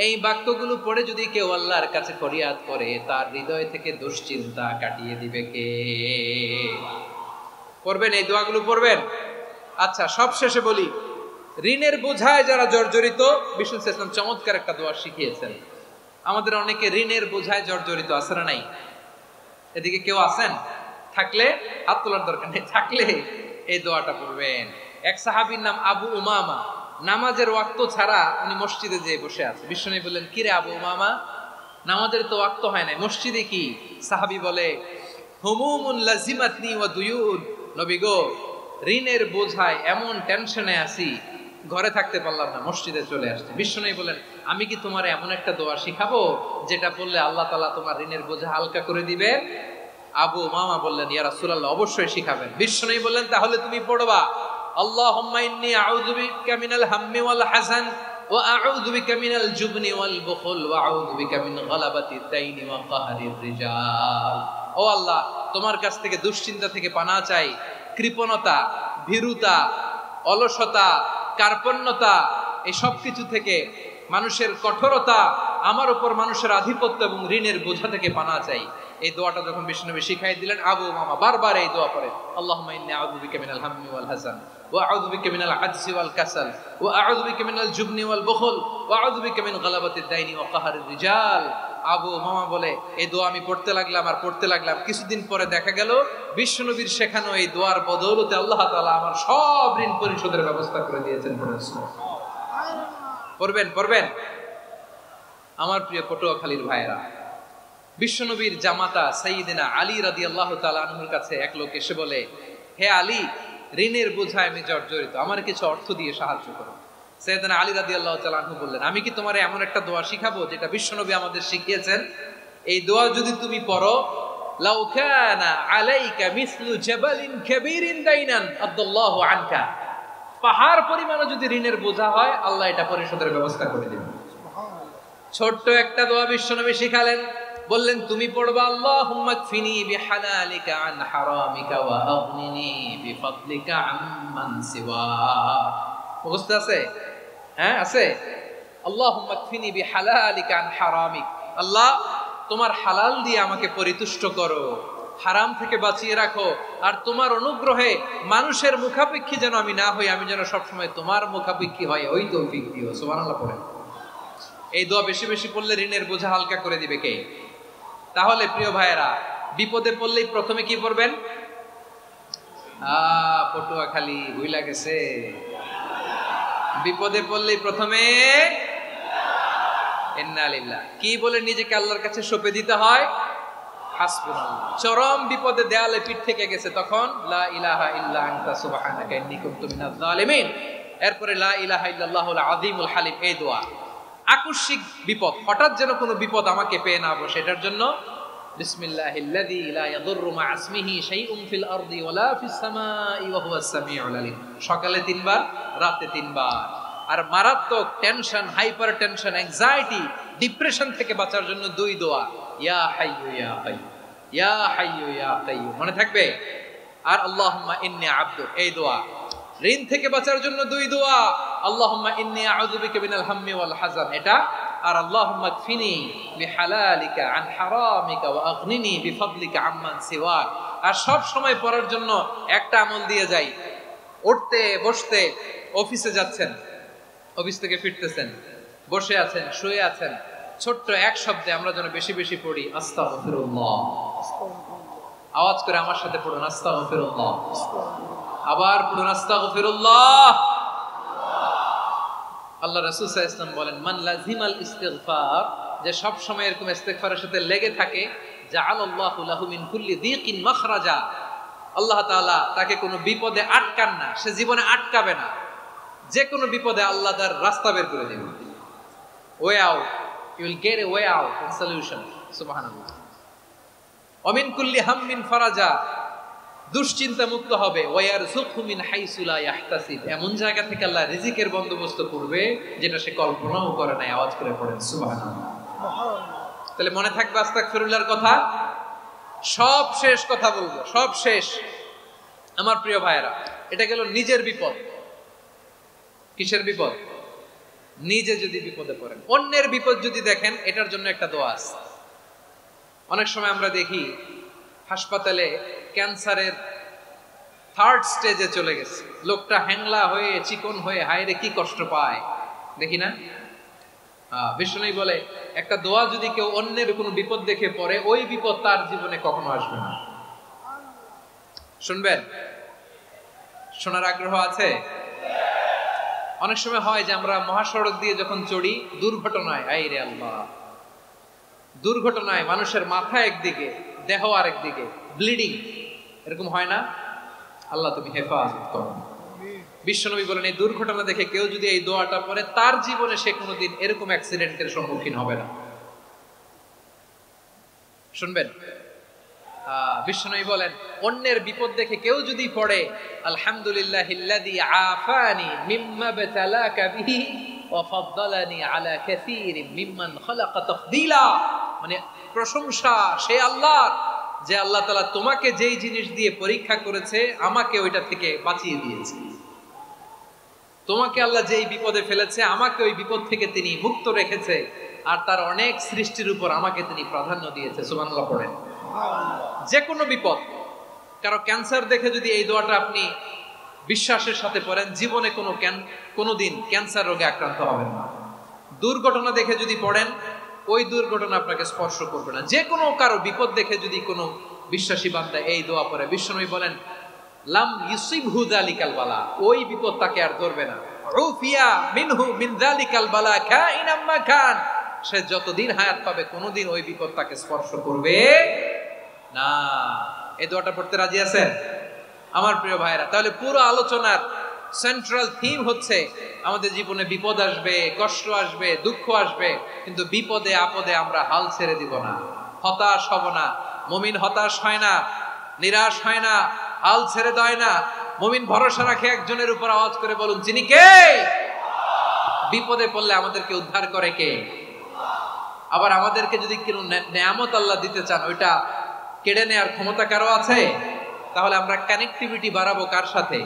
এই বাক্যগুলো পড়ে যদি কেউ আল্লাহর কাছে ফরিয়াদ করে তার হৃদয় থেকে দুশ্চিন্তা কাটিয়ে দিবে কে? পড়বেন এই দোয়াগুলো পড়বেন। আচ্ছা, সব শেষে বলি, ঋণের বোঝায় যারা জর্জরিত, বিষ্ণু ইসলাম চমৎকার একটা দোয়া শিখিয়েছেন। আমাদের অনেকে ঋণের বোঝায় জর্জরিত, আছে না নাই? এদিকে কেউ আছেন? থাকলে হাত তোলার দরকার নেই, থাকলে এই দোয়াটা পড়বেন। এক সাহাবীর নাম আবু উমামা, নামাজের ওয়াক্ত ছাড়া উনি মসজিদে যেয়ে বসে আছে। বিষ্ণু বললেন, কিরে আবু উমামা, নামাজের তো ওয়াক্ত হয় না, মসজিদে কি? সাহাবী বলে, হুমুমুন লাজিমাতনি ওয়া দুয়ুন, নবী গো, ঋণের বোঝায় এমন টেনশনে আছি, ঘরে থাকতে পারলাম না, মসজিদে চলে আসছে। বিষ্ণু বলেন, আমি কি তোমার এমন একটা দোয়া শিখাবো যেটা বললে আল্লাহ তাআলা তোমার ঋণের বোঝা হালকা করে দিবে? আবু উমামা বললেন, ইয়া রাসূলুল্লাহ, অবশ্যই শিখাবেন। বিষ্ণু বললেন, তাহলে তুমি পড়বা, আল্লাহুম্মা ইন্নী আউযু বিকা মিনাল হাম্মি ওয়াল হাযান ওয়া আউযু বিকা মিনাল জুবনি ওয়াল বুখল ওয়া আউযু বিকা মিন গালাবাতিদ দাইনি ওয়া কাহরির রিজাল। ও আল্লাহ, তোমার কাছ থেকে দুশ্চিন্তা থেকে পানাহ চাই, কৃপণতা, ভীরুতা, অলসতা, কার্পণ্যতা, এই সব কিছু থেকে, মানুষের কঠোরতা, আমার উপর মানুষের আধিপত্য এবং ঋণের বোঝা থেকে পানাহ চাই। এই দোয়াটা যখন বিষ্ণুনবী শিখাই দিলেন, আবু উমামা বারবার এই দোয়া পড়ে, আল্লাহুম্মা ইন্নী আউযু বিকা মিনাল হাম্মি ওয়াল হাযান ওয়া আউযু বিকা মিনাল আজজি ওয়াল কাসাল ওয়া আউযু বিকা মিনাল জুবনি ওয়াল বুখল ওয়া আউযু বিকা মিন গালাবাতিদ দাইনি ওয়া কাহরির রিজাল। আবু উমামা বলে, এই দোয়া আমি পড়তে লাগলাম আর পড়তে লাগলাম, কিছুদিন পরে দেখা গেল বিশ্বনবীর শেখানো এই দোয়ার বদৌলতে আল্লাহ তাআলা আমার সব ঋণ পরিশোধের ব্যবস্থা করে দিয়েছেন। পড়বেন পড়বেন। আমার প্রিয় পটুয়াখালীর ভাইয়েরা, বিশ্বনবীর জামাতা সাইয়্যিদিনা আলী রাদিয়াল্লাহু তাআলা আনহুর কাছে এক লোক এসে বলে, হে আলী, ঋণের বোঝায় আমি জর্জরিত, আমার কিছু অর্থ দিয়ে সাহায্য করো। সাইয়্যিদিনা আলী রাদিয়াল্লাহু তাআলা আনহু বললেন, আমি কি তোমারে এমন একটা দোয়া শিখাবো যেটা বিশ্বনবী আমাদের শিখিয়েছেন? এই দোয়া যদি তুমি পড়ো, লাউ কানা আলাইকা মিসলু জাবালিন কাবীরিন দাইনান আদাল্লাহু আনকা, পাহাড় পরিমাণও যদি ঋণের বোঝা হয়, আল্লাহ এটা পরিশোধের ব্যবস্থা করে দিবেন। ছোট্ট একটা দোয়া বিশ্বনবী শিখালেন, বললেন তুমি পড়বা, আল্লাহুম্মা কফিনি বিহালালিকা আন হারামিকা ওয়া আগনিনি বিফাদলিকা আম্মান সিওয়া। মুখস্থ আছে? হ্যাঁ আছে। আল্লাহুম্মা কফিনি বিহালালিকা আন হারামিক, আল্লাহ তোমার হালাল দিয়ে আমাকে পরিতুষ্ট করো, হারাম থেকে বাঁচিয়ে রাখো, আর তোমার অনুগ্রহে মানুষের মুখাপেক্ষী যেন আমি না হই, আমি যেন সবসময় তোমার মুখাপেক্ষী হয়, ওই তৌফিক দিও। সুবহানাল্লাহ পড়েন। এই দোয়া বেশি বেশি পড়লে ঋণের বোঝা হালকা করে দিবে কে? তাহলে প্রিয় ভাইয়েরা, বিপদে পড়লেই প্রথমে কি পড়বেন? পটুয়াখালী ভুইলা গেছে, বিপদে পড়লেই প্রথমে ইন্না লিল্লাহ কি বলে নিজেকে আল্লাহর কাছে সঁপে দিতে হয়? হাসবুনাল্লাহ। চরম বিপদে দেয়ালে পিঠ থেকে গেছে, তখন লা ইলাহা ইল্লা আনতা সুবহানাকা ইন্নী কুনতু মিনাজ জালিমিন। এরপরে লা ইলাহা ইল্লাল্লাহুল আযীমুল হালিম, এই দোয়া। আকস্মিক বিপদ, হঠাৎ যেন কোনো বিপদ আমাকে পেয়ে না বসে, এটার জন্য বিসমিল্লাহিল্লাযী লা ইয়াদুররু মা ইসমিহি শাইউন ফিল আরদি ওয়ালা ফিস সামাই ওয়া হুয়াস সামিউল আলীম। সকালে 3 বার, রাতে 3 বার। আর মারাত্মক tension, hyper tension, anxiety, depression থেকে বাঁচার জন্য 2 দোয়া, ইয়া হাইয়্যু ইয়া কাইয়্যুম, ইয়া হাইয়্যু ইয়া কাইয়্যুম, মনে থাকবে? আর আল্লাহুম্মা ইন্নী আবদুক, এই দোয়া। ঋণ থেকে বাঁচার জন্য 2 দোয়া, আল্লাহুম্মা ইন্নী আউযু বিকা মিনাল হাম্মি ওয়াল হাযান, এটা। আর আল্লাহুম্মা কফিনি বিহালালিকা আন হারামিকা ওয়া আগনিনি বিফাদলিকা আম্মান সিওয়াক। আর সব সময় পড়ার জন্য একটা আমল দিয়ে যাই, উঠতে বসতে, অফিসে যাচ্ছেন, অফিস থেকে ফিরতেছেন, বসে আছেন, শুয়ে আছেন, ছোট্ট এক শব্দে আমরা যেন বেশি বেশি পড়ি আস্তাগফিরুল্লাহ। আওয়াজ করে আমার সাথে পড়ুন, আস্তাগফিরুল্লাহ। আবার পড়ুন, আস্তাগফিরুল্লাহ। আল্লাহ রাসূল সাল্লাল্লাহু আলাইহি ওয়াসাল্লাম বলেন, মান লাজিমাল ইস্তিগফার, যে সব সময় এরকম ইস্তিগফারের সাথে লেগে থাকে, জাআলাল্লাহু লাহু মিন কুল্লি যিকিন মাখরাজা, আল্লাহ তাআলা তাকে কোনো বিপদে আটকান না, সে জীবনে আটকাবে না, যে কোনো বিপদে আল্লাহ তার রাস্তা বের করে দেবেন। Way out, you will get a way out and solution. সুবহানাল্লাহ। ওয়া মিন কুল্লি হাম্মিন ফারাজা, দুশ্চিন্তা মুক্ত হবে, ওয়ারযুকহু মিন হাইসু লা ইয়াহতাসিব, এমন জায়গা থেকে আল্লাহ রিজিকের বন্দোবস্ত করবে যেটা সে কল্পনাও করে নাই। আওয়াজ করে পড়েন সুবহানাল্লাহ। তাহলে মনে থাকবে আস্তাগফিরুল্লাহর কথা। সব শেষ কথা বলবো, সব শেষ আমার প্রিয় ভাইয়েরা। এটা গেল নিজের বিপদ। কিসের বিপদ? নিজে যদি বিপদে পড়েন। অন্যের বিপদ যদি দেখেন, এটার জন্য একটা দোয়া আছে। অনেক সময় আমরা দেখি হাসপাতালে ক্যান্সারের 3rd স্টেজে চলে গেছে, লোকটা হ্যাংলা হয়ে চিকন হয়ে হায়রে কি কষ্ট পায়, দেখি না? বিষ্ণু বলে একটা দোয়া যদি কেউ অন্যের কোনো বিপদ দেখে পড়ে, ওই বিপদ তার জীবনে কখনো আসবে না। শুনবেন? শোনার আগ্রহ আছে? অনেক সময় হয় যে আমরা মহাসড়ক দিয়ে যখন চড়ি, দুর্ঘটনায়, আইরে আল্লাহ, দুর্ঘটনায় মানুষের মাথা একদিকে, দেহ আরেকদিকে, ব্লিডিং, এরকম হয় না? আল্লাহ তুমি হেফাজত করো। বিশ্বনবী বলেন এই দুর্ঘটনা দেখে কেউ যদি এই দোয়াটা পড়ে, তার জীবনে সে কোনোদিন এরকম অ্যাক্সিডেন্টের সম্মুখীন হবে না। শুনবেন? বিশ্বনবী বলেন অন্যের বিপদ দেখে কেউ যদি পড়ে, আলহামদুলিল্লাহিল্লাযী আফানি মিম্মা বাতালাকা বিহি ওয়া ফাদ্দালানি আলা কাসীরিন মিম্মান খালাকা তাফদীলা, মানে প্রশংসা সে আল্লাহর, যে আল্লাহ তাআলা তোমাকে যেই জিনিস দিয়ে পরীক্ষা করেছে, আমাকে ওইটা থেকে বাঁচিয়ে দিয়েছে। তোমাকে আল্লাহ যেই বিপদে ফেলেছে, আমাকে ওই বিপদ থেকে তিনি মুক্ত রেখেছে, আর তার অনেক সৃষ্টির উপর আমাকে তিনি প্রাধান্য দিয়েছে। সুবহানাল্লাহ পড়েন। যে কোনো বিপদ, কারো ক্যান্সার দেখে যদি এই দোয়াটা আপনি বিশ্বাসের সাথে পড়েন, জীবনে কোনোদিন ক্যান্সার রোগে আক্রান্ত হবেন না। দুর্ঘটনা দেখে যদি পড়েন, ওই দুর্ঘটনা আপনাকে স্পর্শ করবে না। যে কোনো কারো বিপদ দেখে যদি কোনো বিশ্বাসী বান্দা এই দোয়া পড়ে, বিশ্বনবী বলেন লাম ইউসিবহু যালিকাল বালা, ওই বিপদ তাকে আর ধরবে না। উফিয়া মিনহু মিন যালিকাল বালা কাইনাম মা কান, সে যতদিন হায়াত পাবে কোনোদিন ওই বিপদ তাকে স্পর্শ করবে না। এই দোয়াটা পড়তে রাজি আছেন আমার প্রিয় ভাইরা? তাহলে পুরো আলোচনার সেন্ট্রাল থিম হচ্ছে আমাদের জীবনে বিপদ আসবে, কষ্ট আসবে, দুঃখ আসবে, কিন্তু বিপদে আপদে আমরা হাল ছেড়ে দিব না, হতাশ হব না। মুমিন হতাশ হয় না, নিরাশ হয় না, হাল ছেড়ে দেয় না। মুমিন ভরসা রাখে একজনের উপর। আওয়াজ করে বলুন, যিনি কে? বিপদে পড়লে আমাদেরকে উদ্ধার করে কে? আবার আমাদেরকে যদি কোনো নেয়ামত আল্লাহ দিতে চান, ওইটা কেড়ে নেওয়ার ক্ষমতা কারো আছে? তাহলে আমরা কানেক্টিভিটি বাড়াবো কার সাথে?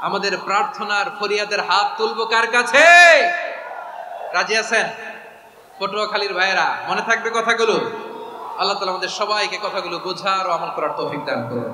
আমাদের প্রার্থনার ফরিয়াদের হাত তুলবো কার কাছে? রাজি আছেন পটুয়াখালীর ভাইয়েরা? মনে থাকবে কথাগুলো? আল্লাহ তাআলা আমাদের সবাইকে কথাগুলো বোঝার ও আমল করার তৌফিক দান করুন।